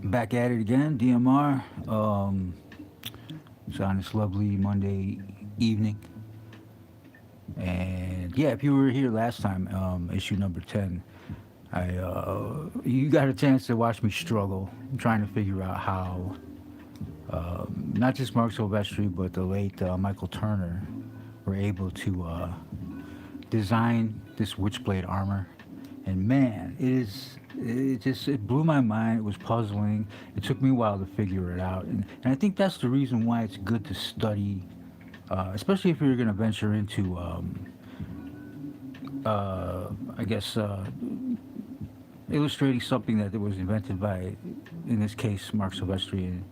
Back at it again, DMR. It's on this lovely Monday evening. And yeah, if you were here last time, issue number 10, you got a chance to watch me struggle trying to figure out how not just Mark Silvestri, but the late Michael Turner were able to design this witchblade armor. And man, it blew my mind. It was puzzling. It took me a while to figure it out, and I think that's the reason why it's good to study, especially if you're going to venture into, I guess, illustrating something that was invented by, in this case, Mark Silvestri,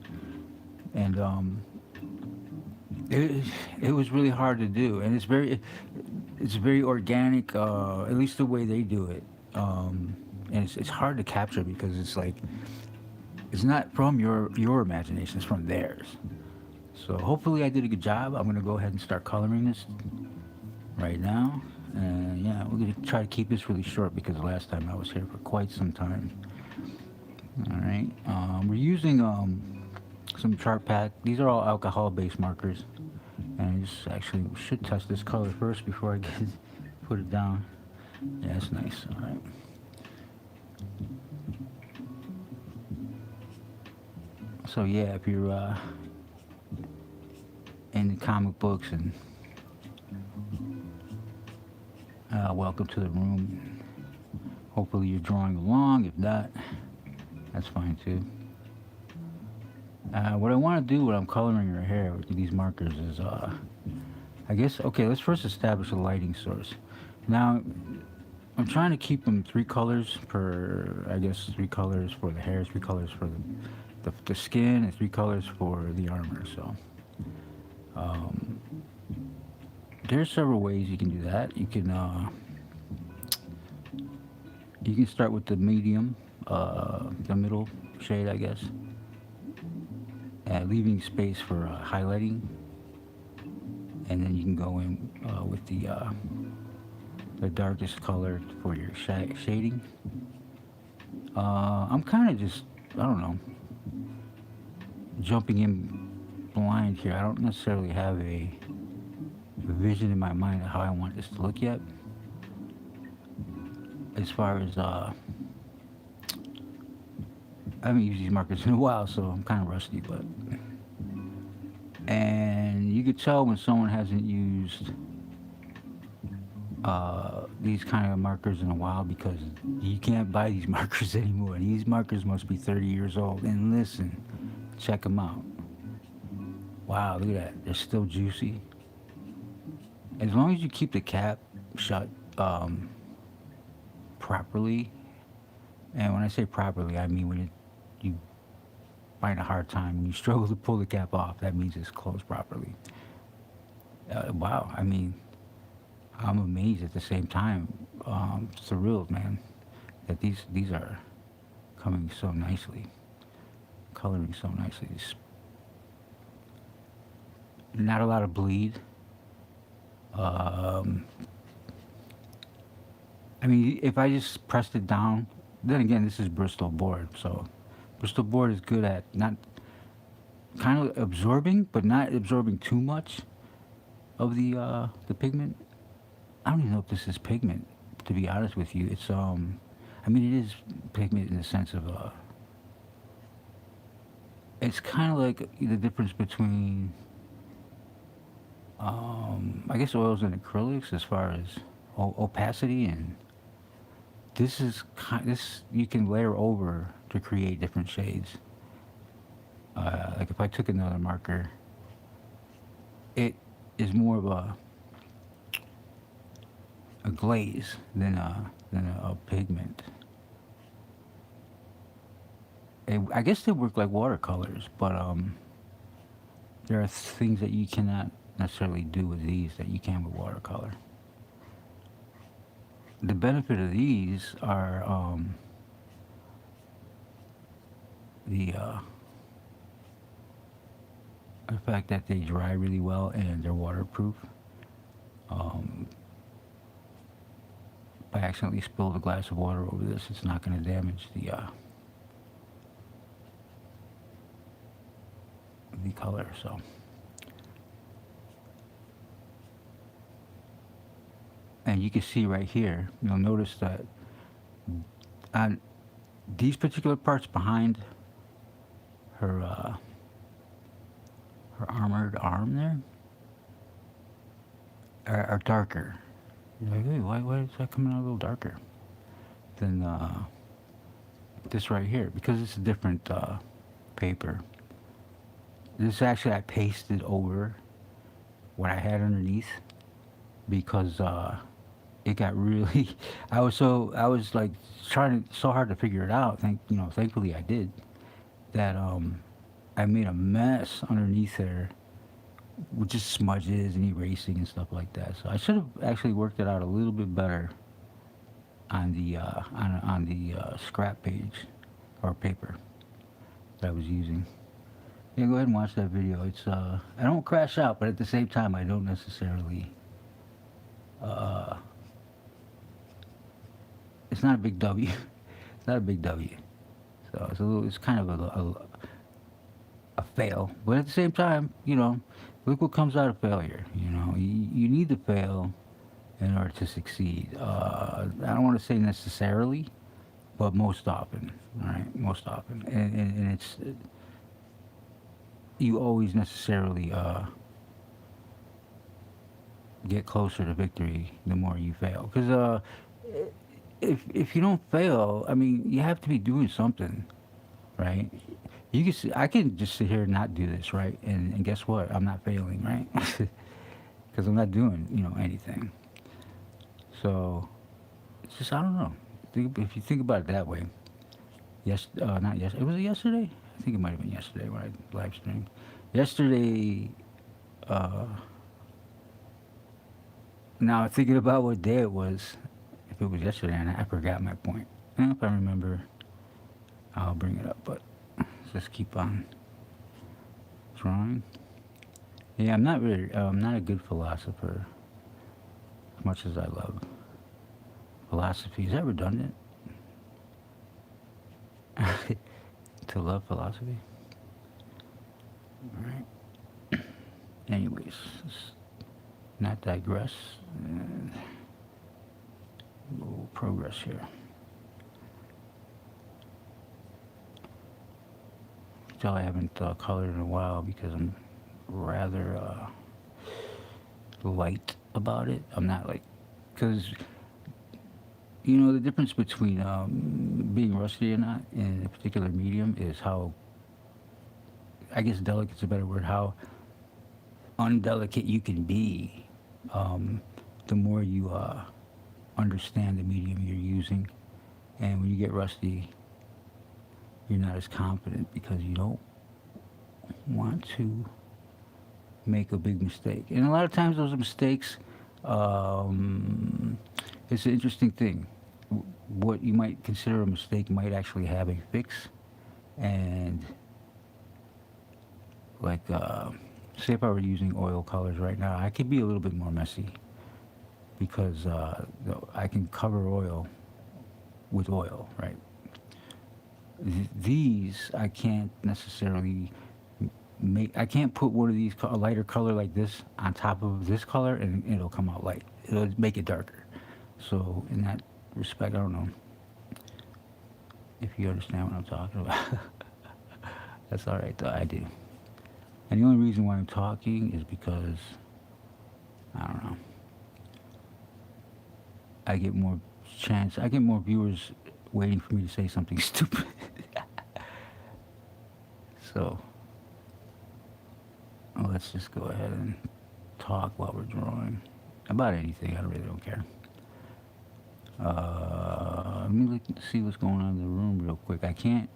and it, it was really hard to do, and it's very organic, at least the way they do it. And it's hard to capture because it's like it's not from your imagination; it's from theirs. So hopefully, I did a good job. I'm gonna go ahead and start coloring this right now, and yeah, we're gonna try to keep this really short because last time I was here for quite some time. All right, we're using some chart pack. These are all alcohol-based markers, and I just actually should test this color first before I get put it down. Yeah, that's nice. All right. So yeah, if you're into comic books and welcome to the room. Hopefully you're drawing along. If not, that's fine too. What I want to do when I'm coloring her hair with these markers is, I guess, okay, let's first establish a lighting source. Now, I'm trying to keep them three colors per, I guess, three colors for the hair, three colors for the skin, and three colors for the armor. So, um, there's several ways you can do that. You can start with the medium, the middle shade, I guess, leaving space for highlighting, and then you can go in with the darkest color for your shading. I'm kind of just, I don't know, jumping in blind here. I don't necessarily have a vision in my mind of how I want this to look yet. As far as I haven't used these markers in a while, so I'm kind of rusty. But and you could tell when someone hasn't used these kind of markers in a while because you can't buy these markers anymore. These markers must be 30 years old. And listen, check them out. Wow, look at that. They're still juicy. As long as you keep the cap shut properly, and when I say properly, I mean when you find a hard time, when you struggle to pull the cap off, that means it's closed properly. Wow, I mean, I'm amazed at the same time, thrilled, man, that these are coming so nicely, coloring so nicely. Not a lot of bleed. Um, I mean, if I just pressed it down, then again, this is Bristol board, so Bristol board is good at not kind of absorbing, but not absorbing too much of the pigment. I don't even know if this is pigment. To be honest with you, I mean, it is pigment in the sense of it's kind of like the difference between I guess oils and acrylics as far as opacity, and this you can layer over to create different shades. Like if I took another marker, it is more of a glaze than a pigment. I guess they work like watercolors, but there are things that you cannot necessarily do with these that you can with watercolor. The benefit of these are the the fact that they dry really well and they're waterproof. Um, if I accidentally spilled a glass of water over this, it's not going to damage the color. So and you can see right here, you'll notice that on these particular parts behind her her armored arm there are darker. You're like, hey, why is that coming out a little darker than this right here? Because it's a different paper. This actually I pasted over what I had underneath because it got really. I was like trying so hard to figure it out. Thankfully I did. That I made a mess underneath there with just smudges and erasing and stuff like that. So I should have actually worked it out a little bit better on the scrap page or paper that I was using. Yeah, go ahead and watch that video. It's I don't crash out, but at the same time, I don't necessarily. It's not a big W. It's not a big W. So it's kind of a fail, but at the same time, look what comes out of failure. You need to fail in order to succeed. I don't want to say necessarily, but most often, all right, most often, and it's you always necessarily get closer to victory the more you fail. Because if you don't fail, I mean, you have to be doing something, right? You can I can just sit here and not do this, right? And guess what? I'm not failing, right? Because I'm not doing, anything. So it's just, I don't know. If you think about it that way. Not yesterday. Was it yesterday? I think it might have been yesterday when I live streamed. Yesterday, now thinking about what day it was, if it was yesterday, and I forgot my point. If I remember, I'll bring it up, but let's just keep on drawing. Yeah, I'm not a good philosopher, as much as I love philosophy. Is that redundant? To love philosophy? Alright. Anyways, let's not digress. And a little progress here. Tell I haven't colored in a while because I'm rather light about it. I'm not like, because the difference between being rusty or not in a particular medium is how, I guess delicate's a better word, how undelicate you can be the more you understand the medium you're using. And when you get rusty, you're not as confident because you don't want to make a big mistake. And a lot of times those mistakes, it's an interesting thing. What you might consider a mistake might actually have a fix. And like, say if I were using oil colors right now, I could be a little bit more messy because I can cover oil with oil, right? These I can't necessarily I can't put one of these, a lighter color like this on top of this color and it'll come out light. It'll make it darker. So in that respect, I don't know if you understand what I'm talking about. That's all right, though. I do. And the only reason why I'm talking is because, I don't know, I get more viewers waiting for me to say something stupid. So, let's just go ahead and talk while we're drawing. About anything, I really don't care. Let me see what's going on in the room real quick. I can't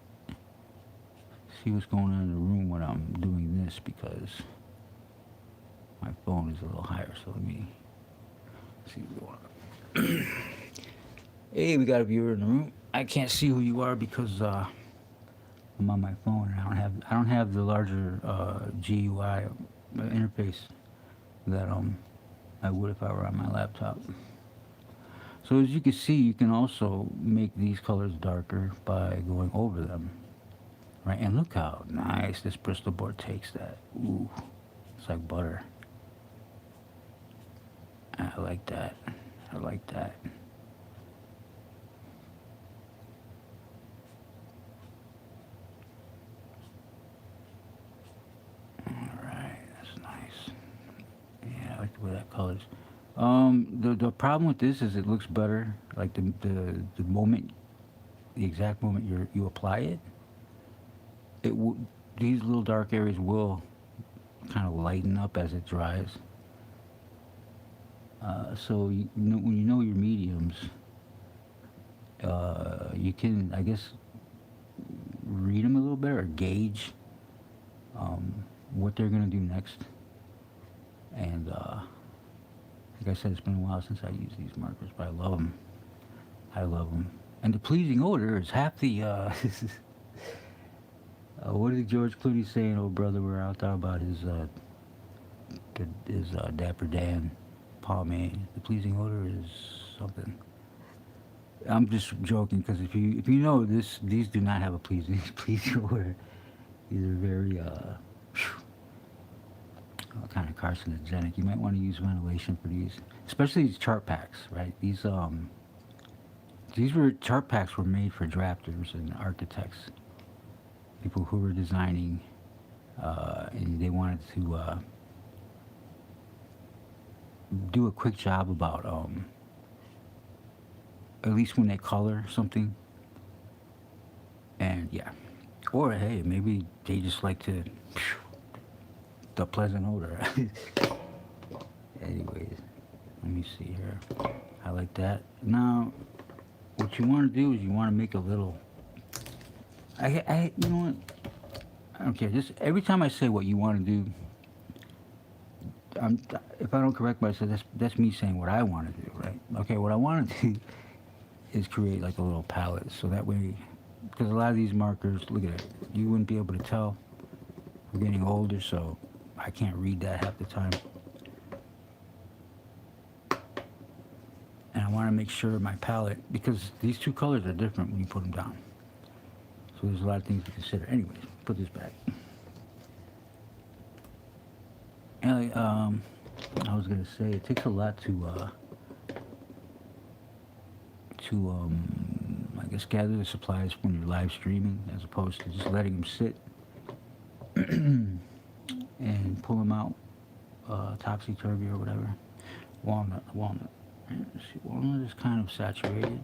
see what's going on in the room when I'm doing this because my phone is a little higher, so let me see what's going on. Hey, we got a viewer in the room. I can't see who you are because I'm on my phone and I don't have the larger GUI interface that I would if I were on my laptop. So as you can see, you can also make these colors darker by going over them, right? And look how nice this Bristol board takes that. Ooh, it's like butter. I like that. I like that. All right, that's nice. Yeah, I like the way that colors. The problem with this is it looks better. Like the moment, the exact moment you apply it, these little dark areas will kind of lighten up as it dries. So when you know your mediums, you can, I guess, read them a little better or gauge what they're gonna do next. And like I said, it's been a while since I used these markers, but I love them. I love them. And the pleasing odor is half the. What did George Clooney saying, oh brother? We're out there about his Dapper Dan pomade. The pleasing odor is something. I'm just joking because if you know this, these do not have a pleasing odor. These are very kind of carcinogenic. You might want to use ventilation for these, especially these chart packs, right? These were chart packs were made for drafters and architects, people who were designing, and they wanted to do a quick job about at least when they color something. And yeah, or hey, maybe they just like the pleasant odor. Anyways, let me see here. I like that. Now, what you want to do is you want to make a little. You know what? I don't care. Just every time I say what you want to do, if I don't correct myself, that's me saying what I want to do, right? Okay, what I want to do is create like a little palette, so that way, because a lot of these markers, look at it, you wouldn't be able to tell. We're getting older, so I can't read that half the time. And I want to make sure my palette, because these two colors are different when you put them down. So there's a lot of things to consider. Anyways, put this back. And I was gonna say it takes a lot to I guess gather the supplies when you're live streaming, as opposed to just letting them sit and pull them out, topsy-turvy or whatever. Walnut. Let's see, walnut is kind of saturated.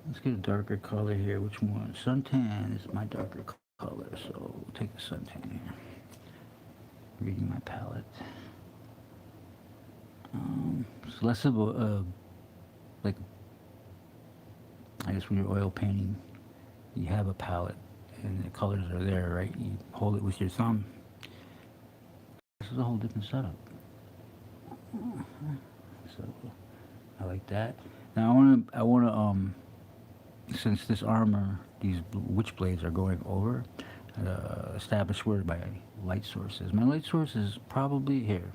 Let's get a darker color here. Which one? Suntan is my darker color, so we'll take the suntan here. Reading my palette. It's less of a like, I guess when you're oil painting, you have a palette and the colors are there, right? You hold it with your thumb. This is a whole different setup. So I like that. Now I wanna since this armor, these witch blades are going over, establish where my light source is. My light source is probably here.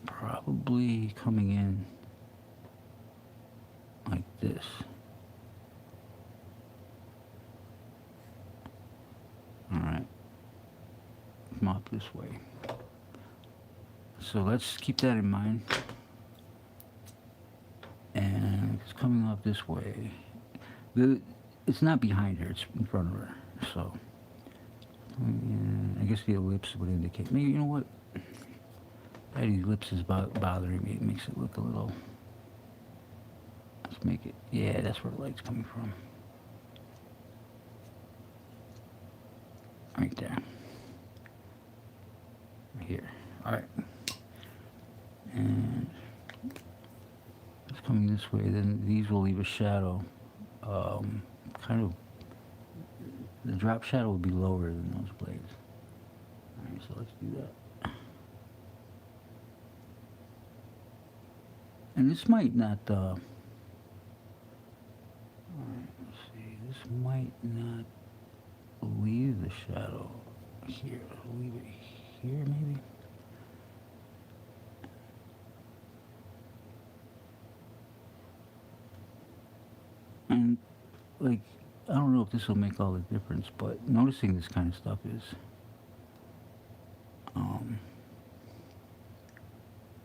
Probably coming in like this. Alright. Come up this way. So let's keep that in mind. And it's coming up this way. It's not behind her, it's in front of her. So I guess the ellipse would indicate. Maybe, you know what? That ellipse is bothering me. It makes it look a little. Let's make it. Yeah, that's where the light's coming from. Right there. Right here. Alright. And it's coming this way. Then these will leave a shadow. Kind of. The drop shadow will be lower than those blades. Alright, so let's do that. And this might not, alright, let's see, this might not leave the shadow here. Leave it here, maybe? And, like, I don't know if this will make all the difference, but noticing this kind of stuff is, um,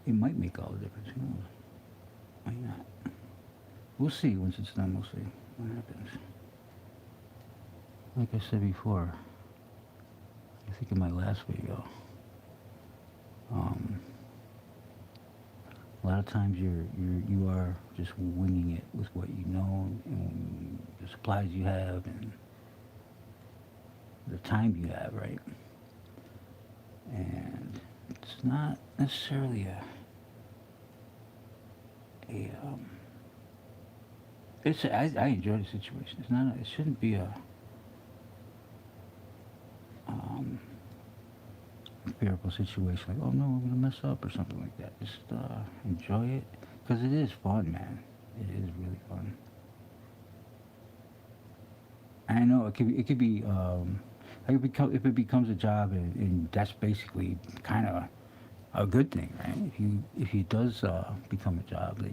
it might make all the difference. Who knows? Might not. We'll see once it's done. We'll see what happens. Like I said before, I think in my last video, um, a lot of times you are just winging it with what you know and the supplies you have and the time you have, right? And it's not necessarily I enjoy the situation. It's not. It shouldn't be a um, fearful situation like, oh no, I'm gonna mess up or something like that. Just enjoy it because it is fun, man. It is really fun. I know it could be if it becomes a job and that's basically kind of a good thing, right? If it does become a job that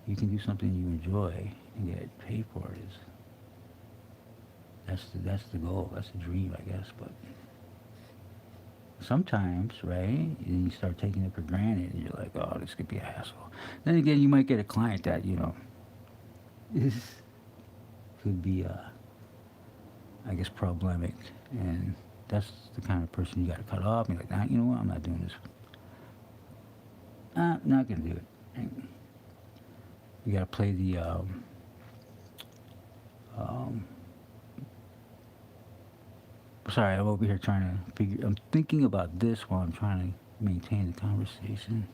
you can do something you enjoy and get paid for it, is that's the goal. That's the dream, I guess. But sometimes, right, you start taking it for granted, and you're like, oh, this could be a hassle. Then again, you might get a client that is could be I guess problematic, and that's the kind of person you got to cut off. And you're like, nah, you know what? I'm not doing this. Not gonna do it. Right? You got to play the um, sorry, I'm over here trying to figure. I'm thinking about this while I'm trying to maintain the conversation.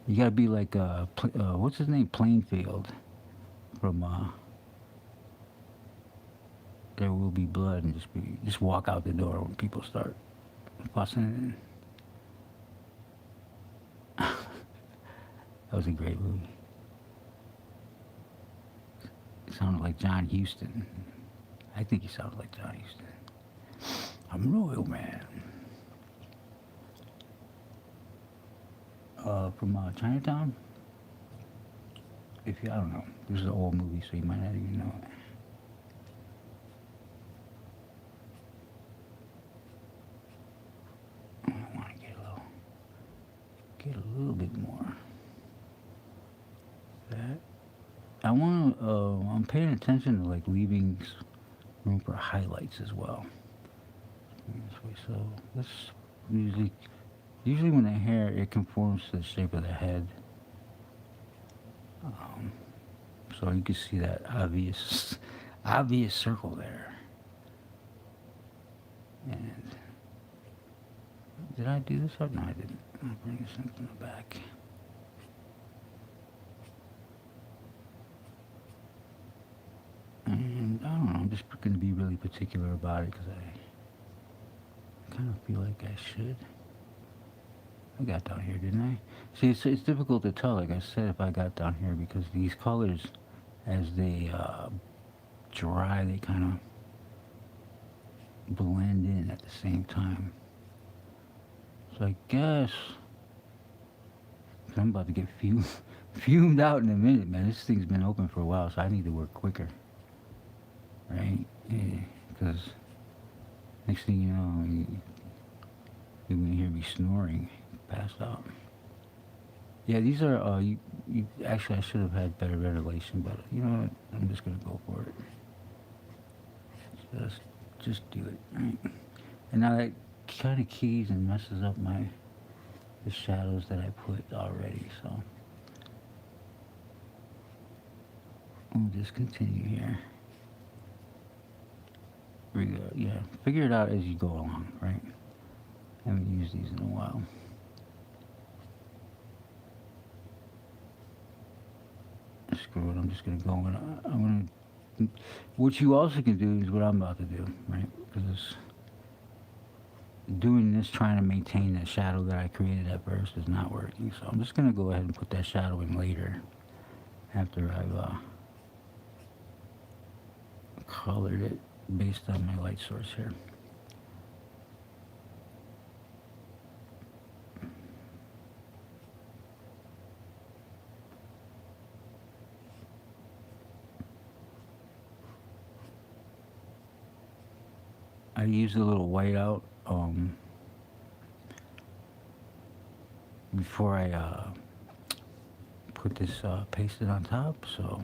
You gotta be like what's his name, Plainfield, from There Will Be Blood, and just walk out the door when people start fussing. That was a great movie. It sounded like John Huston. I think he sounded like John Huston. I'm Royal Man. From Chinatown. I don't know. This is an old movie, so you might not even know it. I want to get a little bit more. That. I'm paying attention to like leaving room for highlights as well. This way, so this usually when the hair it conforms to the shape of the head. So you can see that obvious circle there. And did I do this up? No, I didn't. I'll bring this in the back. And I don't know, I'm just going to be really particular about it because I kind of feel like I should. I got down here, didn't I? See, it's difficult to tell, like I said, if I got down here because these colors, as they dry, they kind of blend in at the same time. So I guess I'm about to get fumed out in a minute, man. This thing's been open for a while, so I need to work quicker, right? Because next thing you know, you're gonna hear me snoring, passed out. Yeah, these are. Actually, I should have had better ventilation, but you know what? I'm just gonna go for it. Just do it, right? And now that kind of keys and messes up the shadows that I put already. So we'll just continue here. Yeah, figure it out as you go along, right? I haven't used these in a while. Screw it, I'm just gonna go in. What you also can do is what I'm about to do, right? Because doing this, trying to maintain that shadow that I created at first is not working. So I'm just gonna go ahead and put that shadow in later, after I've colored it based on my light source here. I used a little whiteout before I put this pasted on top. So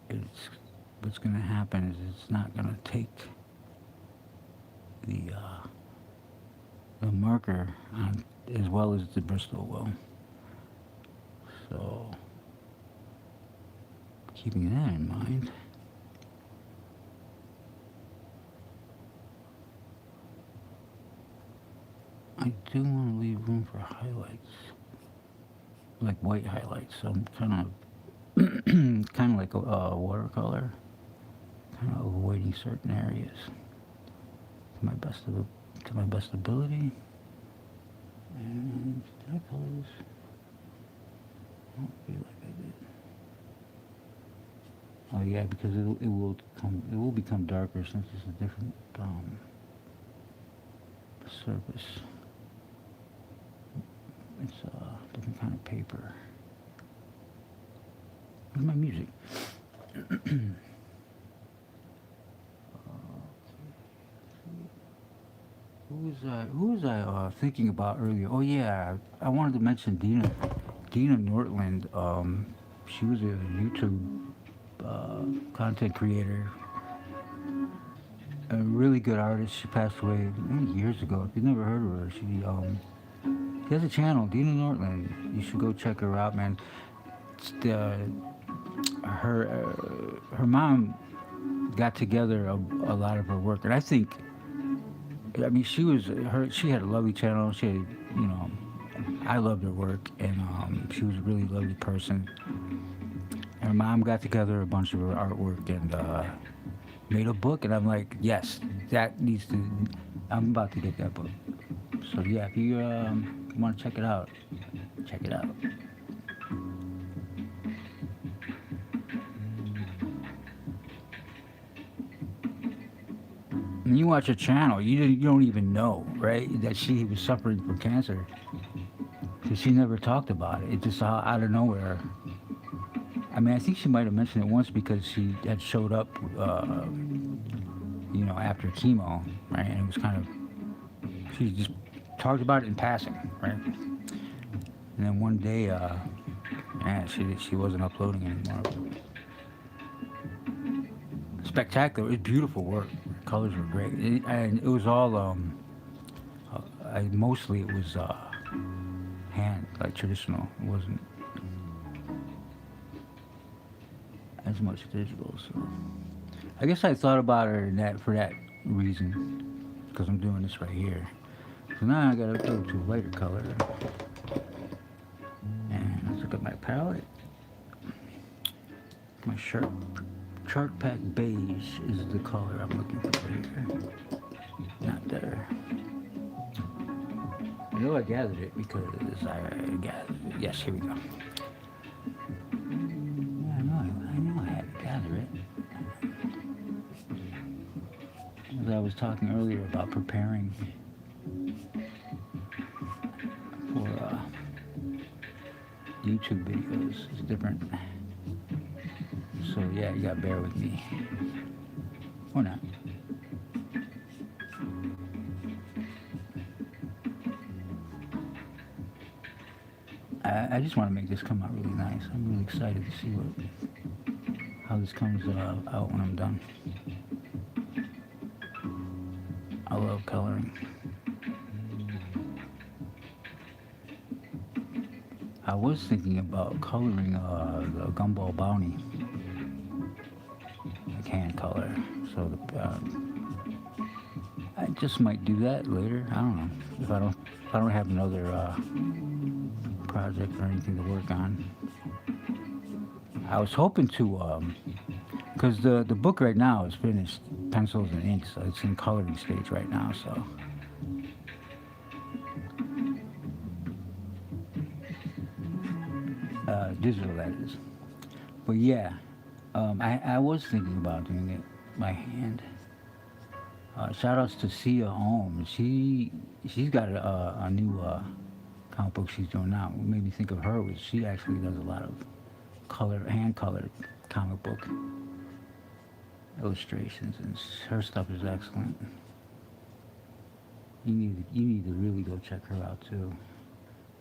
it's what's going to happen is it's not going to take the marker on as well as the Bristol will. So keeping that in mind. I do want to leave room for highlights, like white highlights. So I'm kind of like a watercolor, kind of avoiding certain areas to my best ability. And did I color this? I don't feel like I did. Oh yeah, because it will become darker since it's a different surface. It's a different kind of paper. Where's my music? Who was I thinking about earlier? Oh yeah, I wanted to mention Dina Nortland. She was a YouTube content creator, a really good artist. She passed away many years ago. If you've never heard of her, she has a channel, Dina Nortland. You should go check her out, man. It's her mom got together a lot of her work, and I think, I mean, she had a lovely channel. She had, I loved her work, and she was a really lovely person. And her mom got together a bunch of her artwork and made a book, and I'm like, yes, that needs to. I'm about to get that book. So yeah, if you want to check it out, check it out. And you watch her channel, you don't even know, right, that she was suffering from cancer. Because she never talked about it. It just out of nowhere. I mean, I think she might have mentioned it once because she had showed up, after chemo, right? And it was kind of, she just talked about it in passing, right? And then one day, she wasn't uploading anymore. Spectacular. It was beautiful work. The colors were great. And it was all, mostly it was hand, like traditional. It wasn't as much digital, so I guess I thought about her for that reason, because I'm doing this right here. So now I gotta go to a lighter color, and let's look at my palette. My chart pack beige is the color I'm looking for here. Not there. I know I gathered it because I gathered it. Yes, here we go. As I was talking earlier about preparing for YouTube videos, it's different. So yeah, you gotta bear with me. Or not. I just want to make this come out really nice. I'm really excited to see how this comes out when I'm done. I love coloring. I was thinking about coloring the Gumball Bounty, like hand color. So I just might do that later. I don't know if I don't have another project or anything to work on. I was hoping to, because the book right now is finished, pencils and ink, so it's in coloring stage right now. So digital, that is. But yeah, I was thinking about doing it by hand. Shout outs to Sia Holmes. She's got a new comic book she's doing now. What made me think of her was she actually does a lot of hand colored comic book. illustrations, and her stuff is excellent. You need to really go check her out too.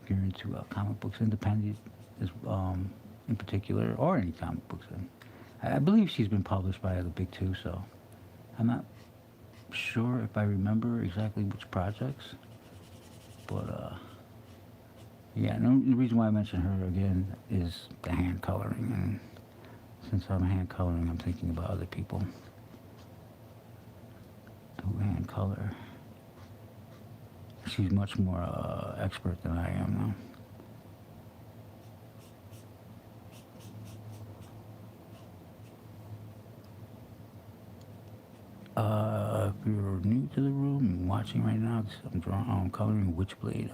If you're into comic books, independent is in particular, or any comic books. I believe she's been published by the big two, so I'm not sure if I remember exactly which projects, but yeah. No, the reason why I mention her again is the hand coloring, and since I'm hand coloring, I'm thinking about other people who hand color. She's much more expert than I am now. If you're new to the room and watching right now, I'm coloring Witchblade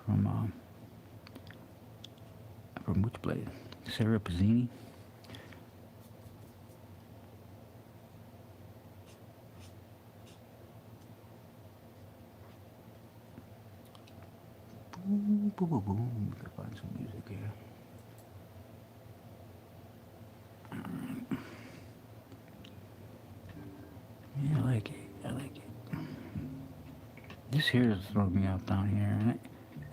from Witchblade, Sarah Pizzini. Boom, boom, boom, boom. We can find some music here. Yeah, I like it. I like it. This here is throwing me off down here. And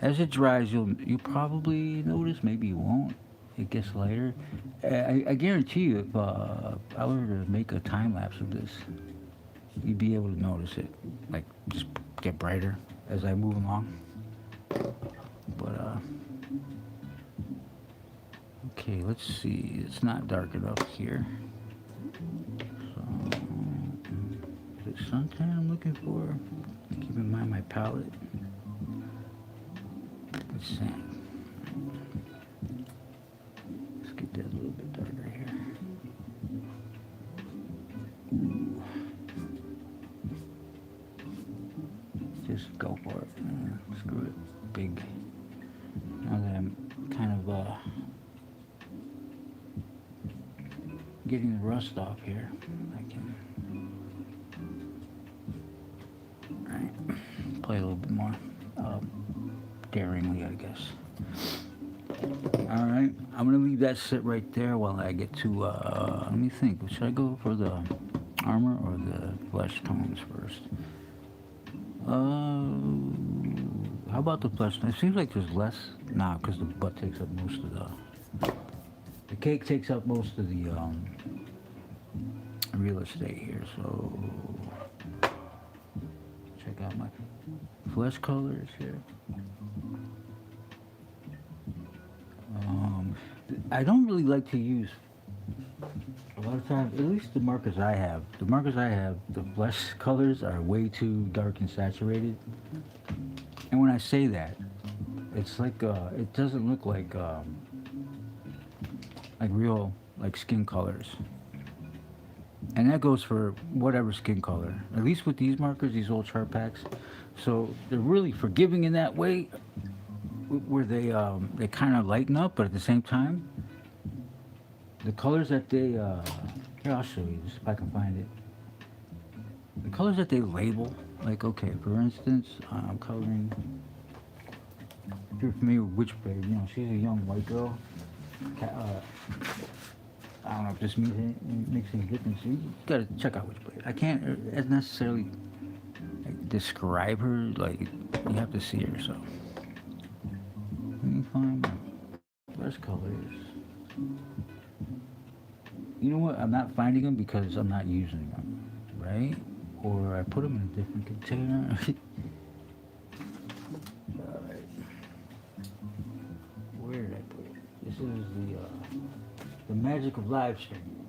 as it dries, you probably notice. Maybe you won't. It gets lighter. I guarantee you, if I were to make a time lapse of this, you'd be able to notice it. Like, just get brighter as I move along. But okay, let's see. It's not dark enough here. So, is it suntan I'm looking for? Keep in mind my palette. It's sand. Let's get that a little bit darker here. Ooh. Just go for it. Screw it. Big. Now that I'm kind of getting the rust off here, I can play a little bit more daringly, I guess. All right, I'm gonna leave that sit right there while I get to. Let me think. Should I go for the armor or the flesh tones first? How about the flesh? It seems like there's less now because the butt takes up most of the cake takes up most of the real estate here. So check out my flesh colors here. I don't really like to use, a lot of times, at least the markers I have, the flesh colors are way too dark and saturated. And when I say that, it's like, it doesn't look like real, like skin colors. And that goes for whatever skin color. At least with these markers, these old chart packs. So they're really forgiving in that way, where they kind of lighten up, but at the same time, the colors that they here, I'll show you this if I can find it. The colors that they label, like, okay, for instance, I'm coloring. If you're familiar with witchblade, you know, she's a young white girl. I don't know if this makes any difference. You gotta check out witchblade. I can't necessarily describe her. Like, you have to see her. So let me find my flesh colors. You know what? I'm not finding them because I'm not using them, right? Or I put them in a different container. All right. Where did I put it? This is the magic of live streaming.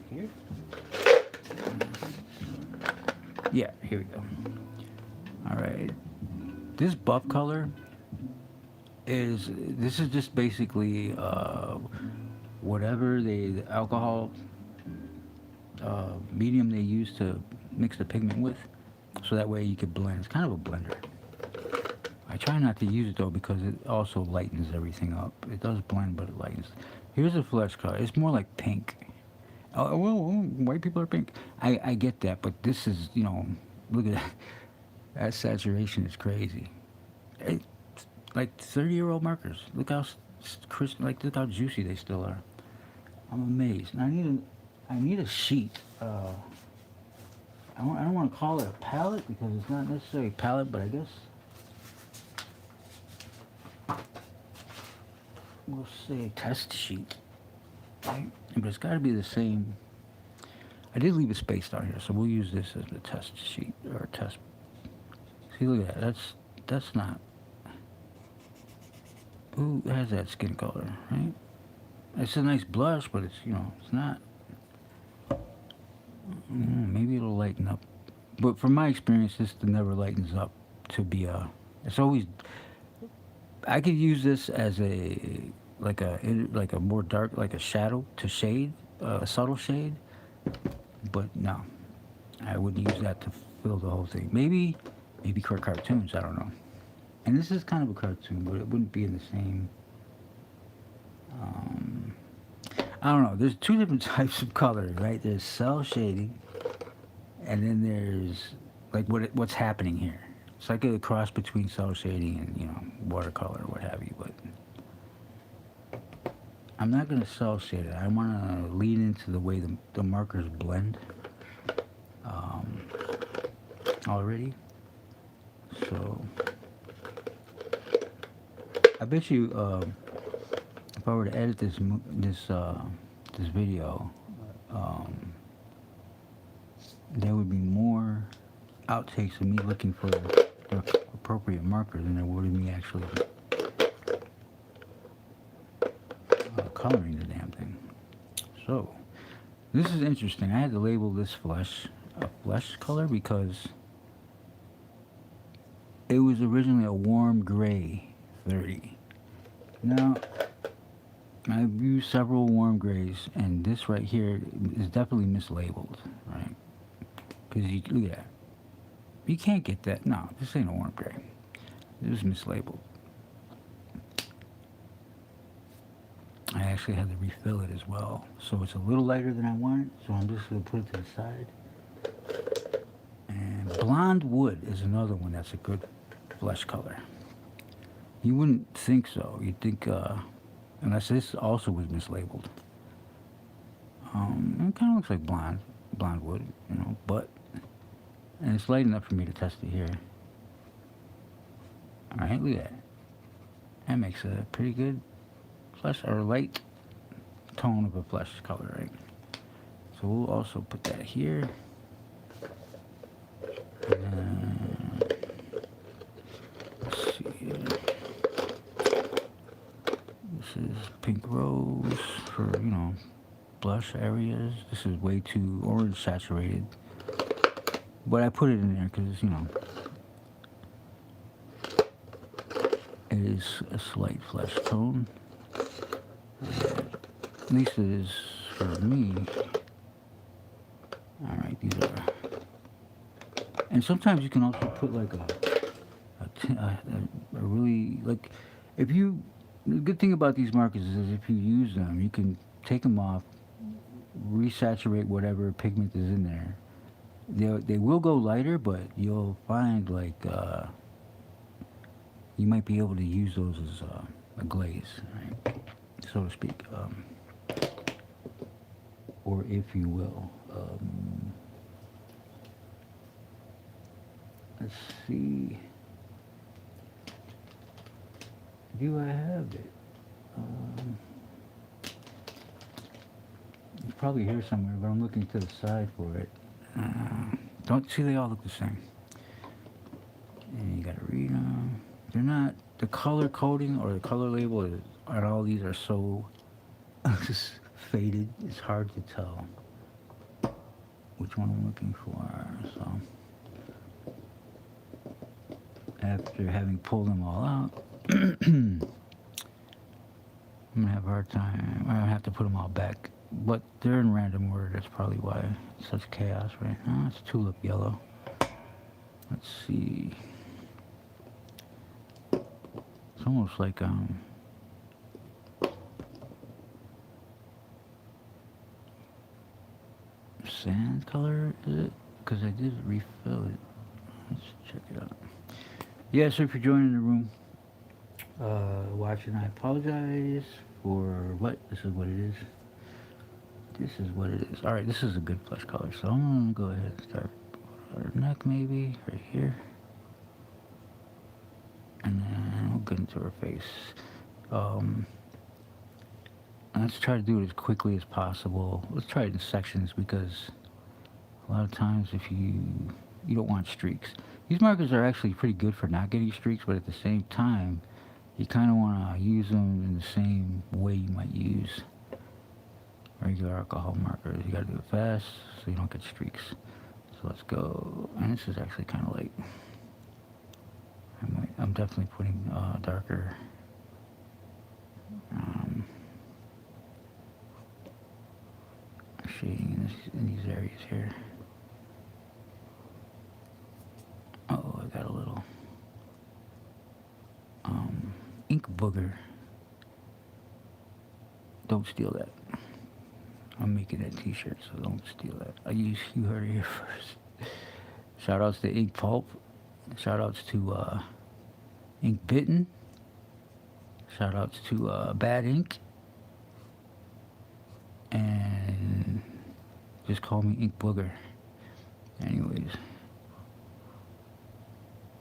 Here? Yeah, here we go. All right. This buff color this is just basically whatever the alcohol medium they use to mix the pigment with, so that way you could blend. It's kind of a blender. I try not to use it though because it also lightens everything up. It does blend, but it lightens. Here's a flesh color. It's more like pink. Oh, well, white people are pink. I get that, but this is, you know, look at that. That saturation is crazy. like 30-year-old markers. Look how crisp, like look how juicy they still are. I'm amazed. And I need a sheet. I don't want to call it a palette because it's not necessarily a palette, but I guess we'll say a test sheet. Right? But it's got to be the same. I did leave a space down here, so we'll use this as the test sheet or test. See, look at that. That's not. Ooh, it has that skin color, right? It's a nice blush, but it's it's not. Maybe it'll lighten up, but from my experience, this never lightens up to be a. It's always. I could use this as like a more dark, like a shadow to shade, a subtle shade, but no, I wouldn't use that to fill the whole thing. Maybe for cartoons, I don't know. And this is kind of a cartoon, but it wouldn't be in the same. I don't know. There's two different types of colors, right? There's cell shading, and then there's like what's happening here. It's like a cross between cell shading and watercolor or what have you. But I'm not gonna cell shade it. I want to lean into the way the markers blend already. So I bet you if I were to edit this video, there would be more outtakes of me looking for the appropriate markers than there would of me actually coloring the damn thing. So this is interesting. I had to label this flesh a flesh color because it was originally a warm gray 30. Now I've used several warm grays, and this right here is definitely mislabeled, right? Because you look at that. You can't get that. No, this ain't a warm gray. It was mislabeled. I actually had to refill it as well. So it's a little lighter than I wanted, so I'm just going to put it to the side. And blonde wood is another one that's a good flesh color. You wouldn't think so. You'd think, unless this also was mislabeled. It kind of looks like blonde wood, but, and it's light enough for me to test it here. All right, look at that. That makes a pretty good flesh, or light tone of a flesh color, right? So we'll also put that here. Let's see here. This is pink rose for, blush areas. This is way too orange saturated. But I put it in there because, it is a slight flesh tone. At least it is for me. Alright, these are. And sometimes you can also put like a really, like, if you, the good thing about these markers is if you use them, you can take them off, resaturate whatever pigment is in there. They will go lighter, but you'll find like you might be able to use those as a glaze, right? So to speak, or if you will. Let's see. Do I have it? It's probably here somewhere, but I'm looking to the side for it. Don't see, they all look the same. And you gotta read them. They're not, the color coding or the color label on all these are so just faded, it's hard to tell which one I'm looking for. So after having pulled them all out, I'm gonna have a hard time. I'm gonna have to put them all back, but they're in random order. That's probably why it's such chaos right now. It's tulip yellow. Let's see. It's almost like sand color, is it? Because I did refill it. Let's check it out. Yeah, so if you're joining the room, watching. I apologize for what. This is what it is. This is what it is. Alright, this is a good flesh color. So I'm going to go ahead and start her neck maybe, right here. And then we'll get into her face. Let's try to do it as quickly as possible. Let's try it in sections because a lot of times if you don't want streaks. These markers are actually pretty good for not getting streaks, but at the same time, you kind of want to use them in the same way you might use regular alcohol markers. You got to do it fast so you don't get streaks. So let's go. And this is actually kind of light. I'm definitely putting darker shading in these areas here. Oh, I got a little ink booger. Don't steal that. I'm making that t-shirt, so don't steal that. You heard it here first. Shout outs to Ink Pulp. Shout outs to Ink Bitten. Shout outs to Bad Ink. And just call me Ink Booger. Anyways.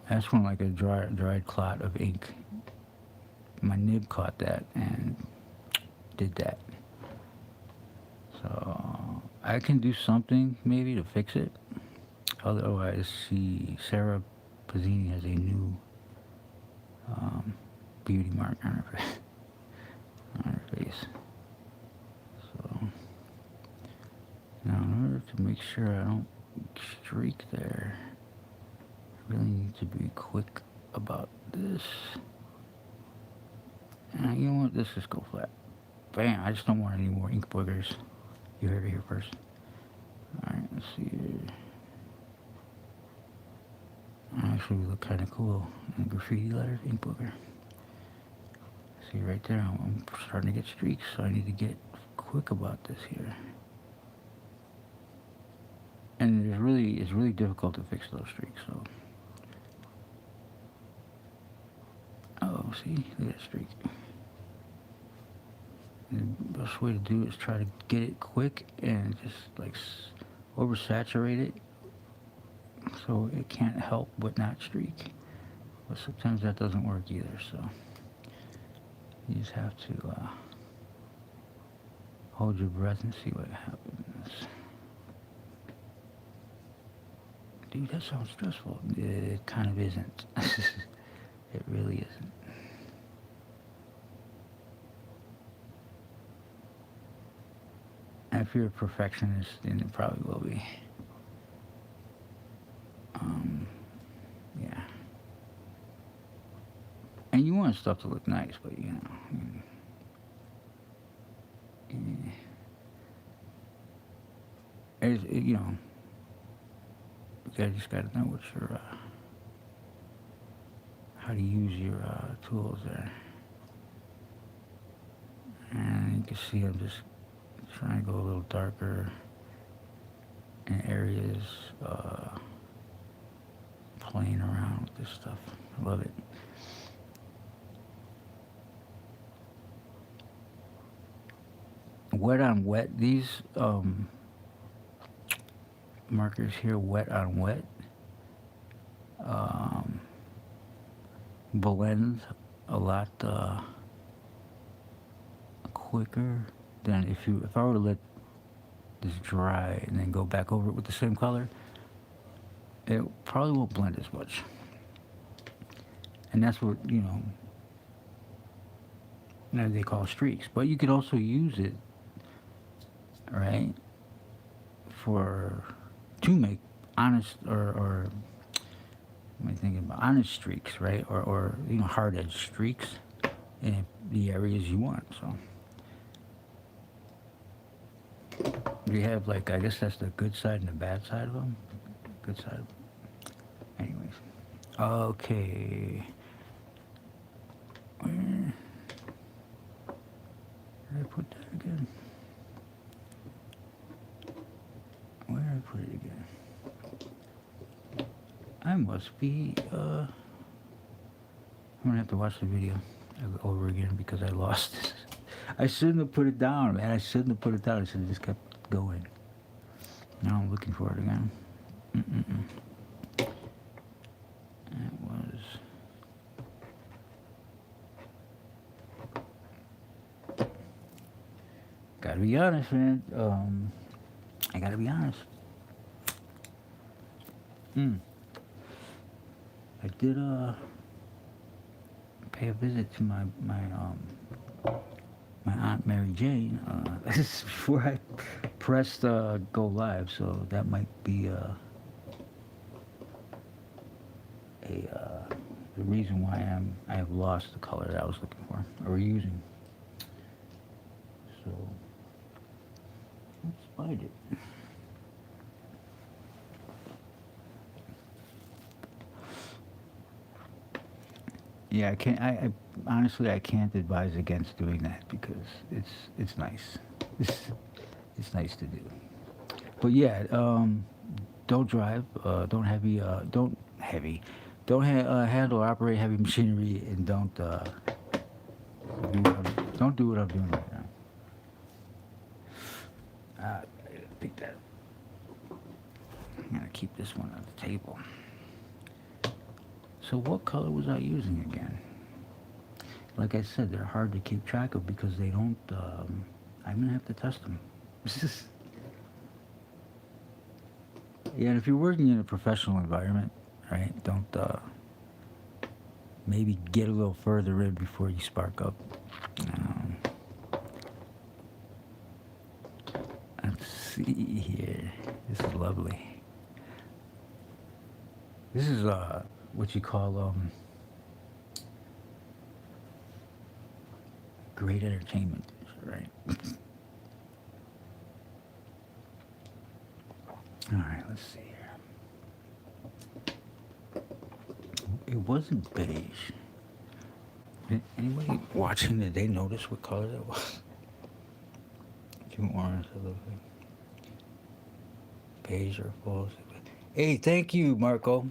That's from like a dried clot of ink. My nib caught that and did that. So I can do something maybe to fix it. Otherwise, see, Sarah Pazzini has a new beauty mark on her face. So now, in order to make sure I don't streak there, I really need to be quick about this. And you know what? Let's just go flat. Bam! I just don't want any more ink boogers. You heard it here first. Alright, let's see here. Actually, we look kind of cool. And graffiti letters, ink booger. See right there, I'm starting to get streaks, so I need to get quick about this here. And it's really difficult to fix those streaks, so. Oh, see? Look at that streak. And the best way to do it is try to get it quick and just like oversaturate it so it can't help but not streak. But sometimes that doesn't work either, so you just have to hold your breath and see what happens. Dude, that sounds stressful. It kind of isn't. It really isn't. And if you're a perfectionist, then it probably will be. Yeah. And you want stuff to look nice, but you know. You know, you just gotta know what your, how to use your tools there. And you can see I'm just trying to go a little darker in areas, playing around with this stuff. I love it. Wet on wet, these markers here, wet on wet, blend a lot quicker than if I were to let this dry and then go back over it with the same color, it probably won't blend as much. And that's what, you know, now they call streaks. But you could also use it, right, to make honest or what am I thinking about? Honest streaks, right? Or you know, hard edge streaks in the areas you want. So you have, like, I guess that's the good side and the bad side of them. Good side. Anyways, okay. Where did I put that again? Where did I put it again? I must be, I'm gonna have to watch the video. over again because I lost it. I shouldn't have put it down, man. I shouldn't have put it down. I should have just kept going. Now I'm looking for it again. Mm-mm-mm. It was... Gotta be honest, man. I gotta be honest. I did pay a visit to my aunt Mary Jane. This is before I pressed go live, so that might be the reason why I have lost the color that I was looking for or using. So let's find it. Yeah, I can't. I honestly I can't advise against doing that because it's nice. It's nice to do. But yeah, don't drive. Don't handle or operate heavy machinery, and don't do what I'm doing right now. I think that I'm gonna keep this one on the table. So what color was I using again? Like I said, they're hard to keep track of because they don't, I'm gonna have to test them. Yeah, and if you're working in a professional environment, right, don't, maybe get a little further in before you spark up. Let's see here. This is lovely. This is, what you call great entertainment, right? All right, let's see here. It wasn't beige. Did anybody watching, did they notice what color that was? Too orange, a little bit. Beige or false. Hey, thank you, Marco.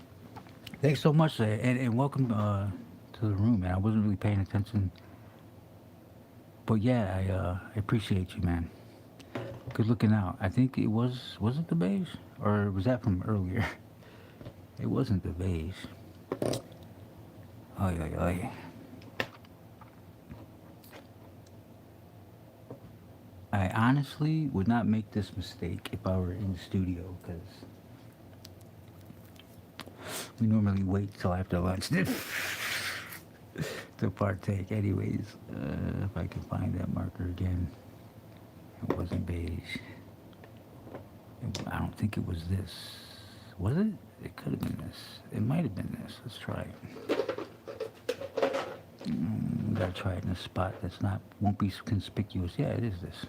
Thanks so much, and welcome to the room, man. I wasn't really paying attention, but yeah, I appreciate you, man. Good looking out. I think it was it the beige, or was that from earlier? It wasn't the beige. Oy, oy, oy. I honestly would not make this mistake if I were in the studio, because we normally wait till after lunch to partake. Anyways, if I can find that marker again. It wasn't beige. I don't think it was this. Was it? It could have been this. It might have been this. Let's try it. Gotta try it in a spot that's won't be conspicuous. Yeah, it is this.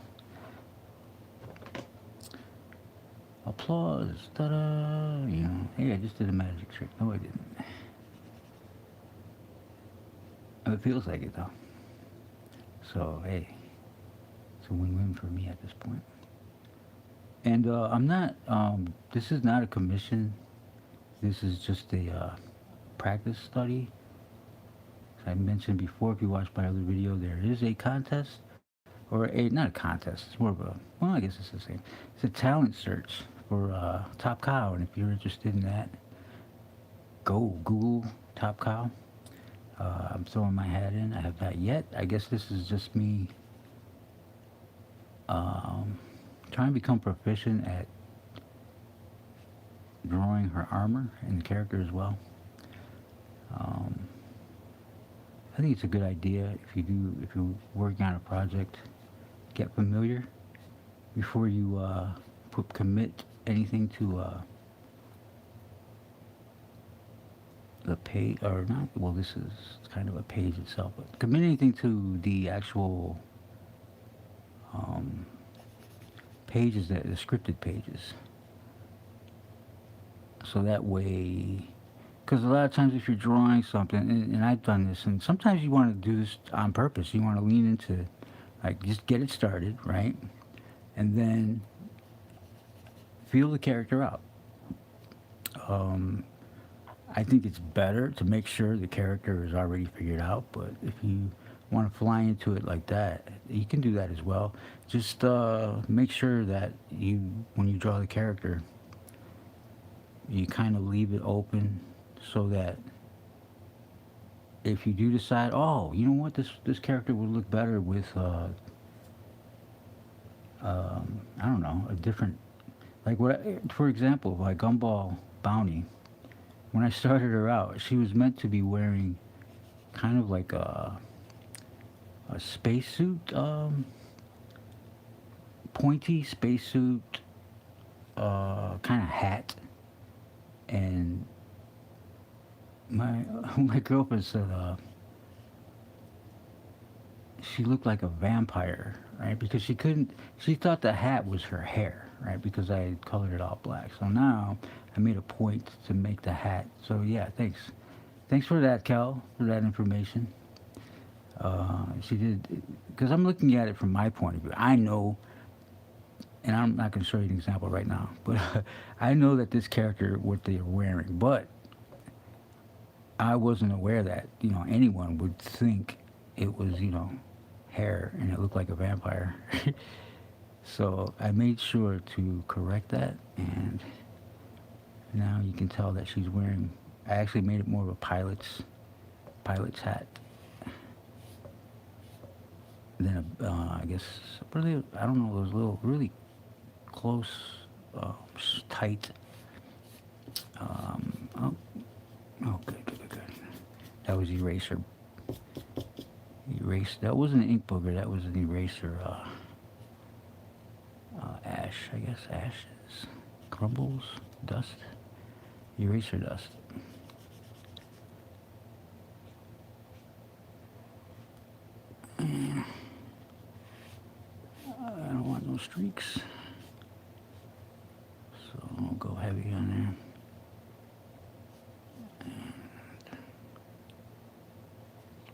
Applause. Ta-da. You know, hey, I just did a magic trick. No, I didn't. It feels like it, though. So, hey, it's a win-win for me at this point. And I'm not, this is not a commission. This is just a practice study. As I mentioned before, if you watched my other video, there is a contest. Or not a contest, it's more of well, I guess it's the same. It's a talent search for Top Cow, and if you're interested in that, go Google Top Cow. I'm throwing my hat in. I have not yet. I guess this is just me trying to become proficient at drawing her armor and the character as well. I think it's a good idea if you're working on a project, get familiar before you commit anything to the page, or not, well, this is kind of a page itself, but commit anything to the actual pages, the scripted pages. So that way, because a lot of times if you're drawing something, and I've done this, and sometimes you want to do this on purpose, you want to lean into, like, just get it started, right? And then feel the character out. I think it's better to make sure the character is already figured out, but if you want to fly into it like that, you can do that as well. Just make sure that when you draw the character, you kind of leave it open so that if you do decide, oh, you know what, this character would look better with, I don't know, a different, like for example, like Gumball Bounty. When I started her out, she was meant to be wearing kind of like a spacesuit, pointy spacesuit, kind of hat, and my my girlfriend said she looked like a vampire, right? Because she thought the hat was her hair, right? Because I had colored it all black. So now I made a point to make the hat. So yeah, thanks for that, Cal, for that information. She did, because I'm looking at it from my point of view. I know, and I'm not going to show you an example right now, but I know that this character, what they're wearing, but I wasn't aware that, anyone would think it was, hair and it looked like a vampire. So I made sure to correct that, and now you can tell that she's wearing, I actually made it more of a pilot's hat. Then I guess, really, I don't know, those little, really close, tight, oh, good. That was eraser. That wasn't an ink booger, that was an eraser, ash, I guess, ashes, crumbles, dust, eraser dust. And I don't want no streaks, so I'll go heavy on there.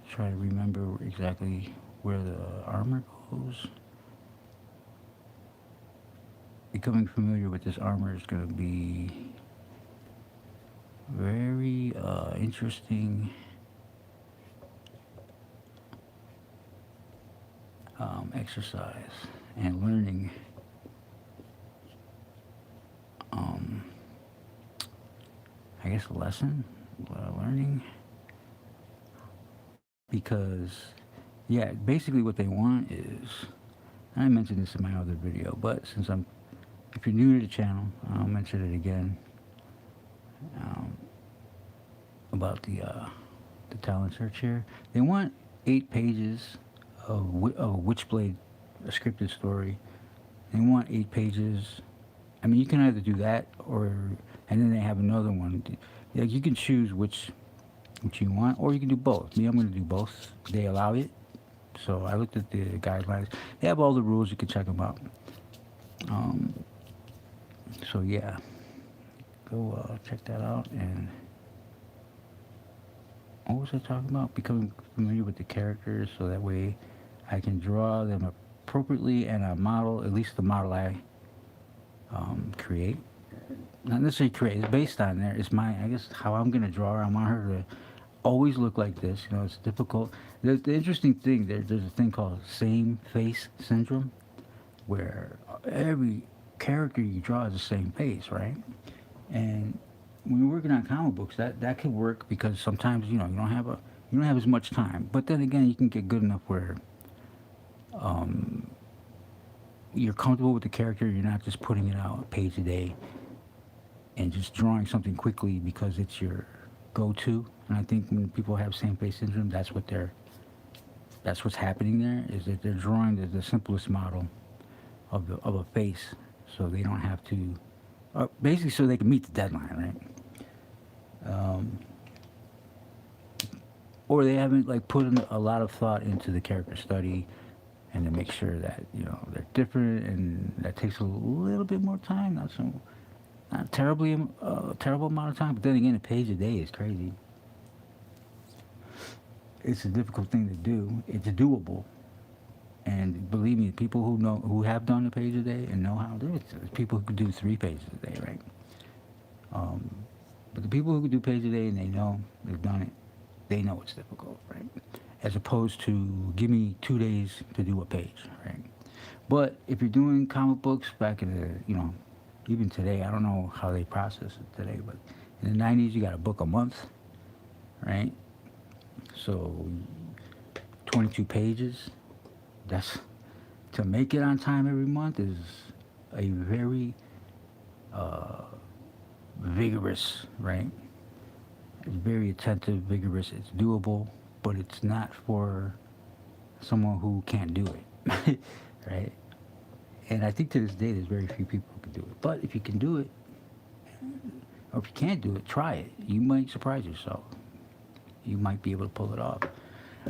Try to remember exactly where the armor goes. Becoming familiar with this armor is going to be very interesting exercise and learning. I guess a lesson, learning. Because, yeah, basically what they want is, I mentioned this in my other video, but if you're new to the channel, I'll mention it again, about the talent search here. They want 8 pages of Witchblade, a scripted story. They want 8 pages. I mean, you can either do that, and then they have another one. Like, you can choose which you want, or you can do both. Me, I'm going to do both. They allow it. So I looked at the guidelines. They have all the rules. You can check them out. So yeah, go check that out. And what was I talking about? Becoming familiar with the characters, so that way I can draw them appropriately, and a model, at least the model I create. Not necessarily create. It's based on there. It's I guess, how I'm going to draw her. I want her to always look like this. It's difficult. The interesting thing, there's a thing called same face syndrome, where every character you draw is the same face, right? And when you're working on comic books, that could work, because sometimes you don't have as much time. But then again, you can get good enough where you're comfortable with the character. You're not just putting it out a page a day and just drawing something quickly because it's your go-to. And I think when people have same face syndrome, that's what's happening there, is that they're drawing the simplest model of a face, so they don't have to, basically so they can meet the deadline, right? Or they haven't put in a lot of thought into the character study, and to make sure that they're different, and that takes a little bit more time. Not terribly terrible amount of time, but then again, a page a day is crazy. It's a difficult thing to do. It's doable, and believe me, people who have done a page a day and know how to do it, there's people who could do 3 pages a day, right? But the people who could do page a day and they know they've done it, they know it's difficult, right? as opposed to give me 2 days to do a page, right? But if you're doing comic books back in the, even today, I don't know how they process it today, but in the 90s, you got to book a month, right? So 22 pages, that's, to make it on time every month is a very vigorous, right? It's very attentive, vigorous, it's doable, but it's not for someone who can't do it, right? And I think to this day, there's very few people who can do it. But if you can do it, or if you can't do it, try it. You might surprise yourself. You might be able to pull it off.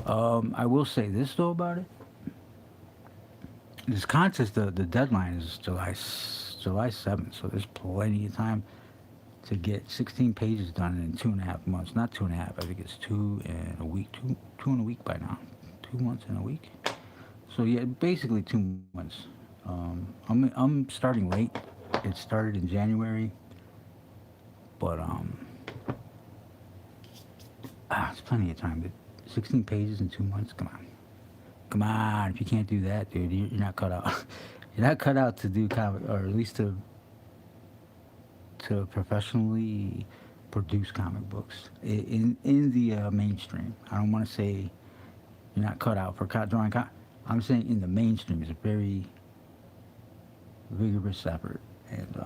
I will say this, though, about it. This contest, the deadline is July 7th, so there's plenty of time to get 16 pages done in 2.5 months. Not 2.5, I think it's 2 and a week. Two and a week by now. 2 months and a week. So yeah, basically 2 months. I'm starting late. It started in January, but it's plenty of time. But 16 pages in 2 months. Come on. If you can't do that, dude, you're not cut out. You're not cut out to do comic, or at least to professionally produce comic books in the mainstream. I don't want to say you're not cut out for drawing. I'm saying in the mainstream is a very vigorous effort, and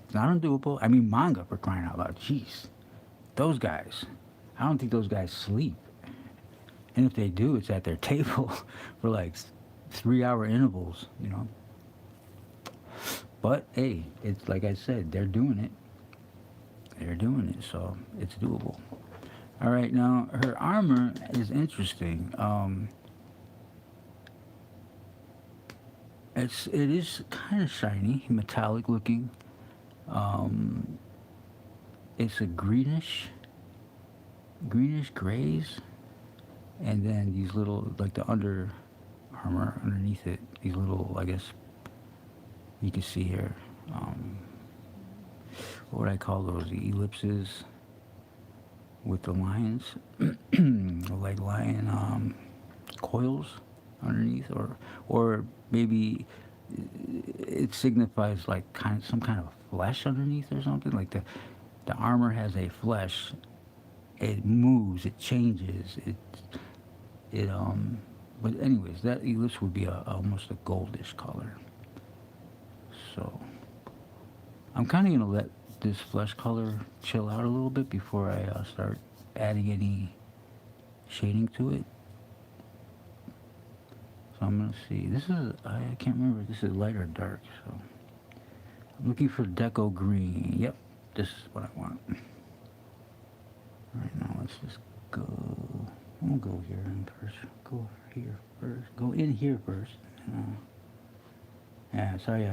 it's not undoable. I mean, manga, for crying out loud. Jeez, those guys. I don't think those guys sleep, and if they do, it's at their table for like 3-hour intervals, But hey, it's like I said, they're doing it. So it's doable. All right, now her armor is interesting. It is kind of shiny, metallic looking. It's a greenish grays, and then these little, like the under armor underneath it, these little, I guess you can see here, what would I call those, the ellipses with the lines, like lion coils underneath, or maybe it signifies like some kind of flesh underneath or something. Like the armor has a flesh. It moves. It changes. But anyways, that ellipse would be almost a goldish color. So I'm kind of gonna let this flesh color chill out a little bit before I start adding any shading to it. So I'm gonna see. This is, I can't remember if this is light or dark. So I'm looking for deco green. Yep, this is what I want. All right, now let's just go. We'll go here in first. Go here first. Go in here first. Yeah, sorry.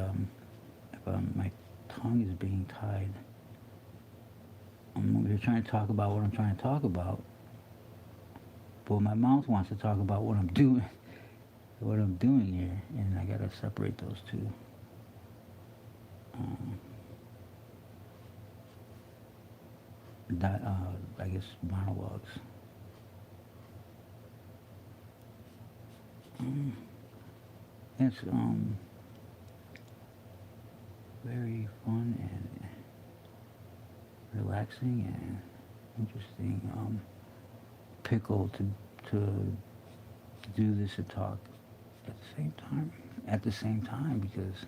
If my tongue is being tied. I'm over here trying to talk about what I'm trying to talk about, but my mouth wants to talk about what I'm doing. What I'm doing here, and I gotta separate those two. I guess monologues. It's very fun and relaxing and interesting pickle to do this and talk at the same time because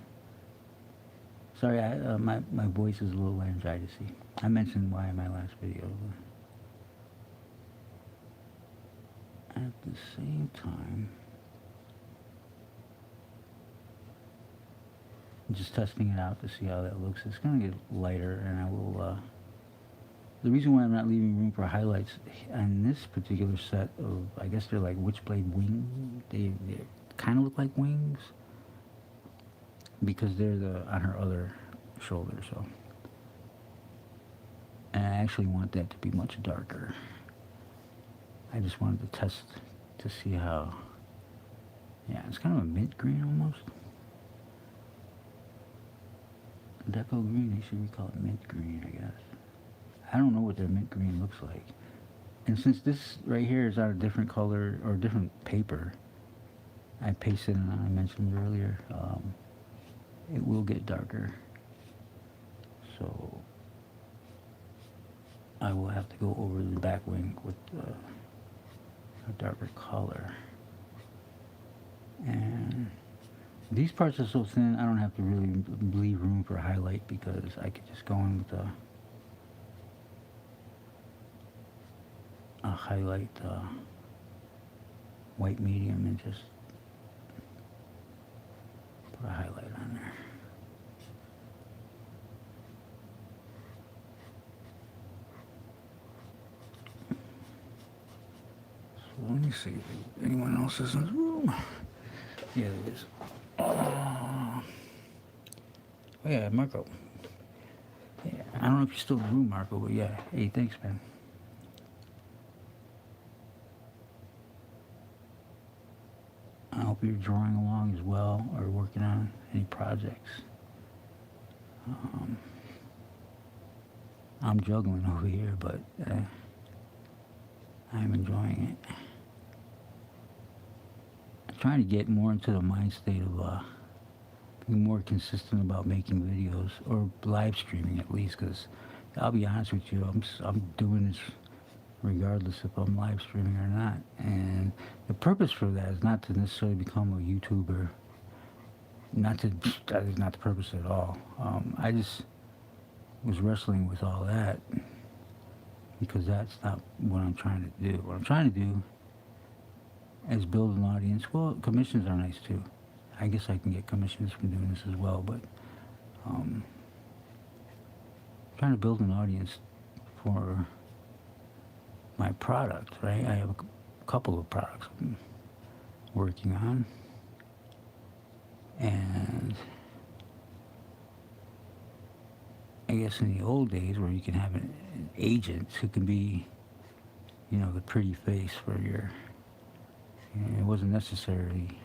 sorry, my voice is a little laryngiticy. I mentioned why in my last video. At the same time, I'm just testing it out to see how that looks. It's going to get lighter, and I will. The reason why I'm not leaving room for highlights on this particular set of, I guess they're like witchblade wing. They kind of look like wings because they're on her other shoulder. So, and I actually want that to be much darker. I just wanted to test to see how. Yeah, it's kind of a mint green almost. Deco green, they should call it mint green, I guess. I don't know what their mint green looks like. And since this right here is out a different color or different paper, I pasted it on, I mentioned earlier, it will get darker. So I will have to go over the back wing with a darker color. And these parts are so thin, I don't have to really leave room for highlight because I could just go in with a highlight white medium and just put a highlight on there. So let me see if anyone else is in the room. Yeah, there is. Oh yeah, Marco. Yeah, I don't know if you're still in the room, Marco, but yeah. Hey, thanks, man. I hope you're drawing along as well or working on any projects. I'm juggling over here, but I'm enjoying it. I'm trying to get more into the mind state of being more consistent about making videos or live streaming at least, because I'll be honest with you, I'm doing this regardless if I'm live streaming or not. And the purpose for that is not to necessarily become a YouTuber. That is not the purpose at all. I just was wrestling with all that because that's not what I'm trying to do. What I'm trying to do is build an audience. Well, commissions are nice too. I guess I can get commissions from doing this as well, but trying to build an audience for my product, right? I have a couple of products I'm working on, and I guess in the old days where you can have an agent who can be, you know, the pretty face for your, you know, it wasn't necessary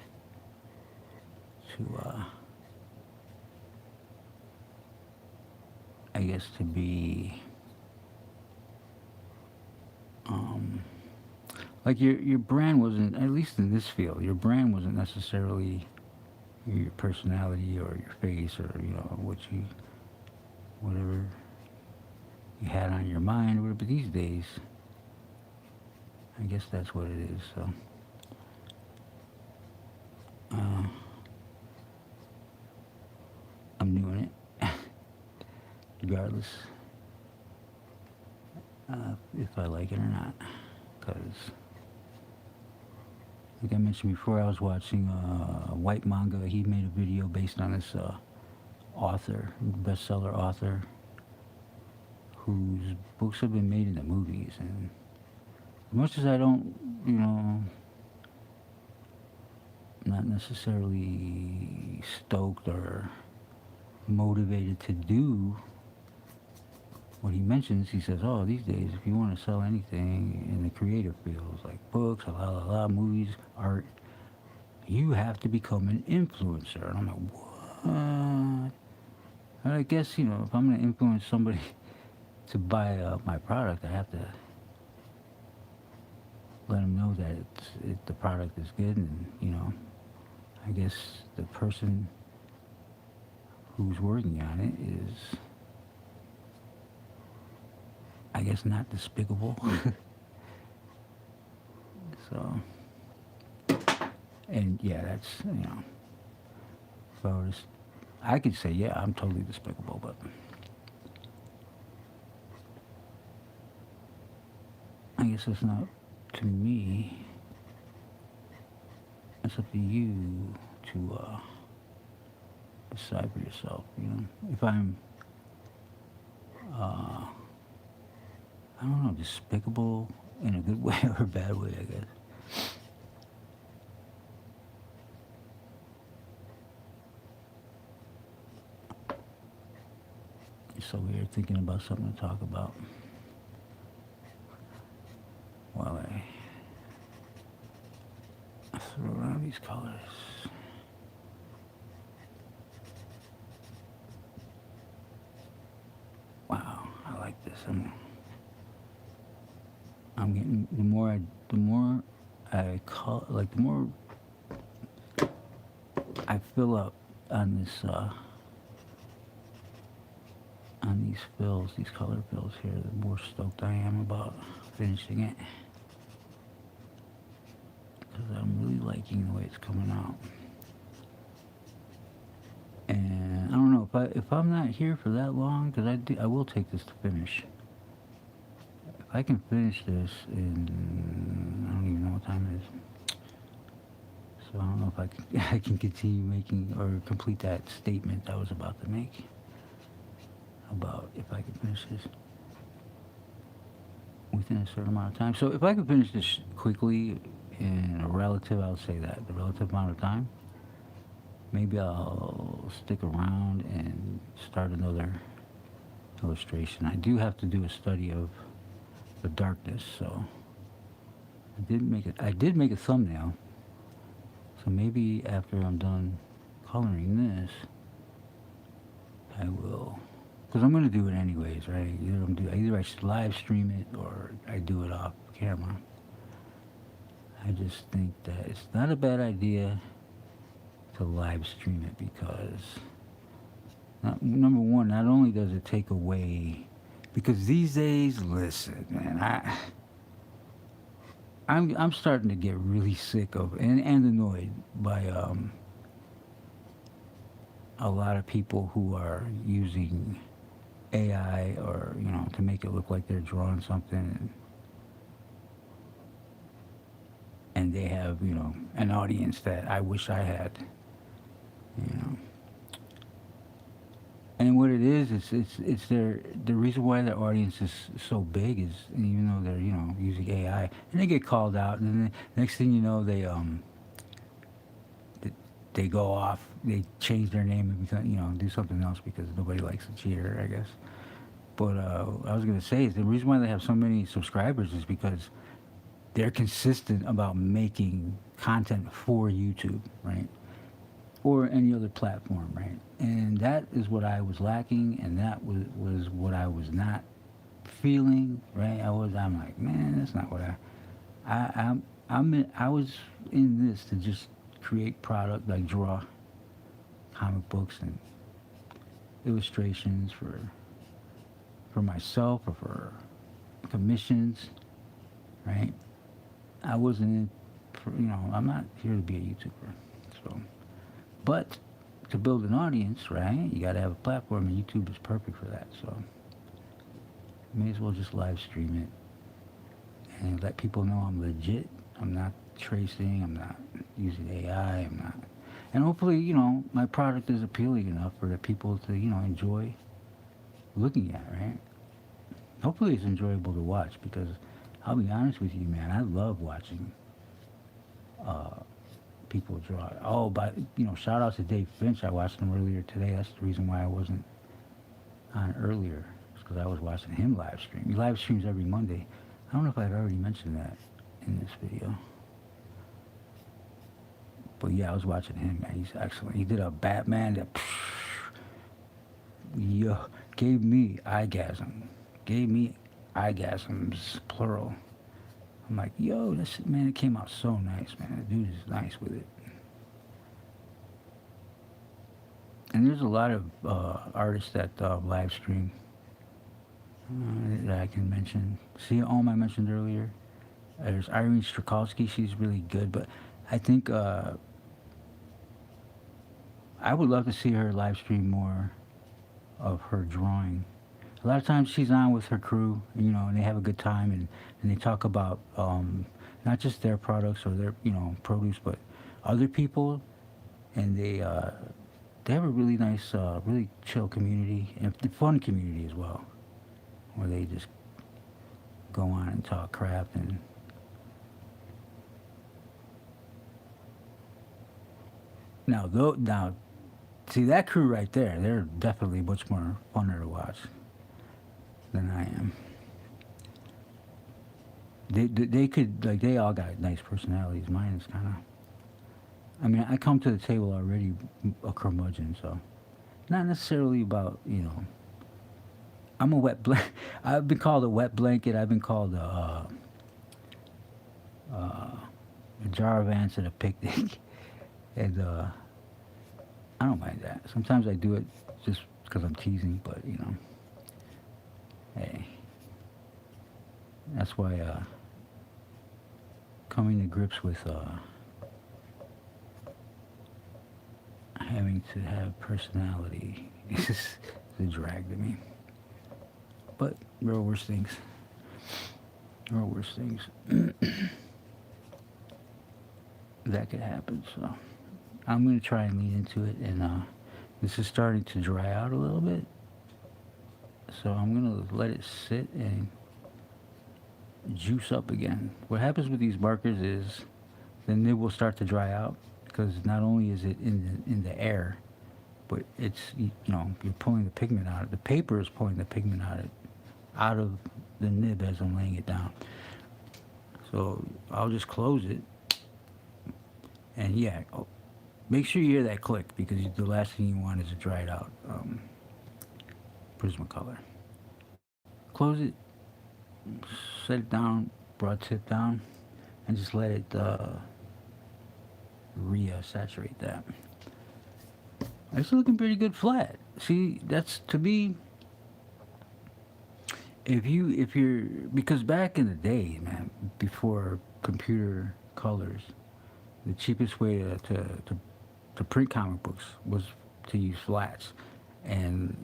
to, I guess to be, like your brand wasn't, at least in this field, your brand wasn't necessarily your personality or your face or, you know, whatever you had on your mind or whatever. But these days, I guess that's what it is. So, I'm doing it regardless if I like it or not, because like I mentioned before, I was watching White Manga. He made a video based on this author, bestseller author, whose books have been made into movies. And as much as I don't, you know, not necessarily stoked or motivated to do what he mentions, he says, oh, these days, if you want to sell anything in the creative fields, like books, movies, art, you have to become an influencer. And I'm like, what? And I guess, you know, if I'm going to influence somebody to buy my product, I have to let them know that the product is good. And, you know, I guess the person who's working on it is, I guess, not despicable. So, and yeah, that's, you know, so I could say, yeah, I'm totally despicable, but I guess it's not to me. It's up to you to decide for yourself, you know. If I'm, I don't know, despicable in a good way or a bad way, I guess. So we're thinking about something to talk about while I throw around these colors. Wow, I like this. I'm I'm getting the more I call like the more I fill up on this on these fills, these color fills here, the more stoked I am about finishing it. Because I'm really liking the way it's coming out. And I don't know if I'm not here for that long, because I will take this to finish. If I can finish this in, I don't even know what time it is. So I don't know if I can continue making or complete that statement I was about to make about if I can finish this within a certain amount of time. So if I could finish this quickly in a relative, I'll say that, the relative amount of time, maybe I'll stick around and start another illustration. I do have to do a study of the darkness, so I did make a thumbnail. So maybe after I'm done coloring this, I will, because I'm going to do it anyways, right? Either I should live stream it or I do it off camera. I just think that it's not a bad idea to live stream it because, number one, not only does it take away, because these days, listen, man, I'm starting to get really sick of and annoyed by a lot of people who are using AI or to make it look like they're drawing something, and they have an audience that I wish I had, And what it is, it's the reason why their audience is so big is even though they're using AI and they get called out, and then the next thing you know they go off, they change their name and become, do something else because nobody likes a cheater, I guess. But I was gonna say is the reason why they have so many subscribers is because they're consistent about making content for YouTube, right? Or any other platform, right? And that is what I was lacking, and that was what I was not feeling, right? I'm like, man, that's not what I was in this to just create product, like draw comic books and illustrations for myself or for commissions, right? I wasn't in, I'm not here to be a YouTuber, so. But to build an audience, right, you got to have a platform, and YouTube is perfect for that. So may as well just live stream it and let people know I'm legit. I'm not tracing. I'm not using AI. I'm not. And hopefully, my product is appealing enough for the people to, enjoy looking at, right? Hopefully it's enjoyable to watch because I'll be honest with you, man, I love watching people draw. Oh, but shout out to Dave Finch. I watched him earlier today. That's the reason why I wasn't on earlier. It's because I was watching him live stream. He live streams every Monday. I don't know if I've already mentioned that in this video. But yeah, I was watching him, man. He's excellent. He did a Batman that gave me orgasm. Gave me orgasms, plural. I'm like, yo, man, it came out so nice, man. The dude is nice with it. And there's a lot of artists that live stream that I can mention. See, I mentioned earlier. There's Irene Strakowski. She's really good, but I think I would love to see her live stream more of her drawing. A lot of times she's on with her crew, and they have a good time, and they talk about not just their products or their, produce, but other people, and they have a really nice, really chill community, and a fun community as well, where they just go on and talk crap and now, see that crew right there, they're definitely much more funner to watch than I am. They could, like, they all got nice personalities. Mine is kind of, I mean, I come to the table already a curmudgeon, so not necessarily about, I'm a wet blanket. I've been called a wet blanket. I've been called a a jar of ants and a picnic. And I don't mind that. Sometimes I do it just because I'm teasing, but hey, that's why coming to grips with having to have personality is a drag to me. But there are worse things. There are worse things that could happen. So I'm gonna try and lean into it, and this is starting to dry out a little bit. So I'm gonna let it sit and juice up again. What happens with these markers is the nib will start to dry out because not only is it in the air, but it's you're pulling the pigment out. The paper is pulling the pigment out of the nib as I'm laying it down. So I'll just close it, and yeah, make sure you hear that click because the last thing you want is a dried out Prismacolor. Close it, set it down, broad tip down, and just let it saturate that. It's looking pretty good flat. See, that's to me. If you're because back in the day, man, before computer colors, the cheapest way to print comic books was to use flats, and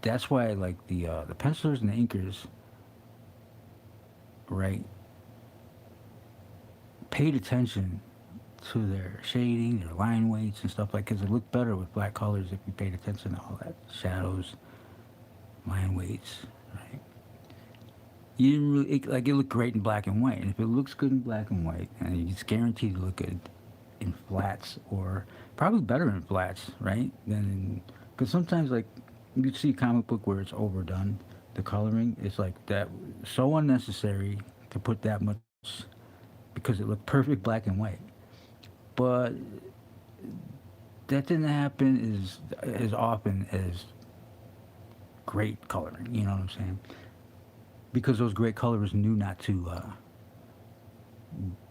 that's why like the pencilers and the inkers, right, paid attention to their shading, their line weights and stuff like, because it looked better with black colors if you paid attention to all that shadows, line weights, right? You didn't really it looked great in black and white, and if it looks good in black and white, and it's guaranteed to look good in flats, or probably better in flats, right? Than because sometimes like you see a comic book where it's overdone, the coloring is like that so unnecessary to put that much because it looked perfect black and white, but that didn't happen as often as great coloring. You know what I'm saying? Because those great colors knew not to.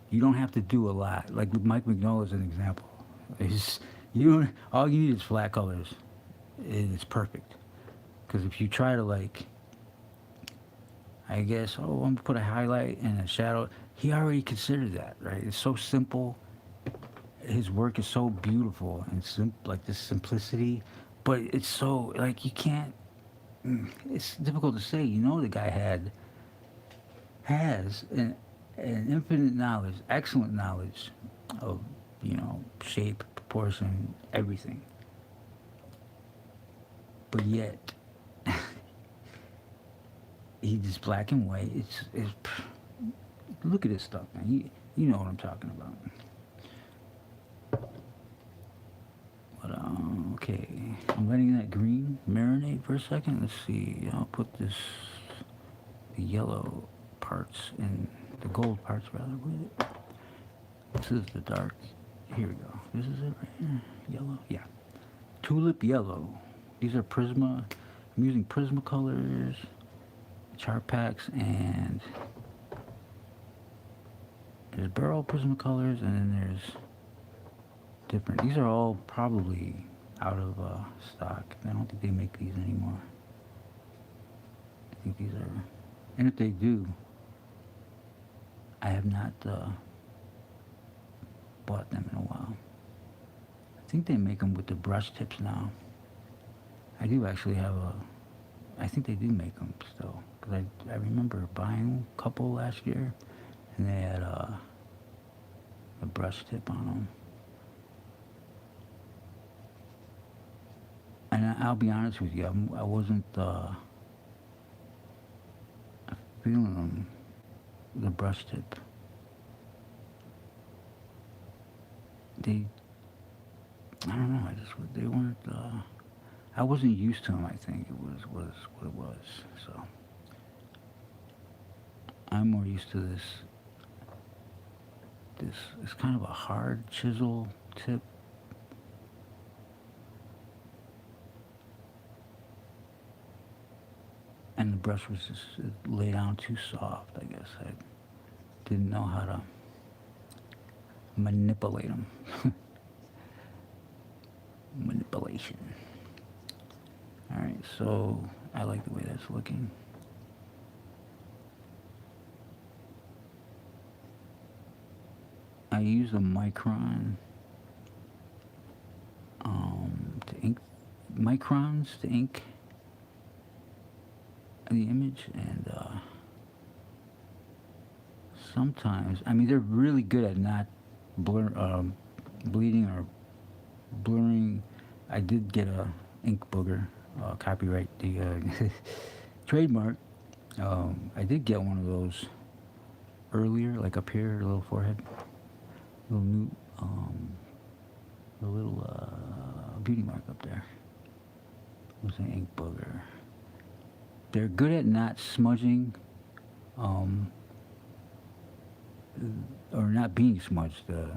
You don't have to do a lot. Like with Mike Mignola as an example, all you need is flat colors, and it's perfect. Because if you try to like, I guess, I'm gonna put a highlight and a shadow. He already considered that, right? It's so simple. His work is so beautiful and like this simplicity, but it's so like you can't. It's difficult to say. The guy has an infinite knowledge, excellent knowledge of shape, proportion, everything. But yet, he just black and white. It's look at this stuff, man. You know what I'm talking about. But okay, I'm letting that green marinate for a second. Let's see. I'll put the yellow parts and the gold parts rather with it. This is the dark. Here we go. This is it right here. Yellow. Yeah. Tulip yellow. These are Prisma. I'm using Prismacolors, chart packs, and there's Barrel Prismacolors, and then there's different. These are all probably out of stock. I don't think they make these anymore. I think these are, and if they do, I have not bought them in a while. I think they make them with the brush tips now. I do actually have I think they do make them still, because I remember buying a couple last year, and they had a brush tip on them. And I'll be honest with you, I wasn't feeling them, the brush tip. I don't know, they weren't, I wasn't used to them, I think, was what it was, so. I'm more used to it's kind of a hard chisel tip. And the brush was just laid down too soft, I guess. I didn't know how to manipulate them. Manipulation. All right, so I like the way that's looking. I use a micron to ink microns to ink the image, and sometimes, I mean, they're really good at not bleeding or blurring. I did get a ink booger, copyright the trademark. I did get one of those earlier, like up here, a little forehead, little new, the little beauty mark up there. It was an ink booger. They're good at not smudging, or not being smudged, the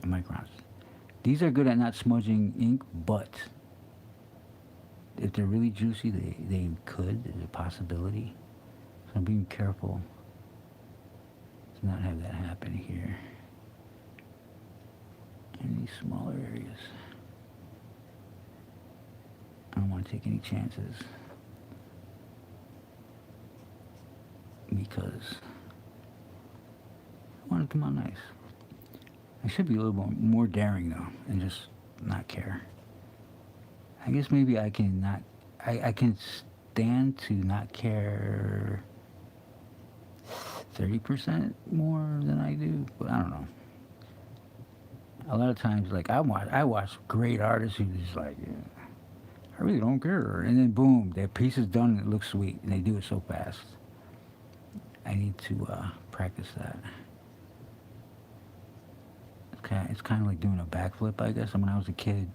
microns. These are good at not smudging ink, but if they're really juicy, they could. There's a possibility. So I'm being careful to not have that happen here. In these smaller areas. I don't want to take any chances. Because I want it to come out nice. I should be a little more daring though, and just not care. I guess maybe I can not. I can stand to not care 30% more than I do, but I don't know. A lot of times, like I watch great artists who just like, yeah, I really don't care, and then boom, their piece is done and it looks sweet, and they do it so fast. I need to practice that. Okay, it's kind of like doing a backflip, I guess. And when I was a kid,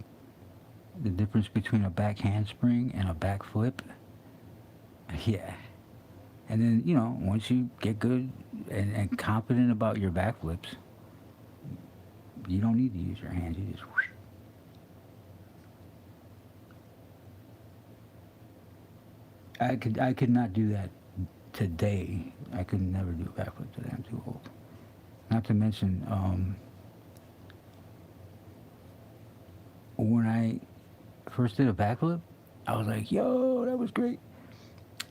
the difference between a back handspring and a backflip, yeah. And then, you know, once you get good and confident about your backflips, you don't need to use your hands. You just whoosh. I could not do that today. I could never do a backflip today. I'm too old. Not to mention, when I first did a backflip, I was like, yo, that was great.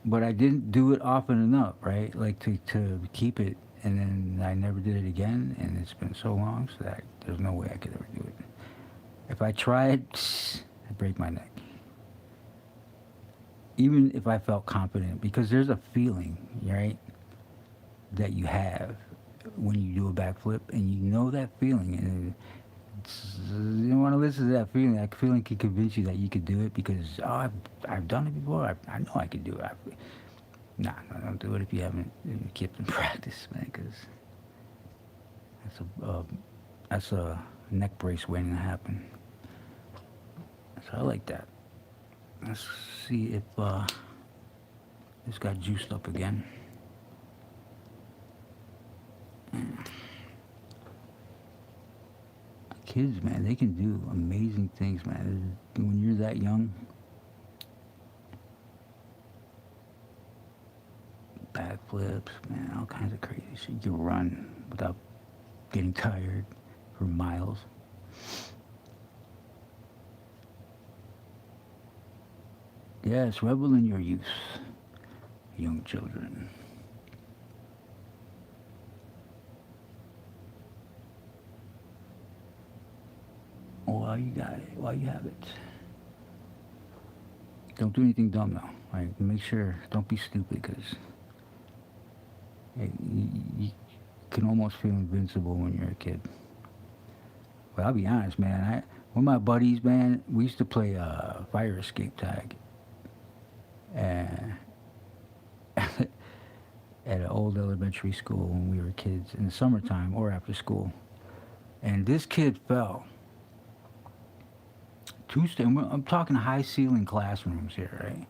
But I didn't do it often enough, right? Like to keep it, and then I never did it again, and it's been so long, so that there's no way I could ever do it. If I tried, I'd break my neck. Even if I felt confident, because there's a feeling, right, that you have when you do a backflip, and you know that feeling, and you don't want to listen to that feeling. That feeling can convince you that you could do it because, oh, I've done it before. I know I can do it. Nah, don't do it if you haven't kept in practice, man, because that's a neck brace waiting to happen. So I like that. Let's see if this got juiced up again. Kids, man, they can do amazing things, man. When you're that young, backflips, man, all kinds of crazy shit. You can run without getting tired for miles. Yes, revel in your youth, young children. While you got it, while you have it. Don't do anything dumb though. Like, make sure, don't be stupid, because you can almost feel invincible when you're a kid. But I'll be honest, man. With my buddies, man, we used to play fire escape tag. And at an old elementary school when we were kids in the summertime or after school. And this kid fell. I'm talking high ceiling classrooms here, right?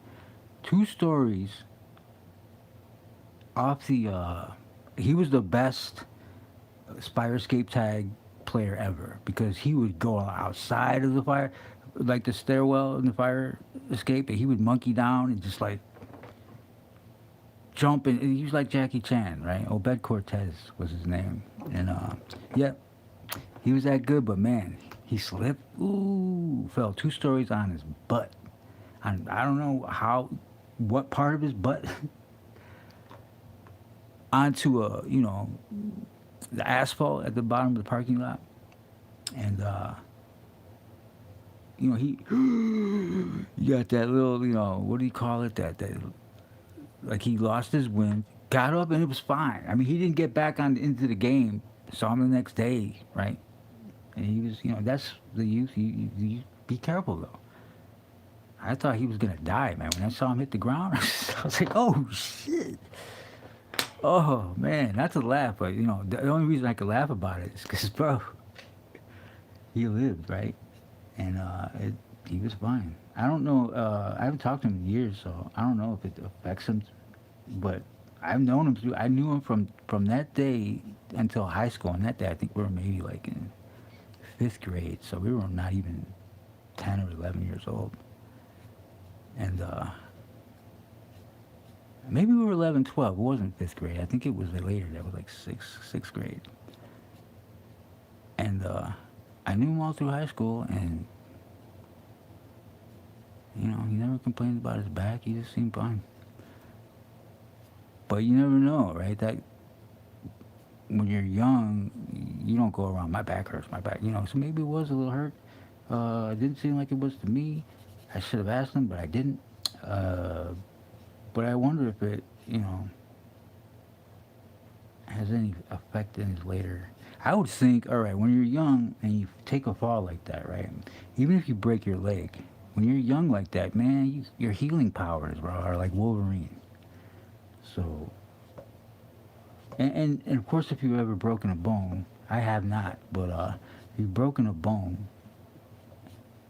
2 stories off the, he was the best fire escape tag player ever, because he would go outside of the fire, like the stairwell in the fire escape, and he would monkey down and just like jump, and he was like Jackie Chan, right? Obed Cortez was his name. And yeah, He was that good, but man, he slipped. Ooh, fell 2 stories on his butt. I don't know what part of his butt onto the asphalt at the bottom of the parking lot, and he you got that little, what do you call it? That like he lost his wind, got up, and it was fine. I mean, he didn't get back on into the game. Saw him the next day, right? And he was, that's the youth. You be careful though. I thought he was gonna die, man. When I saw him hit the ground, I was like, "Oh shit!" Oh man, not to laugh, but the only reason I could laugh about it is because, bro, he lived, right? And he was fine. I don't know. I haven't talked to him in years, so I don't know if it affects him. But I've known him through. I knew him from that day until high school. And that day, I think we were maybe like in 5th grade, so we were not even 10 or 11 years old. And maybe we were 11, 12. It wasn't 5th grade. I think it was later. That was like sixth grade. And I knew him all through high school, and he never complained about his back. He just seemed fine. But you never know, right? That when you're young, you don't go around, my back hurts, my back. So maybe it was a little hurt. It didn't seem like it was to me. I should have asked him, but I didn't. But I wonder if it, has any effect in his later. I would think, all right, when you're young and you take a fall like that, right? Even if you break your leg, when you're young like that, man, your healing powers, bro, are like Wolverine. So, and of course, if you've ever broken a bone, I have not, but if you've broken a bone,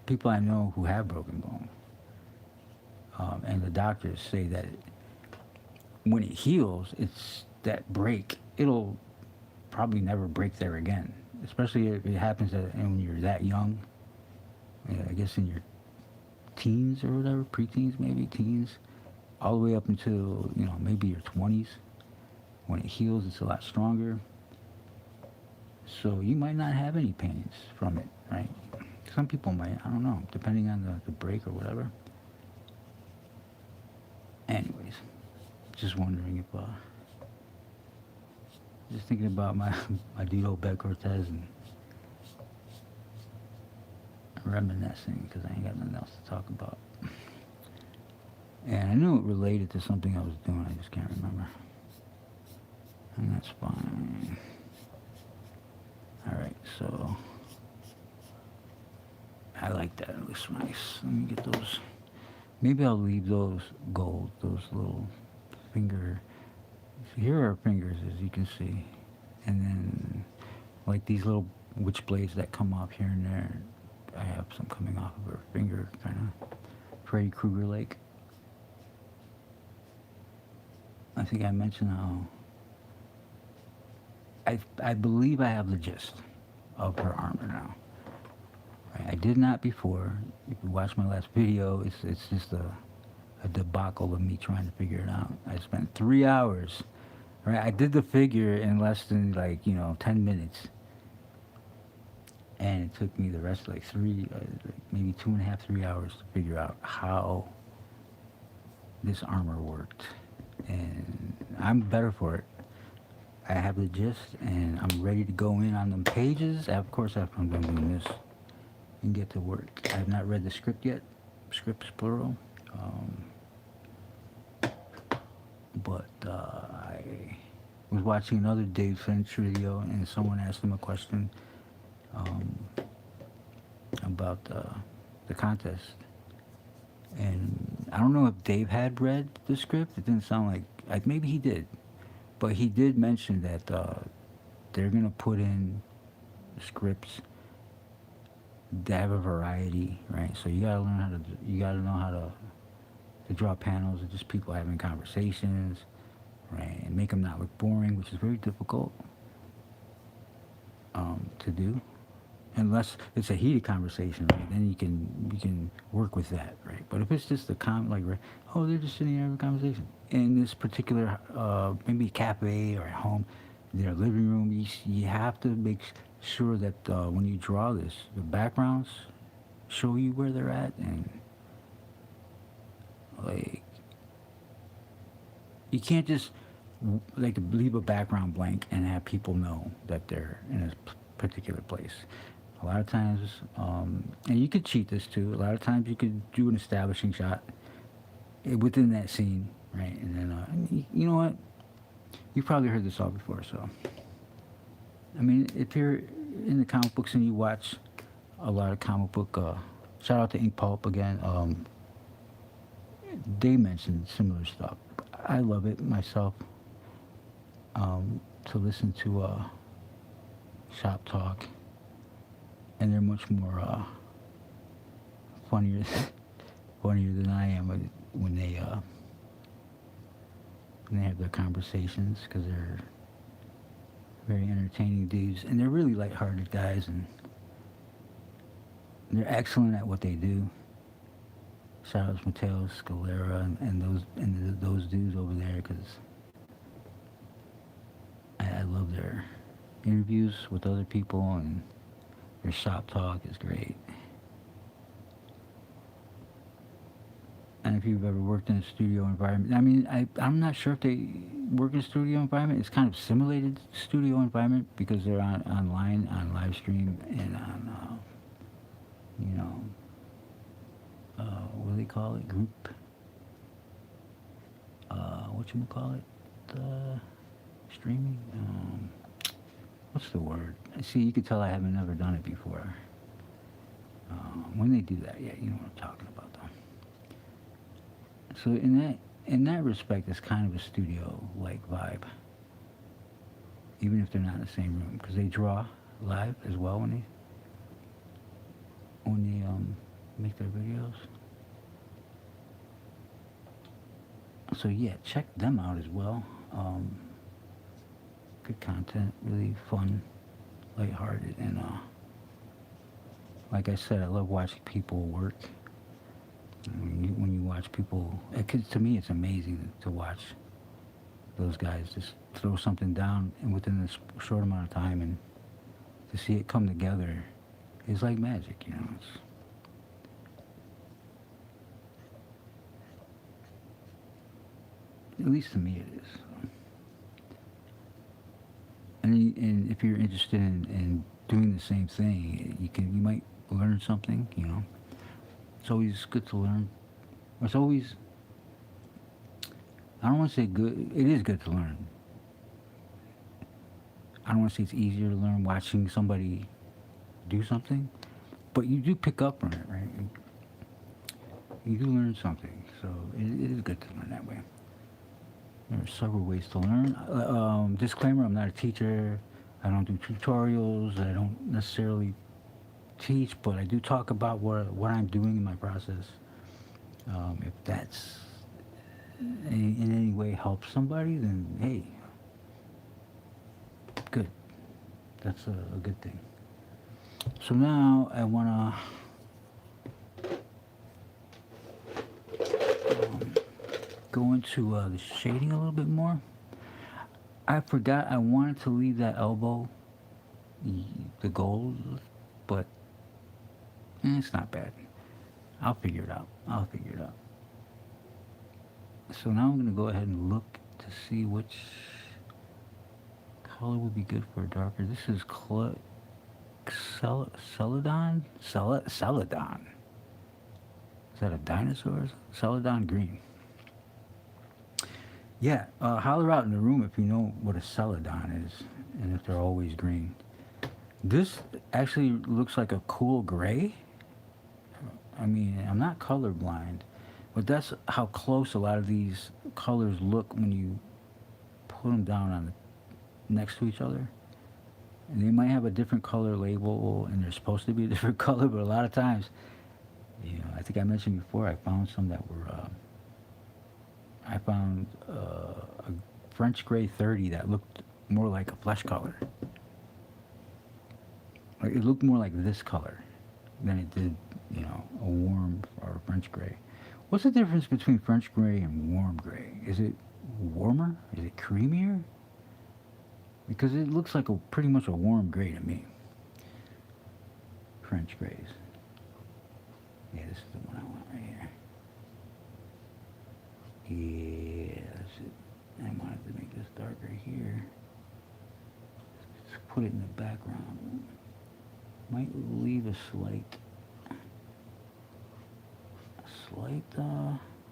people I know who have broken bones, and the doctors say that when it heals, it's that break, it'll probably never break there again, especially if it happens when you're that young. I guess in your teens or whatever, preteens maybe, teens, all the way up until, maybe your 20s. When it heals, it's a lot stronger. So you might not have any pains from it, right? Some people might, I don't know, depending on the break or whatever. Anyways, just wondering if, just thinking about my dude old Beck Cortez and reminiscing, because I ain't got nothing else to talk about. And I knew it related to something I was doing, I just can't remember. And that's fine. Alright, so I like that, it looks nice. Let me get those. Maybe I'll leave those gold, those little finger. Here are fingers, as you can see. And then, like these little witch blades that come off here and there. I have some coming off of her finger, kind of Freddy Krueger-like. I think I mentioned how I believe I have the gist of her armor now. Right? I did not before. If you watch my last video, it's just a debacle of me trying to figure it out. I spent 3 hours. Right? I did the figure in less than 10 minutes. And it took me the rest of maybe 2.5, 3 hours to figure out how this armor worked. And I'm better for it. I have the gist, and I'm ready to go in on them pages. Of course, after I'm done doing this, and get to work. I have not read the script yet. Scripts plural. But I was watching another Dave Finch video, and someone asked him a question about the contest. And I don't know if Dave had read the script. It didn't sound like maybe he did. But he did mention that they're going to put in scripts that have a variety, right? So you got to know how to draw panels of just people having conversations, right? And make them not look boring, which is very difficult to do. Unless it's a heated conversation, right? Then you can work with that, right? But if it's just a they're just sitting there having a conversation. In this particular, maybe cafe or at home, their living room, you have to make sure that when you draw this, the backgrounds show you where they're at, and like you can't just like leave a background blank and have people know that they're in a particular place. A lot of times, and you could cheat this too. A lot of times you could do an establishing shot within that scene, right? And then you know what? You've probably heard this all before, so. I mean, if you're in the comic books and you watch a lot of comic book, shout out to Ink Pulp again, they mention similar stuff. I love it myself, to listen to shop talk, and they're much more funnier, funnier than I am when they have their conversations, because they're very entertaining dudes, and they're really lighthearted guys, and they're excellent at what they do. Shout out to Mateo Scalera and those dudes over there, because I love their interviews with other people, and their shop talk is great. And if you've ever worked in a studio environment, I mean, I'm not sure if they work in a studio environment. It's kind of simulated studio environment, because they're online, on live stream, and on, you know, what do they call it? Group, whatchamacallit? Streaming? What's the word? See, you could tell I haven't never done it before. When they do that, yeah, you know what I'm talking about, though. So in that respect, it's kind of a studio-like vibe, even if they're not in the same room, because they draw live as well when they make their videos. So yeah, check them out as well. Good content, really fun, lighthearted, and like I said, I love watching people work. When you watch people, to me, it's amazing to watch those guys just throw something down, and within this short amount of time, and to see it come together is like magic, you know. At least to me, it is. And if you're interested in doing the same thing, you might learn something, you know. It's always good to learn. It's always, I don't want to say good, it is good to learn. I don't want to say it's easier to learn watching somebody do something, but you do pick up on it, right? You do learn something, so it is good to learn that way. There are several ways to learn. Disclaimer, I'm not a teacher. I don't do tutorials. I don't necessarily teach, but I do talk about what I'm doing in my process. If that's in any way helps somebody, then hey, good. That's a good thing. So now I want to go into the shading a little bit more. I forgot I wanted to leave that elbow, the gold, but it's not bad. I'll figure it out. So now I'm going to go ahead and look to see which color would be good for a darker. This is Celadon? Celadon. Is that a dinosaur? Celadon green. Yeah, holler out in the room if you know what a Celadon is, and if they're always green. This actually looks like a cool gray. I mean, I'm not colorblind, but that's how close a lot of these colors look when you put them down on next to each other. And they might have a different color label, and they're supposed to be a different color, but a lot of times, you know, I think I mentioned before, I found some that were, I found a French Gray 30 that looked more like a flesh color. Like, it looked more like this color than it did, you know, a warm or a French Gray. What's the difference between French Gray and warm gray? Is it warmer? Is it creamier? Because it looks like pretty much a warm gray to me. French grays. Yeah, this is the one I want right here. Yeah, that's it. I wanted to make this darker here. Just put it in the background. Might leave a slight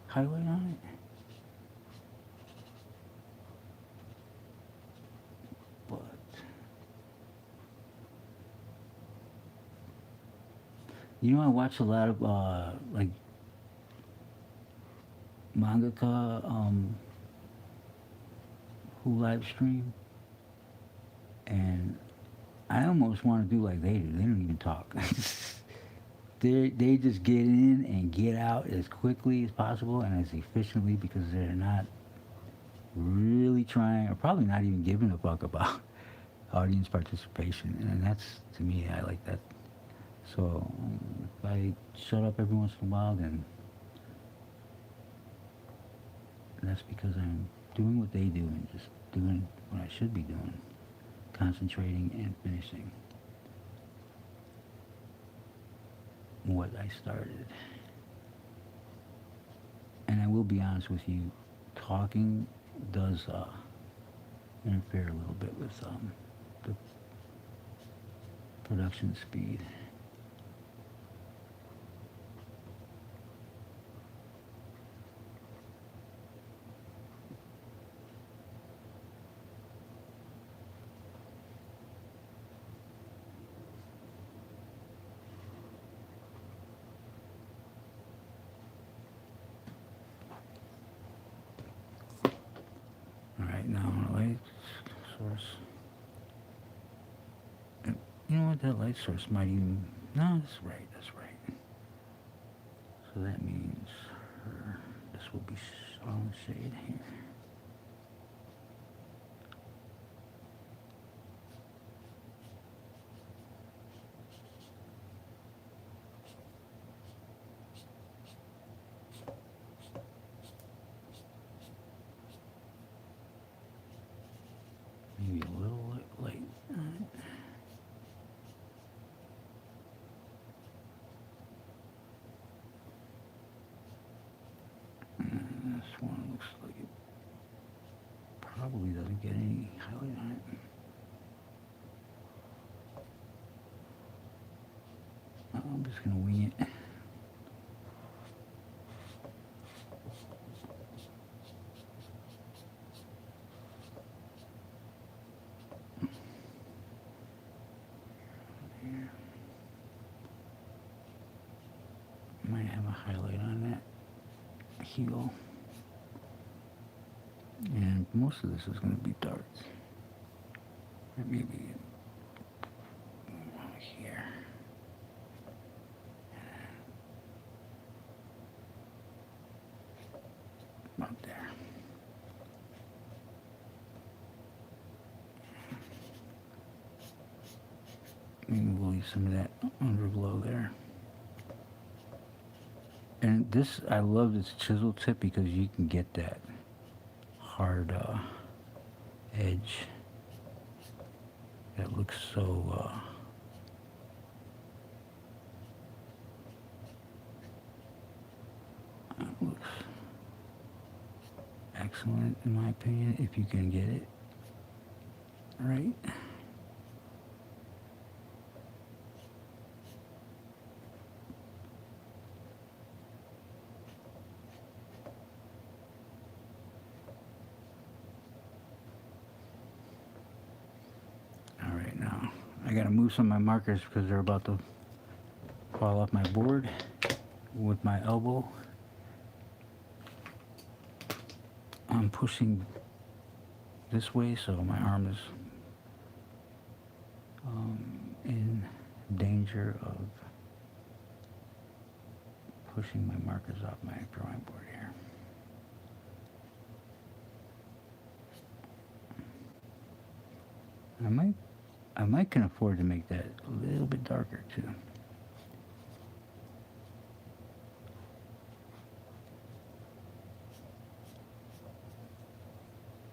highlight on it. But you know, I watch a lot of like mangaka who live stream, and I almost want to do like they do. They don't even talk. They just get in and get out as quickly as possible and as efficiently, because they're not really trying, or probably not even giving a fuck about audience participation. And that's, to me, I like that. So if I shut up every once in a while, then that's because I'm doing what they do and just doing what I should be doing, concentrating and finishing what I started. And I will be honest with you, talking does interfere a little bit with the production speed. Alright, now I'm on a light source. You know what, that light source might even... No, that's right, that's right. So that means this will be strong shade here. Maybe a little light. This one looks like it probably doesn't get any highlight on it. I'm just gonna wing it. Here. Might have a highlight on that heel. And most of this is going to be dark. Maybe here. About there. Maybe we'll leave some of that underglow there. And this, I love this chisel tip because you can get that hard edge that looks so looks excellent in my opinion, if you can get it right. I gotta move some of my markers because they're about to fall off my board with my elbow. I'm pushing this way, so my arm is in danger of pushing my markers off my drawing board here. I might can afford to make that a little bit darker too.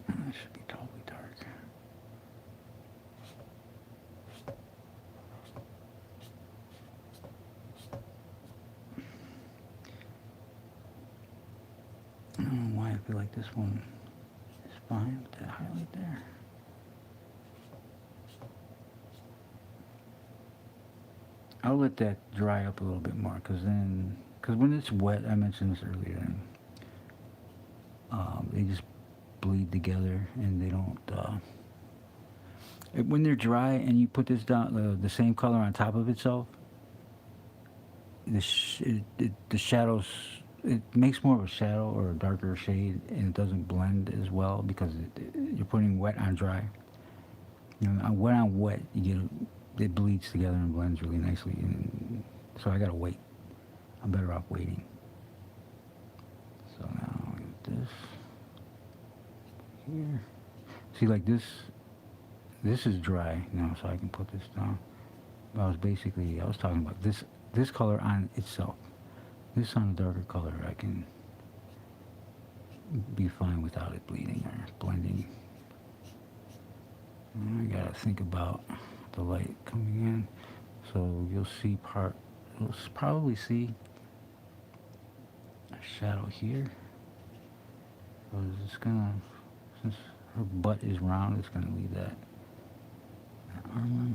That should be totally dark. feel like this one is fine with that highlight there. I'll let that dry up a little bit more, because when it's wet, I mentioned this earlier, they just bleed together, and they don't, when they're dry and you put this down, the same color on top of itself, the shadows, it makes more of a shadow or a darker shade, and it doesn't blend as well, because you're putting wet on dry. Wet on wet, it bleeds together and blends really nicely, and so I gotta wait. I'm better off waiting. So now I'll get this here. See, like this is dry now, so I can put this down. But I was talking about this color on itself. This on a darker color, I can be fine without it bleeding or blending. And I gotta think about the light coming in, so you'll probably see a shadow here. Because since her butt is round, it's gonna leave that armor.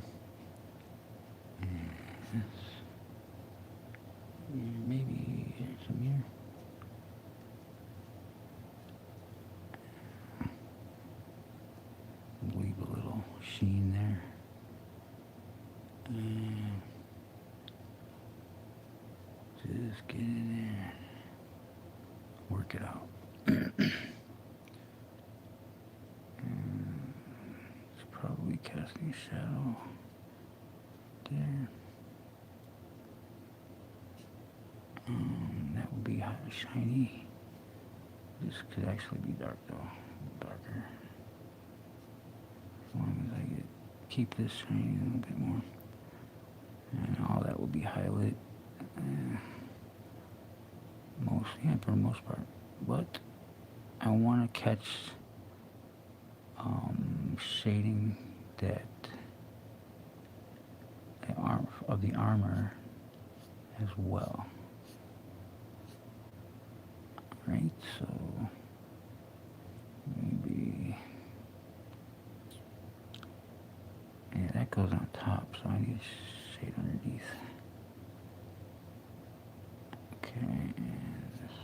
And maybe some here. Leave a little sheen there. And just get in there. Work it out. It's probably casting a shadow there. That would be shiny. This could actually be dark though, darker. As long as I keep this shiny a little bit more, and all that will be highlight. For the most part. But I want to catch shading of the armor as well. Right, so maybe, yeah, that goes on top, so I need shade underneath. Okay, and this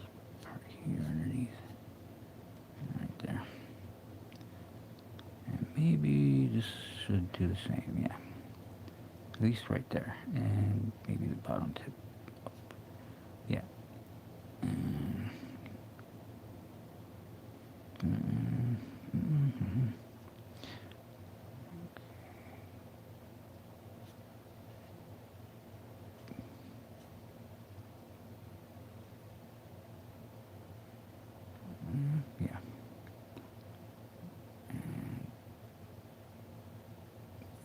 part here underneath, right there. And maybe this should do the same, yeah. At least right there, and maybe the bottom tip up. Yeah. Yeah.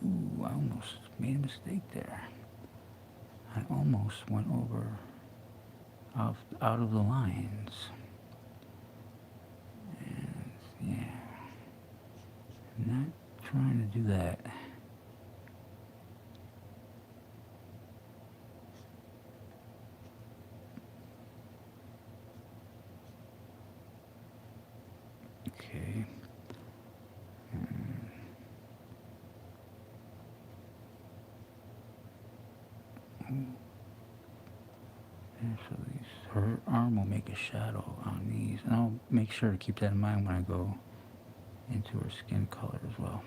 Ooh, I almost made a mistake there. I almost went over out of the lines. And yeah, not trying to do that. Okay. And so her arm will make a shadow on these, and I'll make sure to keep that in mind when I go into her skin color as well.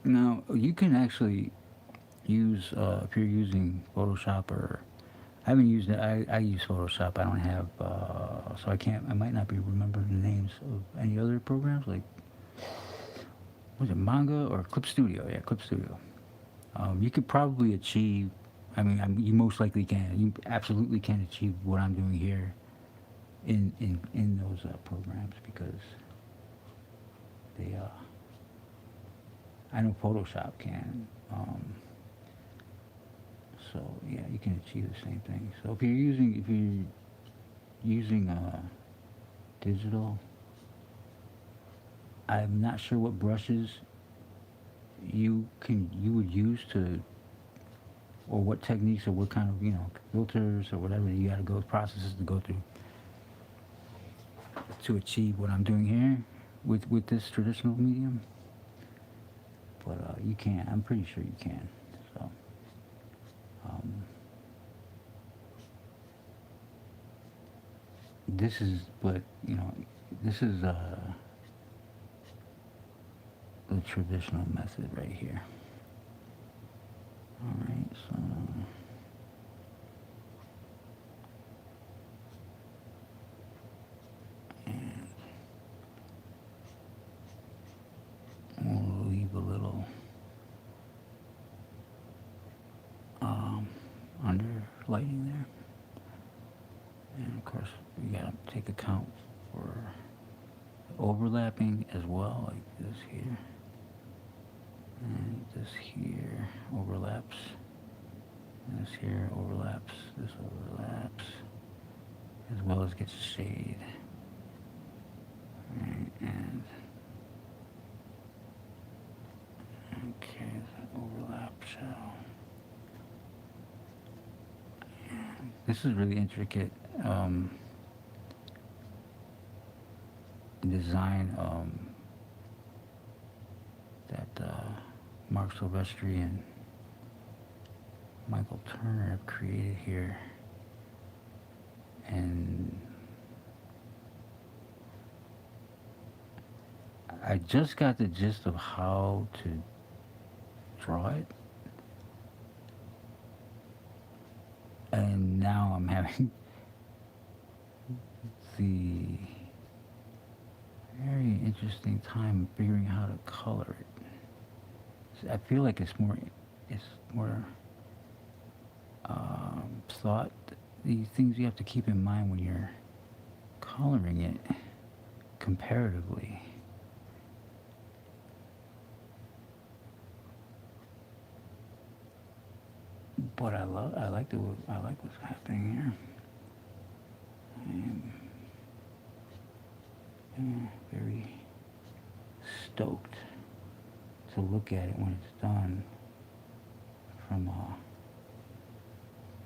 Now, you can actually use, if you're using Photoshop, or I haven't used it, I use Photoshop. I don't have, so I might not be remembering the names of any other programs, like, was it Manga or Clip Studio? Yeah, Clip Studio. You could probably achieve, you most likely can, you absolutely can achieve what I'm doing here in those programs, because they, I know Photoshop can. So yeah, you can achieve the same thing. So if you're using digital, I'm not sure what brushes you would use to, or what techniques or what kind of, filters or whatever you got to go, processes to go through to achieve what I'm doing here with this traditional medium. But you can. I'm pretty sure you can. So. This is what, this is the traditional method right here. Alright, so and we'll leave a little under lighting there. And of course, we gotta take account for overlapping as well, like this here. And this here overlaps. And this here overlaps. This overlaps. As well as gets shade. Right, and okay, that overlap shell. And this is really intricate design that Mark Silvestri and Michael Turner have created here. And I just got the gist of how to draw it. And now I'm having the very interesting time figuring how to color it. I feel like it's more thought. The things you have to keep in mind when you're coloring it comparatively. But I like what's happening here. I'm very stoked to look at it when it's done from a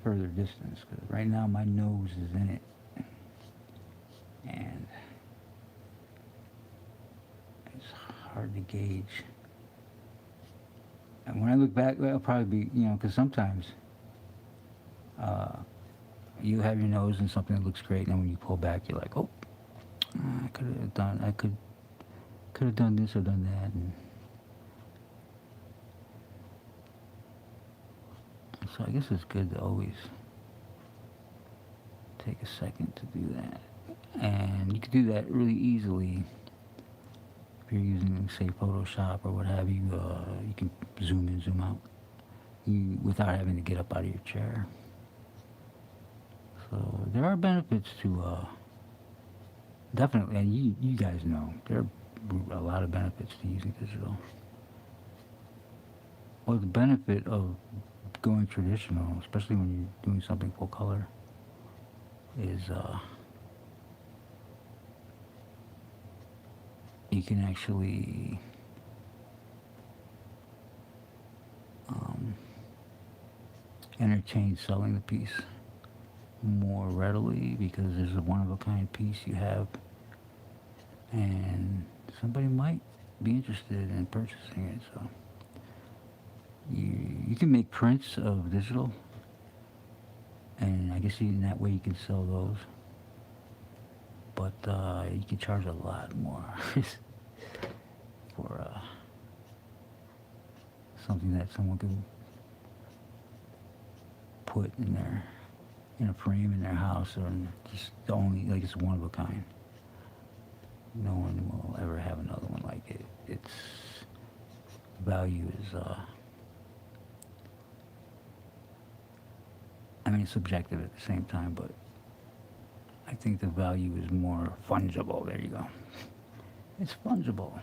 further distance. Because right now my nose is in it, and it's hard to gauge. And when I look back, it'll probably be, because sometimes you have your nose in something that looks great, and then when you pull back, you're like, oh, I could have done this or done that. And so I guess it's good to always take a second to do that. And you can do that really easily if you're using, say, Photoshop or what have you. You can zoom in, zoom out without having to get up out of your chair. So there are benefits to definitely, and you guys know, there are a lot of benefits to using digital. Well, the benefit of going traditional, especially when you're doing something full color, is you can actually entertain selling the piece more readily because there's a one-of-a-kind piece you have, and somebody might be interested in purchasing it. So you can make prints of digital, and I guess in that way you can sell those. But you can charge a lot more for something that someone can put in a frame in their house, or just only, like, it's one of a kind. No one will ever have another one like it. Its value is, I mean, it's subjective at the same time, but I think the value is more fungible. There you go. It's fungible.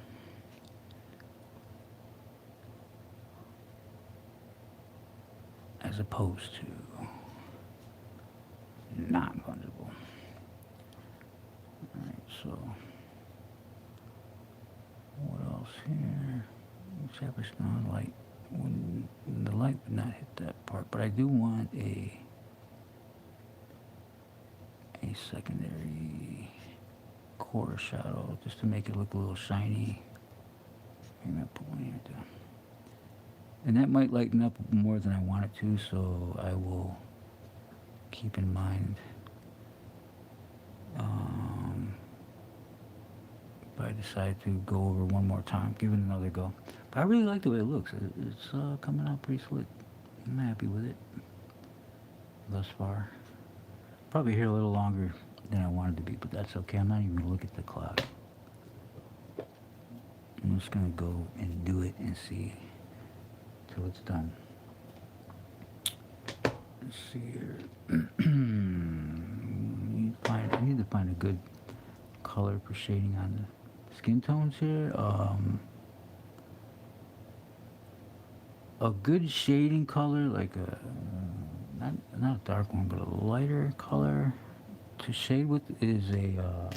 As opposed to not fungible. Alright, so what else here? establish non-light when the light would not hit that part. But I do want a secondary core shadow just to make it look a little shiny. I'm gonna put one here too. And that might lighten up more than I want it to, so I will keep in mind if I decide to go over one more time, give it another go. But I really like the way it looks. It's coming out pretty slick. I'm happy with it thus far. Probably here a little longer than I wanted to be, but that's okay. I'm not even going to look at the clock. I'm just going to go and do it and see till it's done. Let's see here. I need to find a good color for shading on the skin tones here. A good shading color, like a not a dark one, but a lighter color to shade with is a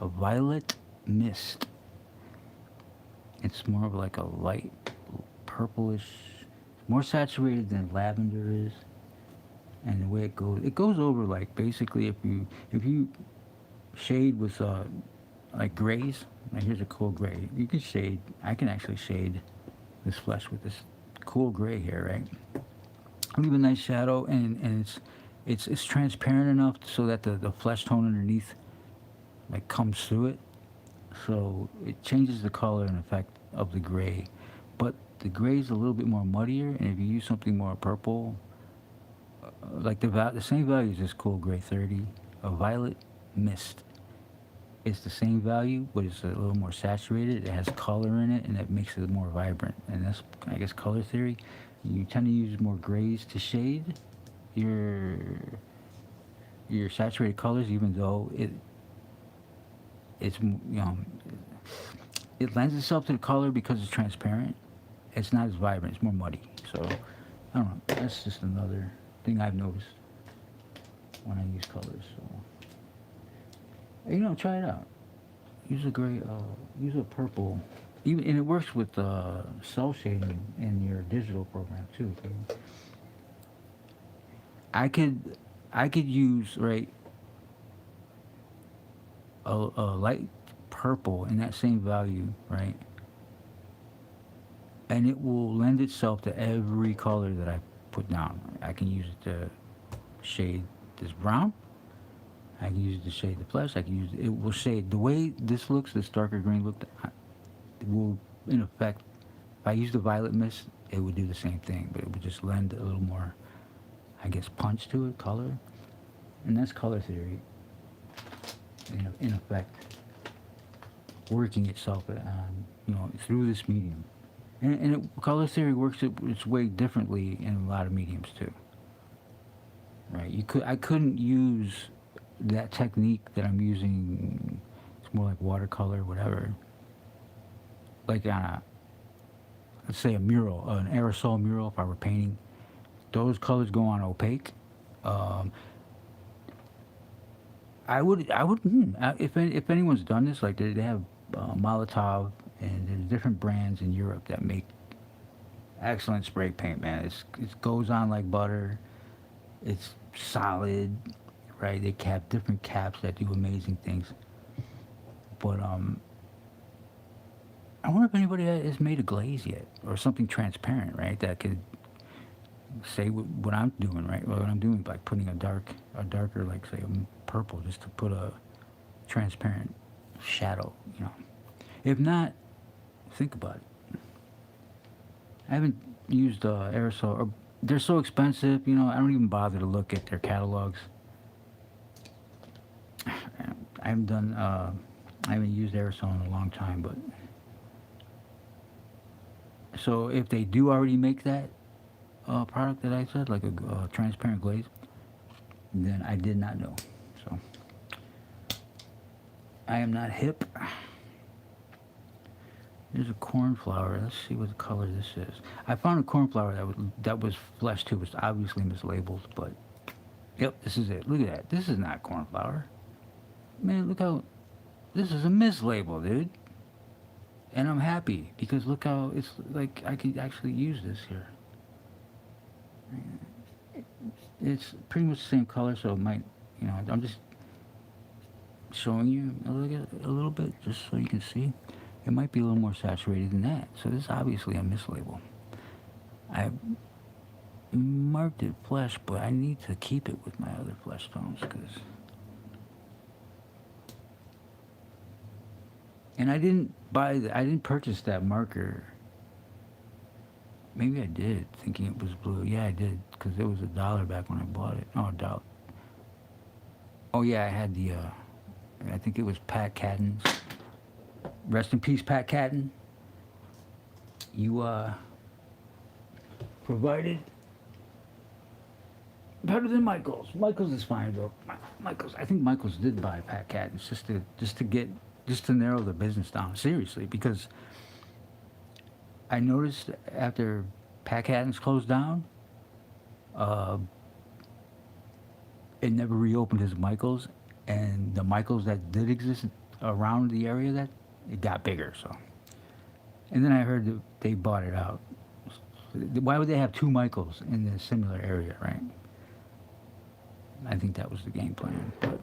violet mist. It's more of like a light purplish, more saturated than lavender is. And the way it goes over like basically if you shade with like grays. Like here's a cool gray. You can shade. I can actually shade this flesh with this cool gray here, right? Leave a nice shadow, and it's transparent enough so that the flesh tone underneath like comes through it. So it changes the color and effect of the gray, but the gray is a little bit more muddier. And if you use something more purple. Like the same value as this cool gray 30, a violet mist. It's the same value, but it's a little more saturated. It has color in it, and that makes it more vibrant. And that's, I guess, color theory. You tend to use more grays to shade your saturated colors, even though it lends itself to the color because it's transparent. It's not as vibrant. It's more muddy. So I don't know. That's just another thing I've noticed when I use colors. So try it out. Use a gray, use a purple, and it works with cell shading in your digital program too. Okay? I could use a light purple in that same value, right, and it will lend itself to every color that I put down. I can use it to shade this brown. I can use it to shade the flesh. It will shade the way this looks, this darker green look. It will, in effect, if I use the violet mist, it would do the same thing, but it would just lend a little more, I guess, punch to it, color. And that's color theory, in effect, working itself through this medium. And color theory works its way differently in a lot of mediums too. Right? I couldn't use that technique that I'm using. It's more like watercolor, whatever. Like on let's say a mural, an aerosol mural. If I were painting, those colors go on opaque. I would. If anyone's done this, like they have Molotov. And there's different brands in Europe that make excellent spray paint, man. It goes on like butter. It's solid, right? They have different caps that do amazing things. But I wonder if anybody has made a glaze yet, or something transparent, right? That could say what I'm doing, right? What I'm doing by putting a darker, like say a purple, just to put a transparent shadow, If not, think about it. I haven't used aerosol, or they're so expensive, I don't even bother to look at their catalogs. I haven't used aerosol in a long time, but so if they do already make that product that I said, like a transparent glaze, then I did not know. So I am not hip. There's a cornflower. Let's see what the color this is. I found a cornflower that was flesh too. It's obviously mislabeled, but yep, this is it. Look at that. This is not cornflower. Man, look how... This is a mislabel, dude. And I'm happy because look how it's like I could actually use this here. It's pretty much the same color, so it might, I'm just showing you a little bit just so you can see. It might be a little more saturated than that. So this is obviously a mislabel. I marked it flesh, but I need to keep it with my other flesh tones because. And I didn't purchase that marker. Maybe I did, thinking it was blue. Yeah, I did, because it was $1 back when I bought it. Oh, $1. Oh yeah, I had the, I think it was Pat Cadden's. Rest in peace, Pat Cadden. You, provided better than Michaels. Michaels is fine, though. I think Michaels did buy Pat Cadden's just to narrow the business down, seriously, because I noticed after Pat Cadden's closed down, it never reopened his Michaels, and the Michaels that did exist around the area, that it got bigger. So, and then I heard that they bought it out. Why would they have two Michaels in a similar area, right? I think that was the game plan. But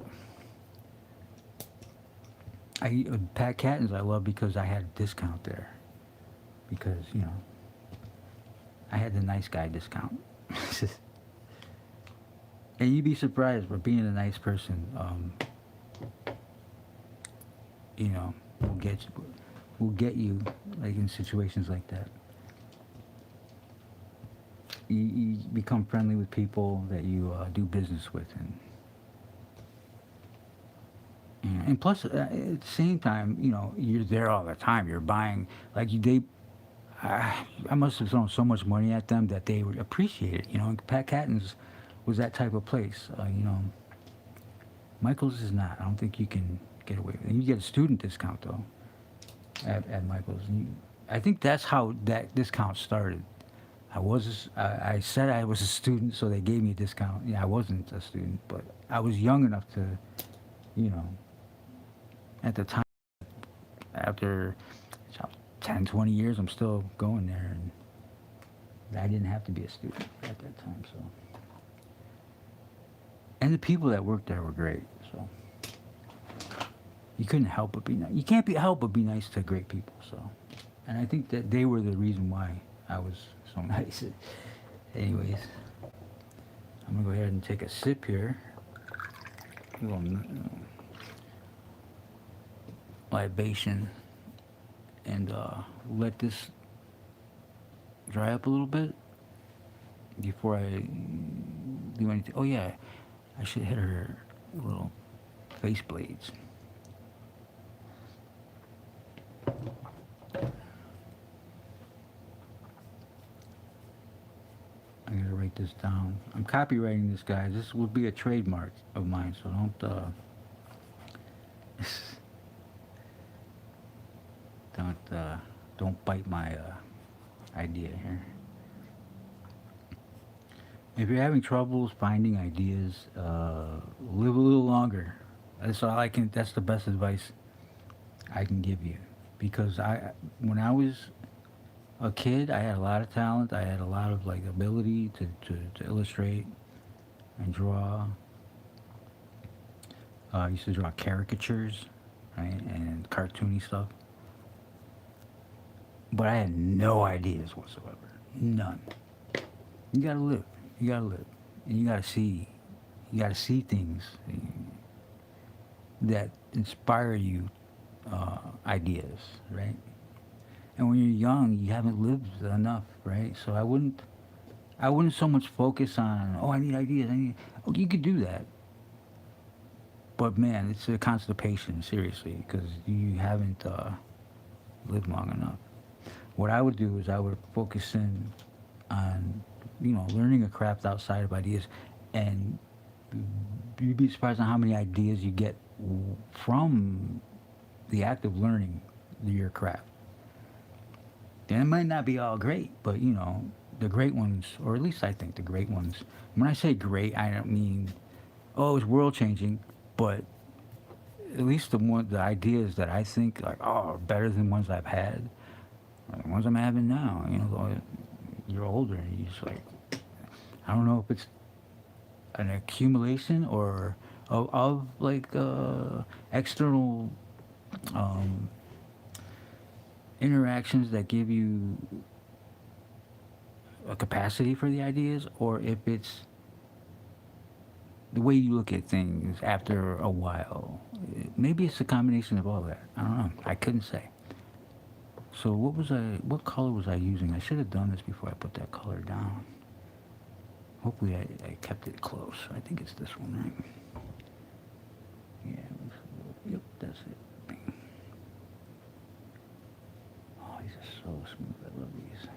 Pat Cadden's I love because I had a discount there. Because, I had the nice guy discount. And you'd be surprised, but being a nice person, will get you like in situations like that. You become friendly with people that you do business with, and plus at the same time, you're there all the time. You're buying I must have thrown so much money at them that they would appreciate it. And Pat Cadden's was that type of place. Michael's is not. I don't think you can get away with it. You get a student discount though at Michael's. I think that's how that discount started. I said I was a student, so they gave me a discount. Yeah, I wasn't a student, but I was young enough to, at the time, after 10, 20 years, I'm still going there, and I didn't have to be a student at that time, so. And the people that worked there were great, so. You couldn't help but be nice. You can't help but be nice to great people, so. And I think that they were the reason why I was so nice. Anyways, I'm gonna go ahead and take a sip here. A little libation, and let this dry up a little bit before I do anything. Oh yeah, I should hit her little face blades. I gotta write this down. I'm copywriting this, guys. This will be a trademark of mine, so don't bite my idea here. If you're having troubles finding ideas, live a little longer. That's all I can. That's the best advice I can give you. Because when I was a kid, I had a lot of talent. I had a lot of ability to illustrate and draw. I used to draw caricatures, right, and cartoony stuff. But I had no ideas whatsoever. None. You gotta live. You gotta live. And you gotta see. You gotta see things that inspire you, ideas, right? And when you're young, you haven't lived enough, right? So I wouldn't so much focus on, I need ideas. You could do that. But man, it's a constipation, seriously, because you haven't lived long enough. What I would do is I would focus in on, learning a craft outside of ideas, and you'd be surprised on how many ideas you get from the act of learning your craft. And it might not be all great, but the great ones, or at least I think the great ones. When I say great, I don't mean, it's world changing, but at least the ideas that I think like, oh, are better than ones I've had, are the ones I'm having now. You know, you're older and you just like, I don't know if it's an accumulation or of like external um, interactions that give you a capacity for the ideas, or if it's the way you look at things after a while. Maybe it's a combination of all that. I don't know. I couldn't say. So what color was I using? I should have done this before I put that color down. Hopefully I kept it close. I think it's this one, right? Yeah, yep, that's it. Bing. Oh, these are so smooth. I love these.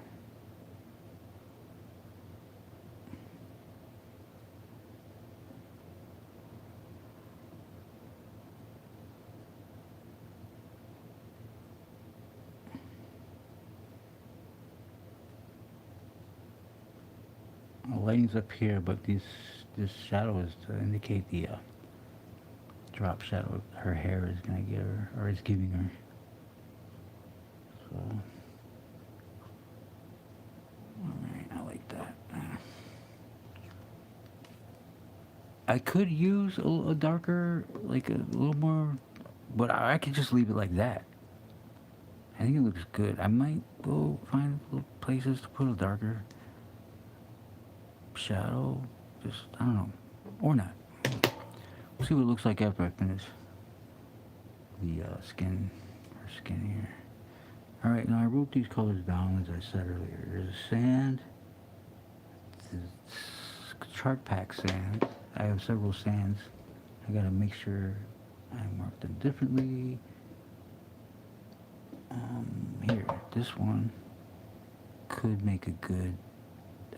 The lighting's up here, but this shadow is to indicate the drop shadow her hair is gonna give her, or is giving her. So, alright, I like that. I could use a darker, like a little more, but I could just leave it like that. I think it looks good. I might go find little places to put a darker shadow. Just, I don't know. Or not. We'll see what it looks like after I finish the skin, her skin here. Alright, now I wrote these colors down as I said earlier. There's sand, chart pack sand. I have several sands. I gotta make sure I mark them differently. Here, this one could make a good,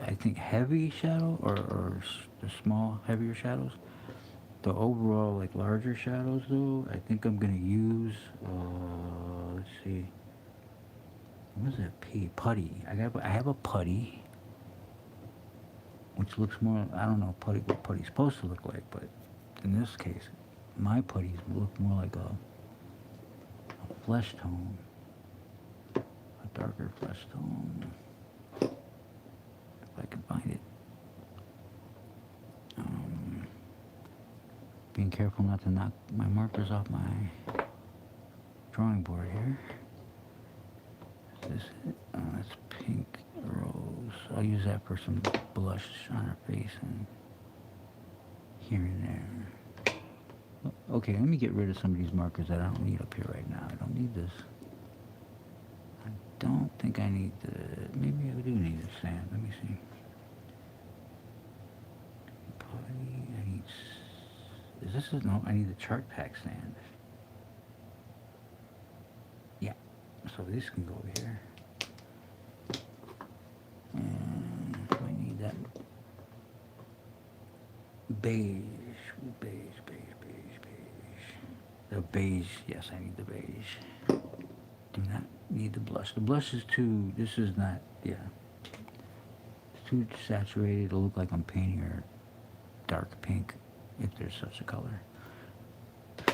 I think, heavy shadow, or the small, heavier shadows. The overall, like, larger shadows, though, I think I'm gonna use, let's see, what is that P? Putty. I have a putty, which looks more, I don't know what putty's supposed to look like, but in this case, my putties look more like a flesh tone, a darker flesh tone, if I can find it. Being careful not to knock my markers off my drawing board here. Is this it? Oh, that's pink rose. I'll use that for some blush on her face and here and there. Okay, let me get rid of some of these markers that I don't need up here right now. I don't need this. I don't think I need the... Maybe I do need the sand. Let me see. I need... Is this... No, I need the chart pack sand. Yeah. So this can go over here. And I need that beige. The beige, yes, I need the beige. Do not need the blush. The blush is too, this is not, yeah. It's too saturated to look like I'm painting her dark pink, if there's such a color.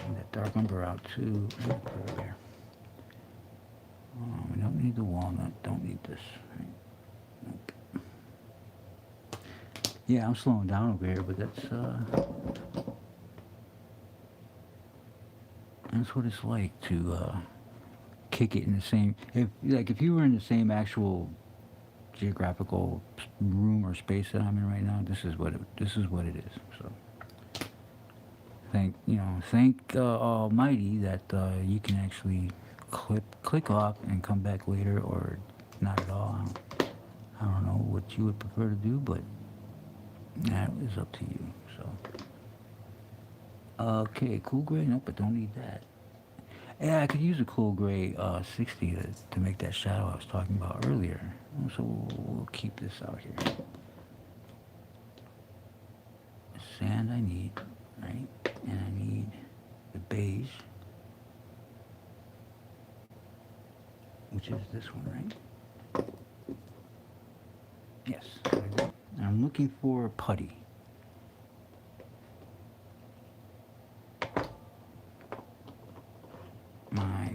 And that dark umber out too. Put it there. We don't need the walnut, don't need this. Right? Nope. Yeah, I'm slowing down over here, but that's what it's like to kick it in the same. If you were in the same actual geographical room or space that I'm in right now, this is what it is. So thank Almighty that you can actually click off and come back later, or not at all. I don't know what you would prefer to do, but that is up to you. So. Okay, cool gray. Nope, I don't need that. Yeah, I could use a cool gray 60 to make that shadow I was talking about earlier. So we'll keep this out here. Sand I need, right? And I need the beige, which is this one, right? Yes. I'm looking for putty.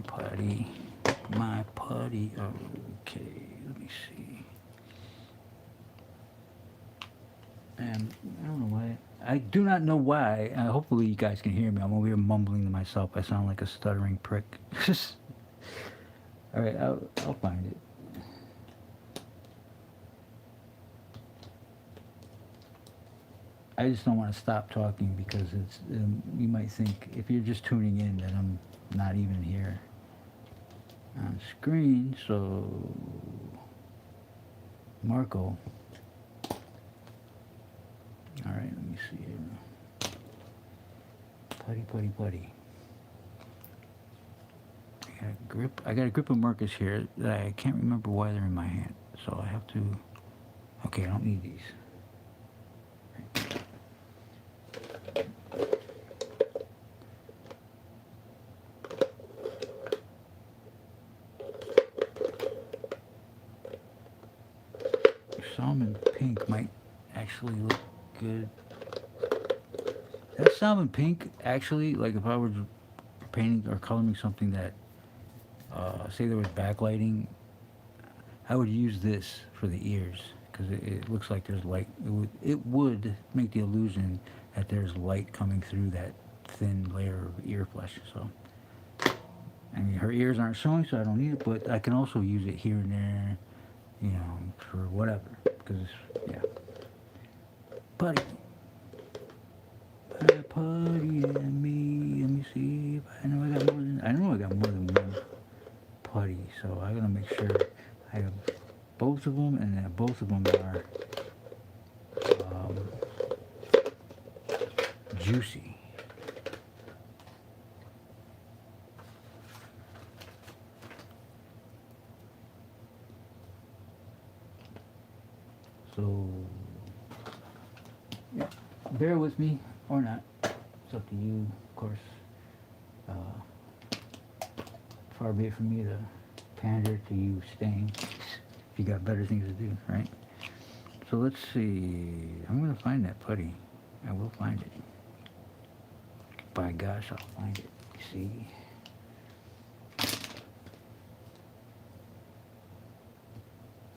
putty. My putty. Okay, let me see. And I don't know why. I do not know why. Hopefully you guys can hear me. I'm over here mumbling to myself. I sound like a stuttering prick. All right, I'll find it. I just don't want to stop talking because it's. You might think if you're just tuning in that I'm not even here on screen. So Marco. All right, let me see here. Putty, putty, putty. I got a grip of markers here that I can't remember why they're in my hand. So I have to. Okay, I don't need these. Salmon pink might actually look good. That salmon pink actually, like if I were painting or coloring something that, say there was backlighting, I would use this for the ears because it looks like there's light. It would make the illusion that there's light coming through that thin layer of ear flesh. So, I mean, her ears aren't showing, so I don't need it, but I can also use it here and there, you know, for whatever. Because, yeah. Putty. Putty and me. Let me see if I know I got more than. I know I got more than one putty, so I gotta make sure I have both of them, and that both of them are juicy. So, yeah, bear with me or not. It's up to you, of course. Far be it from me to pander to you staying if you got better things to do, right? So let's see. I'm going to find that putty. I will find it. By gosh, I'll find it. See?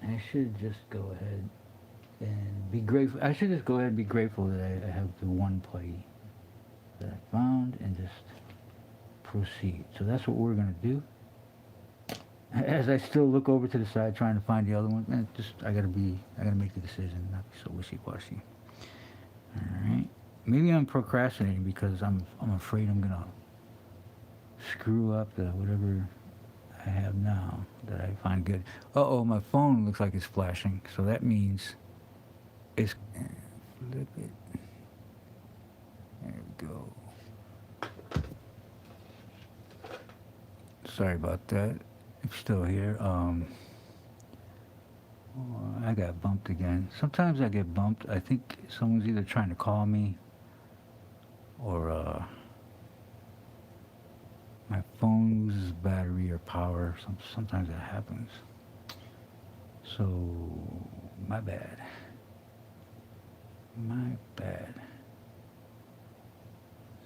I should just go ahead and be grateful. I should just go ahead and be grateful that I have the one putty that I found and just proceed. So that's what we're going to do. As I still look over to the side trying to find the other one, I gotta make the decision, not be so wishy-washy. Alright. Maybe I'm procrastinating because I'm afraid I'm gonna screw up whatever I have now that I find good. Uh-oh, my phone looks like it's flashing, so that means it's flip it. There we go. Sorry about that. It's still here. I got bumped again. Sometimes I get bumped. I think someone's either trying to call me or my phone loses battery or power. Sometimes that happens. So, my bad. My bad.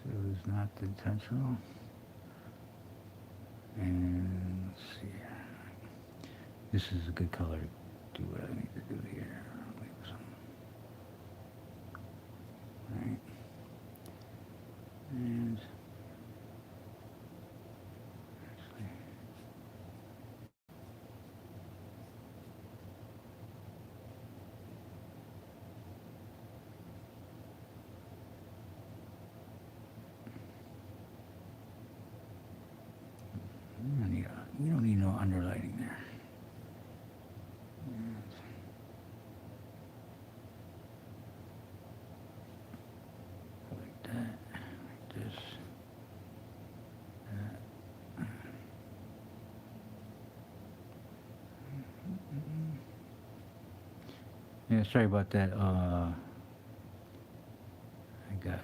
So it was not intentional. And let's see. This is a good color to do what I need to do here. Right. And actually, we don't need no underlighting there. Like that, like this, that. Yeah, sorry about that. I got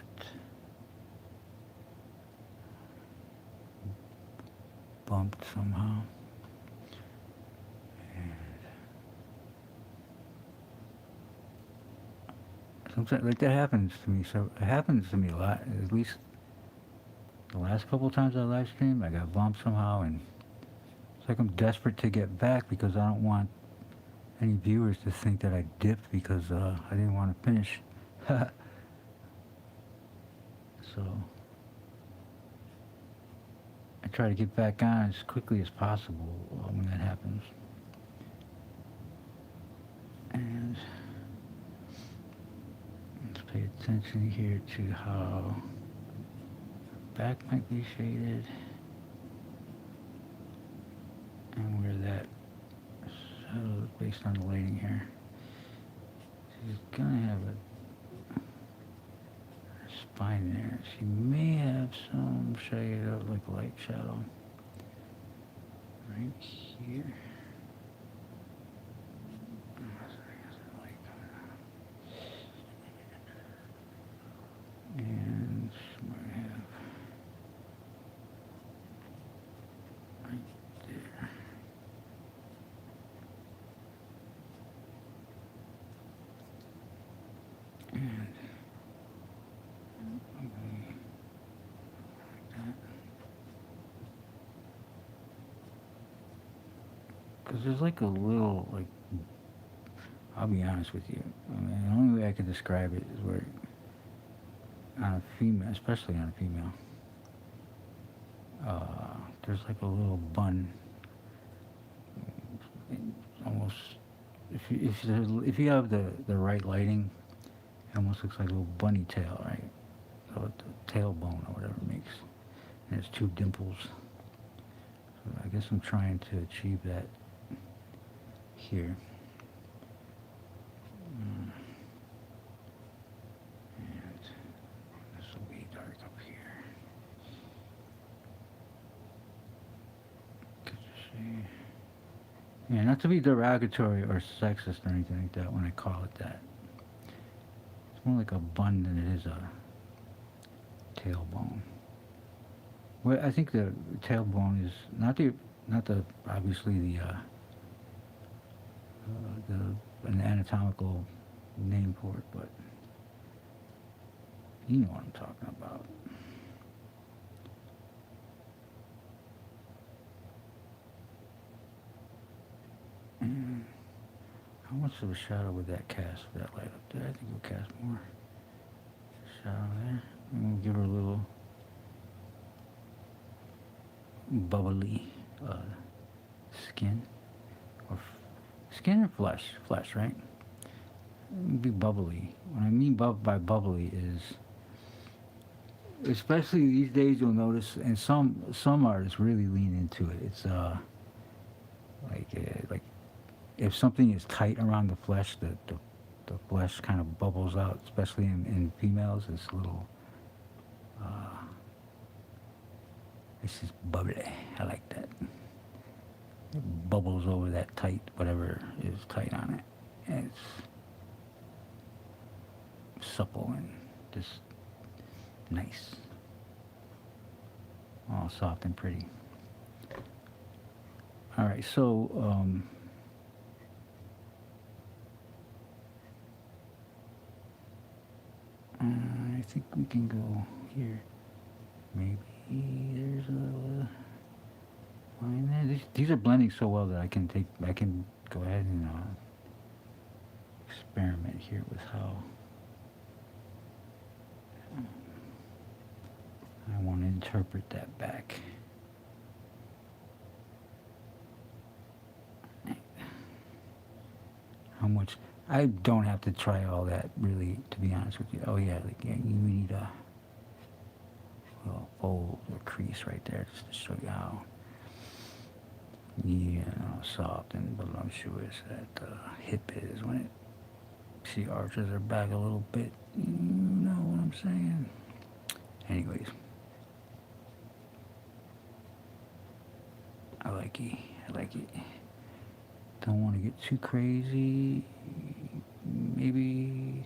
bumped somehow. Sometimes, like that happens to me. So it happens to me a lot. At least The last couple of times I live streamed, I got bumped somehow, and it's like I'm desperate to get back because I don't want any viewers to think that I dipped because I didn't want to finish. So I try to get back on as quickly as possible when that happens. And let's pay attention here to how back might be shaded and where that shadow is based on the lighting here. She's gonna have a spine there. She may have some shade of like light shadow right here. And she might have right there. And like that. Because there's like a little, like, I'll be honest with you. I mean, the only way I could describe it is where on a female, especially on a female, there's like a little bun, almost. If you have the right lighting, it almost looks like a little bunny tail, right? So the tailbone or whatever it makes, and it's two dimples. So I guess I'm trying to achieve that here. Yeah, not to be derogatory or sexist or anything like that when I call it that. It's more like a bun than it is a tailbone. Well, I think the tailbone is not the obviously an anatomical name for it, but you know what I'm talking about. And how much of a shadow would that cast with that light up there? I think it would cast more shadow there. And we'll give her a little bubbly skin. Or skin or flesh? Flesh, right? It would be bubbly. What I mean by bubbly is, especially these days you'll notice, and some artists really lean into it. It's like if something is tight around the flesh, the flesh kind of bubbles out, especially in females. It's a little, it's just bubbly. I like that. It bubbles over that tight, whatever is tight on it. And it's supple and just nice. All soft and pretty. All right, so I think we can go here. Maybe there's a line there. These are blending so well that I can go ahead and experiment here with how I want to interpret that back. How much? I don't have to try all that, really, to be honest with you. Oh yeah, like yeah, you need a little fold or crease right there just to show you how soft and voluptuous that hip is when she arches her back a little bit. You know what I'm saying? Anyways, I like it. Don't want to get too crazy. Maybe.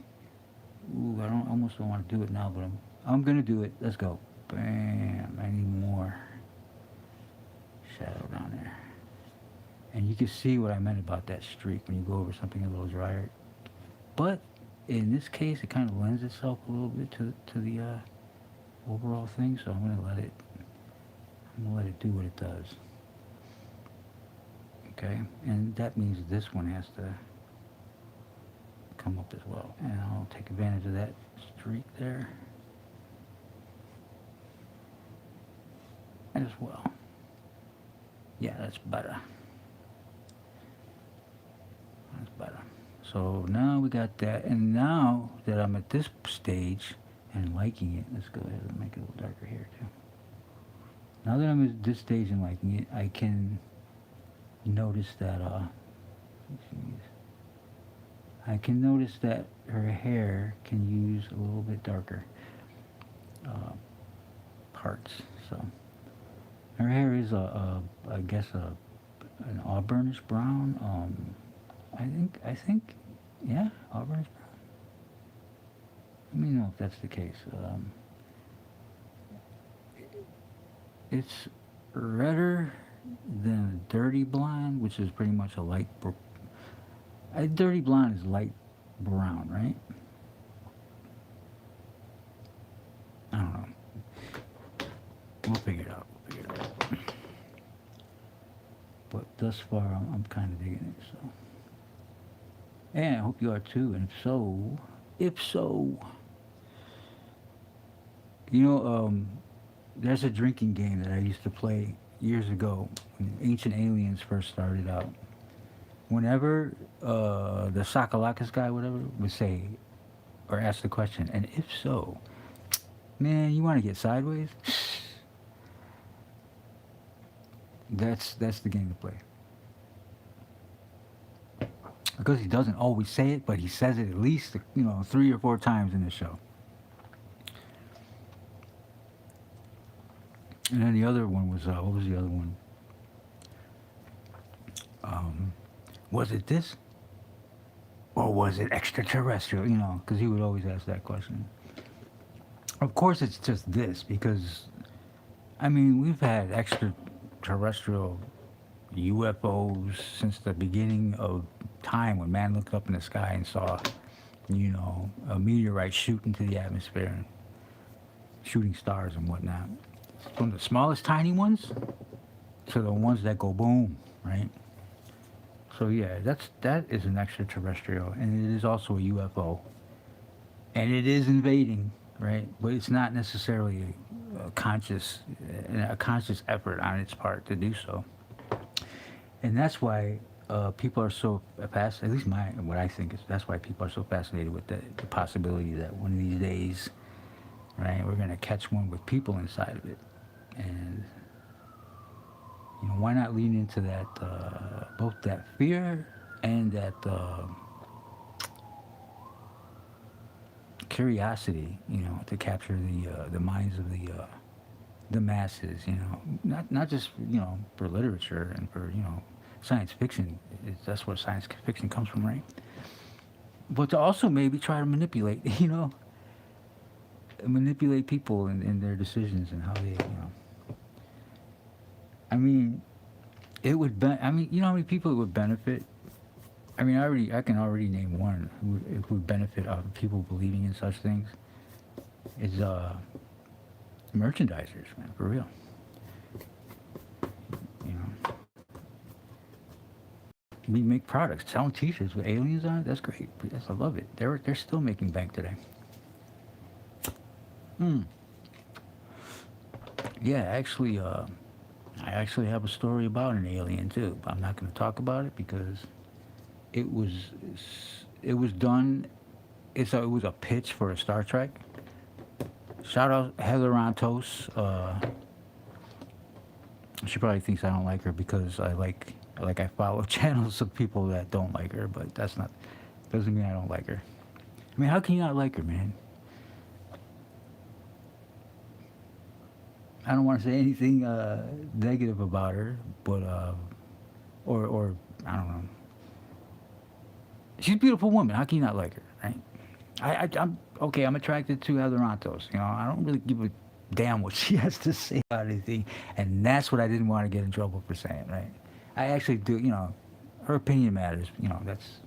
Ooh, I almost don't want to do it now, but I'm gonna do it. Let's go. Bam! I need more shadow down there. And you can see what I meant about that streak when you go over something a little drier. But in this case, it kind of lends itself a little bit to the overall thing, so I'm gonna let it do what it does. Okay, and that means this one has to come up as well. And I'll take advantage of that streak there as well. Yeah, that's better. That's better. So now we got that, and now that I'm at this stage and liking it, let's go ahead and make it a little darker here too. Now that I'm at this stage and liking it, I can notice that her hair can use a little bit darker parts. So her hair is I guess an auburnish brown. I think, yeah, auburnish brown. Let me know if that's the case. It's redder than a dirty blonde, which is pretty much a light. A dirty blonde is light brown, right? I don't know. We'll figure it out. But thus far, I'm kind of digging it. So, and I hope you are too. And if so, you know, there's a drinking game that I used to play years ago when Ancient Aliens first started out. Whenever the Sakalakis guy, whatever, would say or ask the question, and if so, man, you want to get sideways? That's the game to play. Because he doesn't always say it, but he says it at least 3 or 4 times in the show. And then the other one was what was the other one? Was it this? Or was it extraterrestrial? Because he would always ask that question. Of course it's just this, because, I mean, we've had extraterrestrial UFOs since the beginning of time, when man looked up in the sky and saw, a meteorite shoot into the atmosphere and shooting stars and whatnot. From the smallest tiny ones to the ones that go boom, right? So yeah, that is an extraterrestrial, and it is also a UFO, and it is invading, right? But it's not necessarily a conscious effort on its part to do so, and that's why people are so fascinated. At least what I think is that's why people are so fascinated with the possibility that one of these days, right, we're gonna catch one with people inside of it, and why not lean into that, both that fear and that curiosity, to capture the minds of the masses, not just for literature and for science fiction. That's where science fiction comes from, right? But to also maybe try to manipulate, manipulate people in their decisions and how they, I mean, it would how many people it would benefit? I mean, I can already name one who would benefit out of people believing in such things. Is merchandisers, man, for real. We make products, selling T-shirts with aliens on it. That's great. I love it. They're still making bank today. Yeah, actually, I actually have a story about an alien too, but I'm not going to talk about it because it was done. It was a pitch for a Star Trek. Shout out Heather Rontos. She probably thinks I don't like her because I follow channels of people that don't like her, but doesn't mean I don't like her. I mean, how can you not like her, man? I don't want to say anything negative about her, but or I don't know. She's a beautiful woman. How can you not like her, right? I'm okay. I'm attracted to Heather Rontos. I don't really give a damn what she has to say about anything, and that's what I didn't want to get in trouble for saying, right? I actually do. Her opinion matters. That's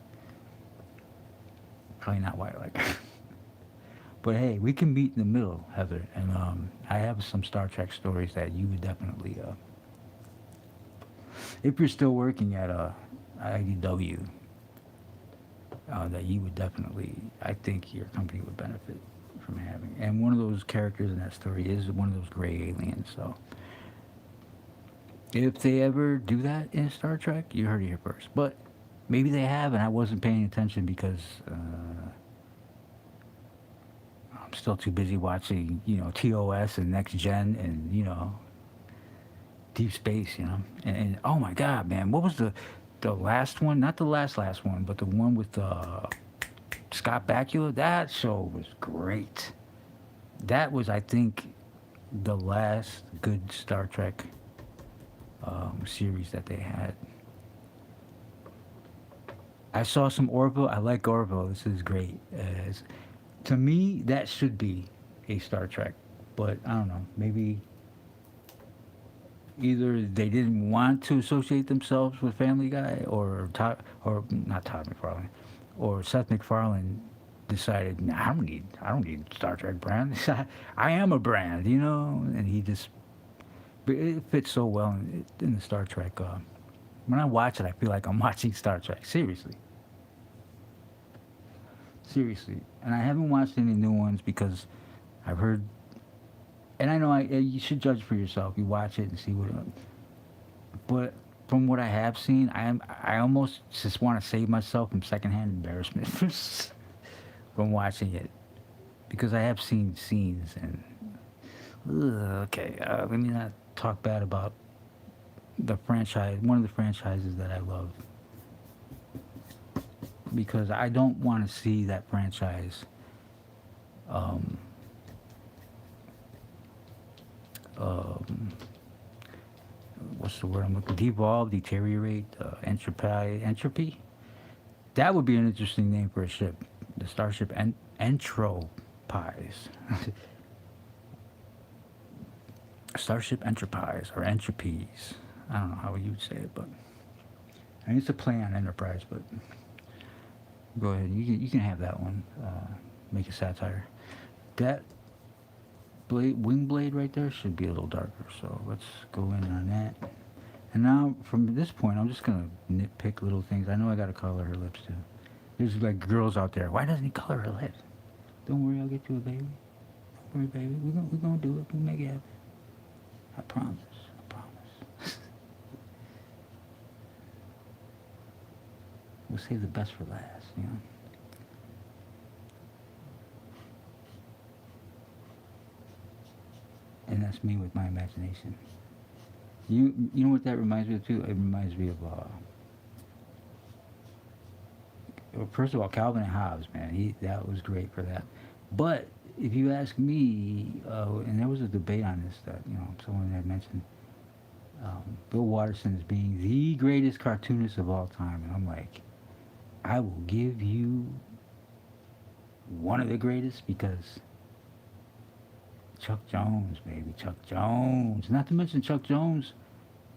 probably not why I like her. But hey, we can meet in the middle, Heather. And I have some Star Trek stories that you would definitely, if you're still working at IDW, that you would definitely, I think your company would benefit from having. And one of those characters in that story is one of those gray aliens. So if they ever do that in Star Trek, you heard it here first. But maybe they have, and I wasn't paying attention because I'm still too busy watching, TOS and Next Gen and, Deep Space, And oh my God, man, what was the last one? Not the last one, but the one with Scott Bakula. That show was great. That was, I think, the last good Star Trek series that they had. I saw some Orville. I like Orville. This is great. To me, that should be a Star Trek. But I don't know. Maybe either they didn't want to associate themselves with Family Guy, or or not Todd McFarlane, or Seth MacFarlane decided, nah, I don't need Star Trek brand. I am a brand, and he just, it fits so well in the Star Trek. When I watch it, I feel like I'm watching Star Trek. Seriously. And I haven't watched any new ones because I've heard, and I know you should judge for yourself. You watch it and see what. But from what I have seen, I almost just want to save myself from secondhand embarrassment from watching it, because I have seen scenes and okay. Let me not talk bad about the franchise. One of the franchises that I love, because I don't want to see that franchise um, what's the word I'm looking? Devolve, deteriorate, entropy. That would be an interesting name for a ship. The Starship Entropies. Starship Enterprise or Entropies. I don't know how you would say it, but I mean, it's a play on Enterprise. But go ahead, you can have that one. Make a satire. That wing blade right there should be a little darker. So let's go in on that. And now from this point, I'm just gonna nitpick little things. I know I gotta color her lips too. There's like girls out there. Why doesn't he color her lips? Don't worry, I'll get you a baby. Don't worry, baby. We're gonna do it. We'll make it happen. I promise. We'll save the best for last, And that's me with my imagination. You know what that reminds me of too? It reminds me of well, first of all, Calvin and Hobbes, man. That was great for that. But if you ask me, and there was a debate on this that someone had mentioned Bill Watterson as being the greatest cartoonist of all time, and I'm like, I will give you one of the greatest, because Chuck Jones, baby, Chuck Jones. Not to mention Chuck Jones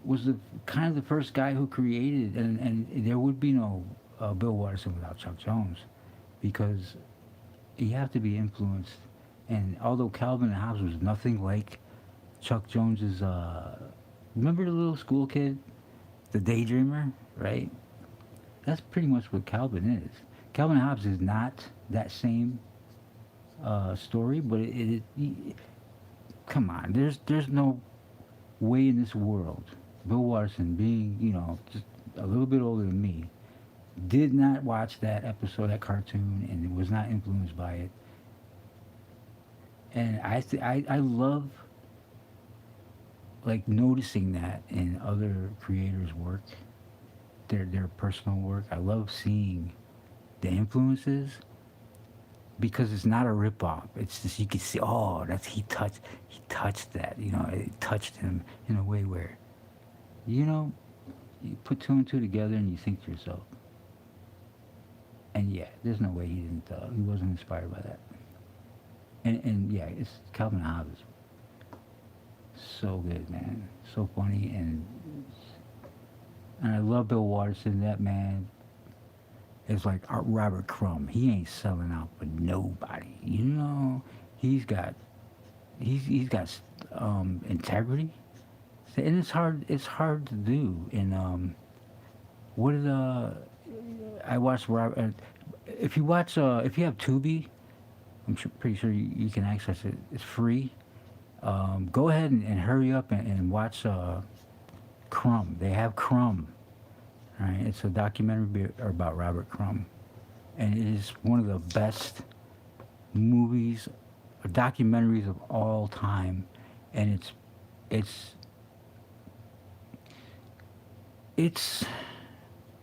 was the kind of the first guy who created, and there would be no Bill Watterson without Chuck Jones, because you have to be influenced. And although Calvin and Hobbes was nothing like Chuck Jones's, remember the little school kid, the daydreamer, right? That's pretty much what Calvin is. Calvin and Hobbes is not that same story, but come on, there's no way in this world Bill Watterson, being just a little bit older than me, did not watch that episode, that cartoon, and was not influenced by it. And I love like noticing that in other creators' work, their personal work. I love seeing the influences, because it's not a ripoff. It's just, you can see, oh, he touched that. It touched him in a way where, you put two and two together and you think to yourself, and yeah, there's no way he wasn't inspired by that. And yeah, it's Calvin Hobbes. So good, man. So funny, and I love Bill Watterson. That man It's like Robert Crumb. He ain't selling out for nobody. You know, he's got he's got integrity, and it's hard to do. And what did I watched Robert? If you have Tubi, pretty sure you can access it. It's free. Go ahead and hurry up and watch Crumb. They have Crumb. Right? It's a documentary about Robert Crumb, and it is one of the best movies or documentaries of all time. And it's it's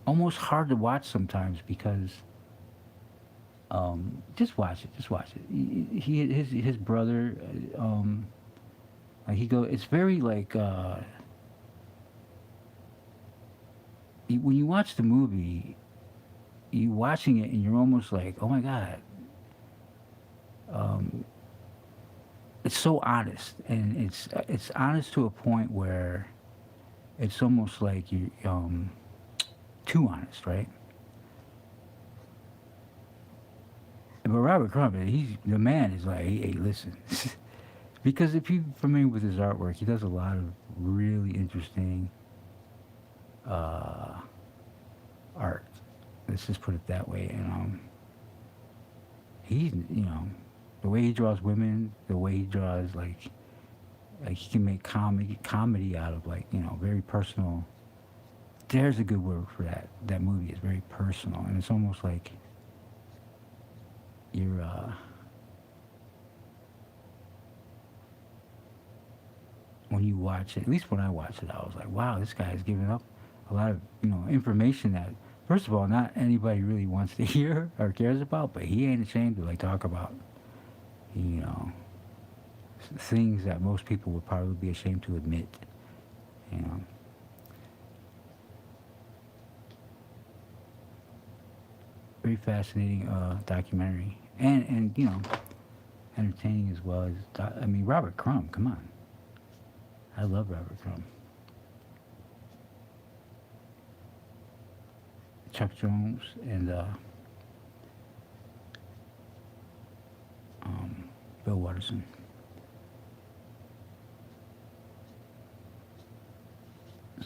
almost hard to watch sometimes because just watch it. Just watch it. His brother, like he go. It's very like when you watch the movie, you watching it and you're almost like, oh my god. It's so honest, and it's honest to a point where it's almost like you too honest, right? But Robert Crumb, the man is like, hey, listen, because if you're familiar with his artwork, he does a lot of really interesting art. Let's just put it that way. And he's, the way he draws women, the way he draws like he can make comedy out of very personal. There's a good word for that. That movie is very personal, and it's almost like you're when you watch it. At least when I watched it, I was like, wow, this guy's giving up a lot of information that, first of all, not anybody really wants to hear or cares about, but he ain't ashamed to talk about things that most people would probably be ashamed to admit. Very fascinating documentary, and entertaining as well as. I mean, Robert Crumb. Come on, I love Robert Crumb. Chuck Jones and Bill Watterson.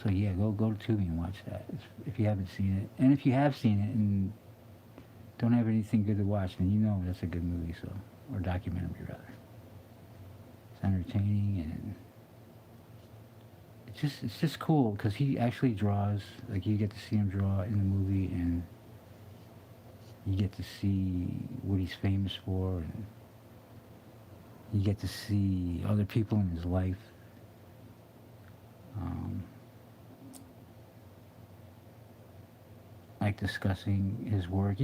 So yeah, go to Tubi and watch that if you haven't seen it. And if you have seen it and don't have anything good to watch, then that's a good movie. So, or documentary rather. It's entertaining, and it's just cool because he actually draws. Like, you get to see him draw in the movie, and you get to see what he's famous for, and you get to see other people in his life. Like discussing his work.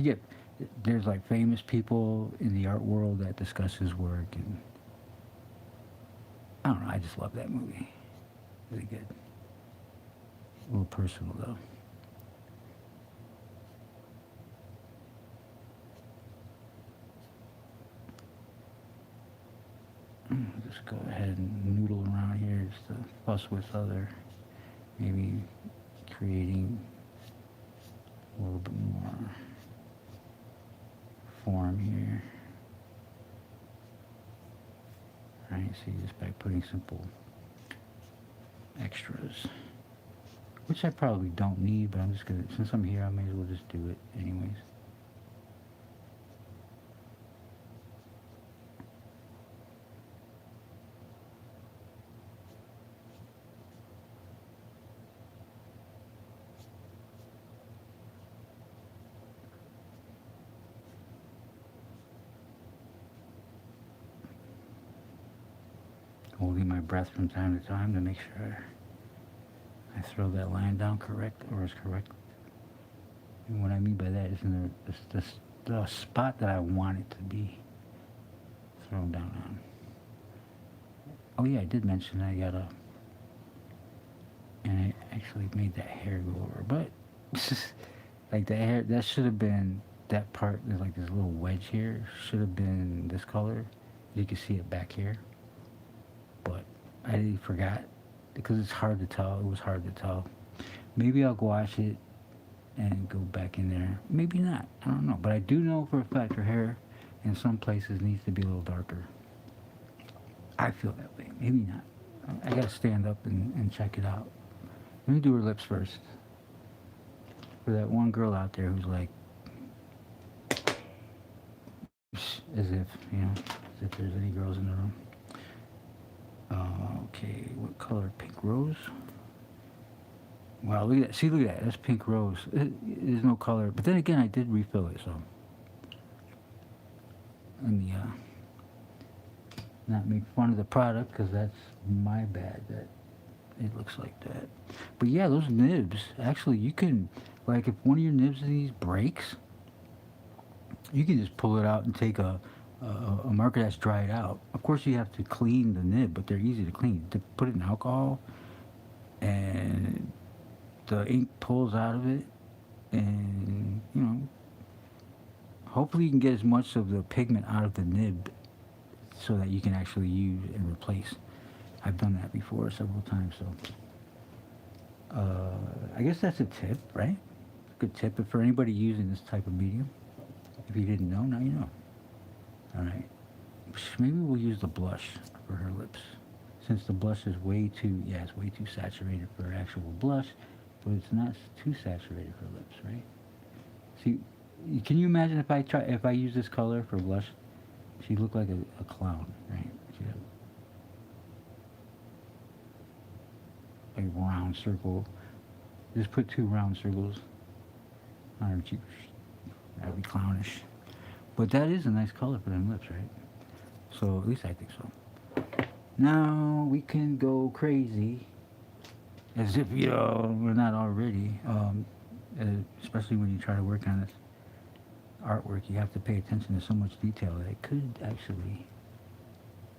There's like famous people in the art world that discuss his work, and I don't know, I just love that movie. Really good. A little personal though. Just go ahead and noodle around here just to fuss with maybe creating a little bit more form here. Right, see, just by putting simple extras, which I probably don't need, but I'm just gonna, since I'm here, I may as well just do it anyways. Holding my breath from time to time to make sure I throw that line down correct, or is correct. And what I mean by that is the spot that I want it to be thrown down on. Oh yeah, I did mention I got and I actually made that hair go over, but like the hair, that should have been, that part, there's like this little wedge here, should have been this color. You can see it back here. But I forgot because it's hard to tell. It was hard to tell. Maybe I'll gouache it and go back in there. Maybe not. I don't know. But I do know for a fact her hair in some places needs to be a little darker. I feel that way. Maybe not. I gotta stand up and check it out. Let me do her lips first. For that one girl out there who's like, as if, as if there's any girls in the room. Okay, what color? Pink rose? Wow, look at that. See, look at that. That's pink rose. There's no color. But then again, I did refill it, so. Let me not make fun of the product, because that's my bad that it looks like that. But yeah, those nibs, actually, you can, like, if one of your nibs of these breaks, you can just pull it out and take a marker that's dried out. Of course, you have to clean the nib, but they're easy to clean. To put it in alcohol, and the ink pulls out of it, and, hopefully you can get as much of the pigment out of the nib so that you can actually use and replace. I've done that before several times, so I guess that's a tip, right? Good tip for anybody using this type of medium. If you didn't know, now you know. All right. Maybe we'll use the blush for her lips. Since the blush is way too, it's way too saturated for actual blush, but it's not too saturated for lips, right? See, can you imagine if I use this color for blush? She'd look like a clown, right? She'd have a round circle. Just put 2 round circles on her cheeks. That'd be clownish. But that is a nice color for them lips, right? So, at least I think so. Now, we can go crazy. As if, we're not already. Especially when you try to work on this artwork, you have to pay attention to so much detail that it could actually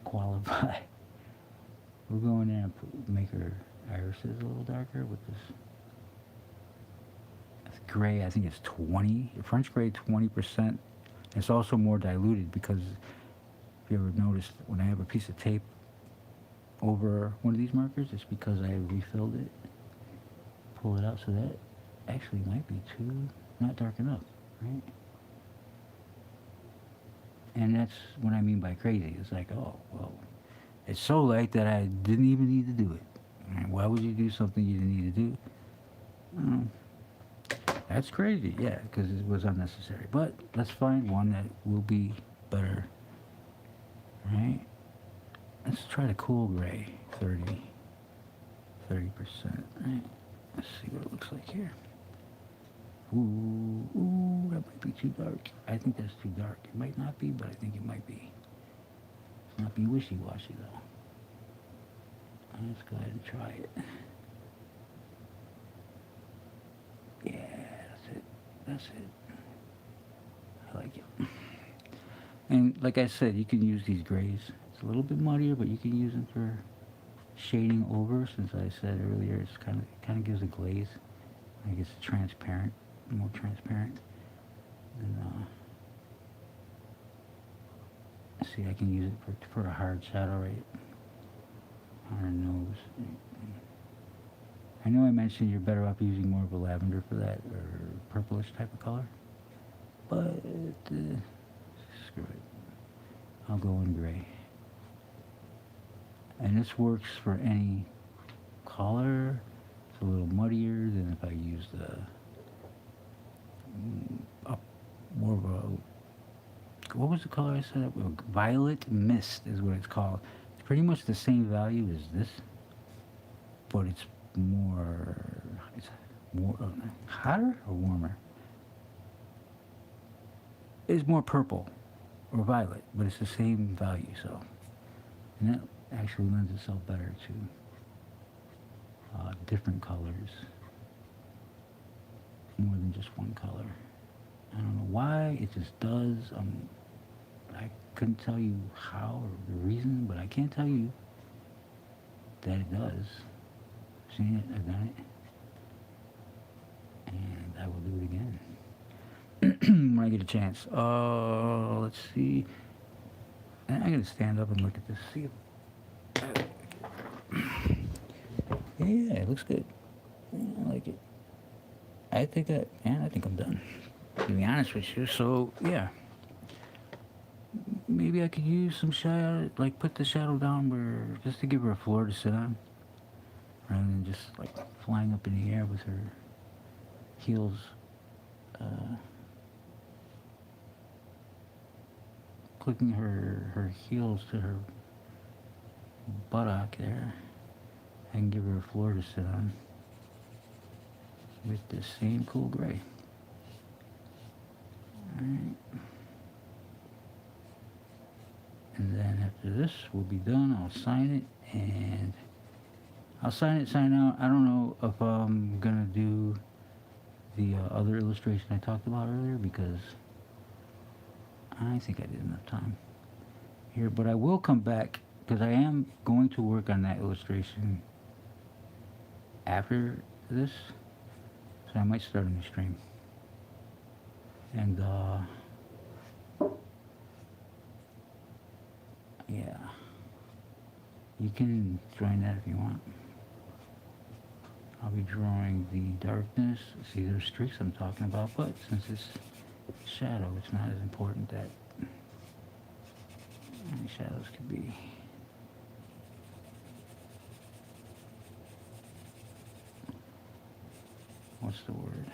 qualify. We'll go in there and make her irises a little darker with this gray. I think it's 20. French gray, 20%. It's also more diluted because if you ever noticed, when I have a piece of tape over one of these markers, it's because I refilled it. Pull it out, so that actually might be not dark enough, right? And that's what I mean by crazy. It's like, oh, well, it's so light that I didn't even need to do it. And why would you do something you didn't need to do? That's crazy, yeah, because it was unnecessary. But let's find one that will be better, right? Let's try the cool gray, 30%, right? Let's see what it looks like here. Ooh, that might be too dark. I think that's too dark. It might not be, but I think it might be. Let's not be wishy-washy, though. Let's go ahead and try it. Yeah, that's it. I like it. And like I said, you can use these grays. It's a little bit muddier, but you can use them for shading over. Since I said earlier, it kind of gives a glaze. I guess it's transparent, more transparent. And see, I can use it for a hard shadow right on her nose. I know I mentioned you're better off using more of a lavender for that, or purplish type of color, but screw it. I'll go in gray. And this works for any color. It's a little muddier than if I used more of a, what was the color I said? Violet Mist is what it's called. It's pretty much the same value as this, but it's more hotter or warmer? It's more purple or violet, but it's the same value, so. And that actually lends itself better to different colors, more than just one color. I don't know why, it just does. I couldn't tell you how or the reason, but I can tell you that it does. I've seen it, I've done it, and I will do it again when I get a chance. Let's see. I gotta stand up and look at this. See if, yeah, it looks good. I like it. I think I'm done, to be honest with you. So, yeah. Maybe I could use some shadow, like put the shadow down where, just to give her a floor to sit on, rather than just like flying up in the air with her heels, clicking her heels to her buttock there. I can give her a floor to sit on with this same cool gray. Alright. And then after this, we'll be done. I'll sign it, and I'll sign it, sign out. I don't know if I'm gonna do the other illustration I talked about earlier, because I think I did enough time here. But I will come back, because I am going to work on that illustration after this, so I might start a new stream. And yeah, you can join that if you want. I'll be drawing the darkness. See, there's streaks I'm talking about, but since it's shadow, it's not as important that any shadows could be. What's the word?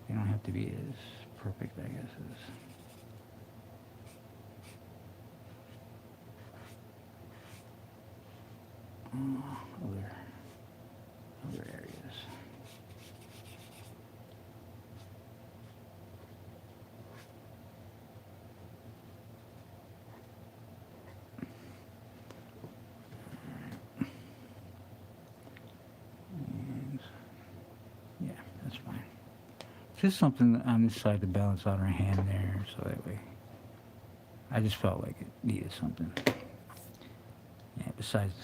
They don't have to be as perfect, I guess, as other areas. And yeah, that's fine. Just something on this side to balance out her hand there, so that way. I just felt like it needed something. Yeah, besides the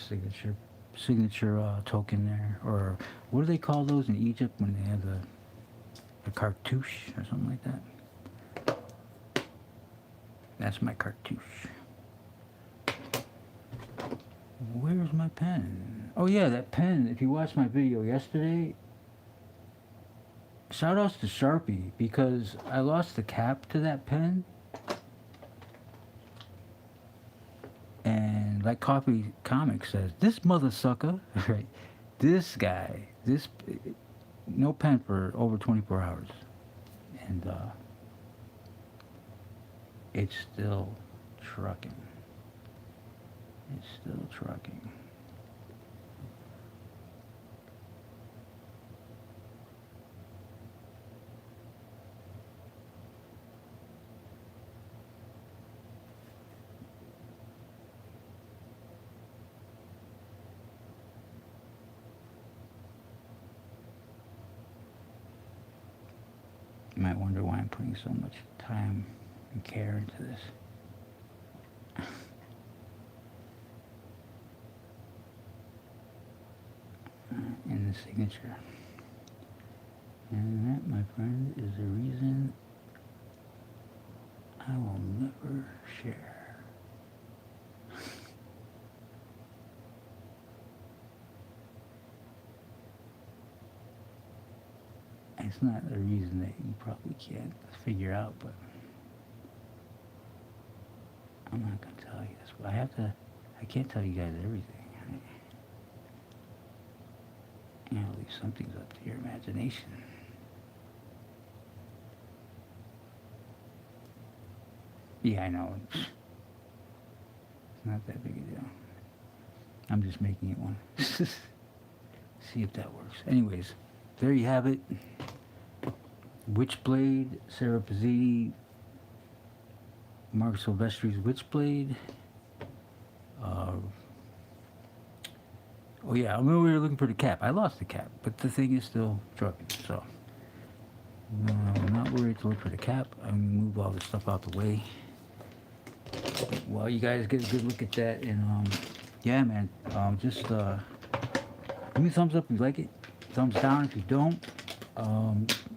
signature token there, or what do they call those in Egypt when they have the cartouche or something like that? That's my cartouche. Where's my pen? Oh yeah, that pen. If you watched my video yesterday, shout outs to Sharpie, because I lost the cap to that pen. And like Coffee Comics says, this mother sucker, right? This guy, no pen for over 24 hours. And it's still trucking. It's still trucking. You might wonder why I'm putting so much time and care into this. In the signature. And that, my friend, is the reason I will never share. It's not a reason that you probably can't figure out, but I'm not going to tell you this. But I can't tell you guys everything. You know, leave some things up to your imagination. Yeah, I know. It's not that big a deal. I'm just making it one. See if that works. Anyways, there you have it. Witchblade, Sarah Pizzini, Mark Silvestri's Witchblade. Oh yeah, I mean, we were looking for the cap. I lost the cap, but the thing is still trucking, so I'm not worried to look for the cap. I'm gonna move all this stuff out the way. Well, you guys get a good look at that, and yeah, man, just give me a thumbs up if you like it, thumbs down if you don't.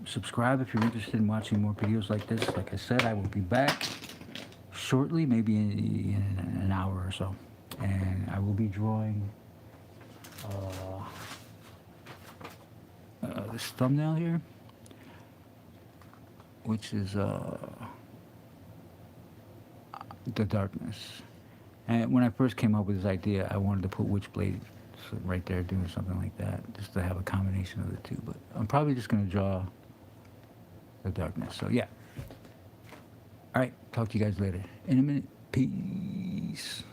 Subscribe if you're interested in watching more videos like this. Like I said, I will be back shortly, maybe in an hour or so, and I will be drawing this thumbnail here, which is the darkness. And when I first came up with this idea, I wanted to put witchblade right there doing something like that, just to have a combination of the two. But I'm probably just going to draw the darkness. So yeah. All right, talk to you guys later. In a minute. Peace.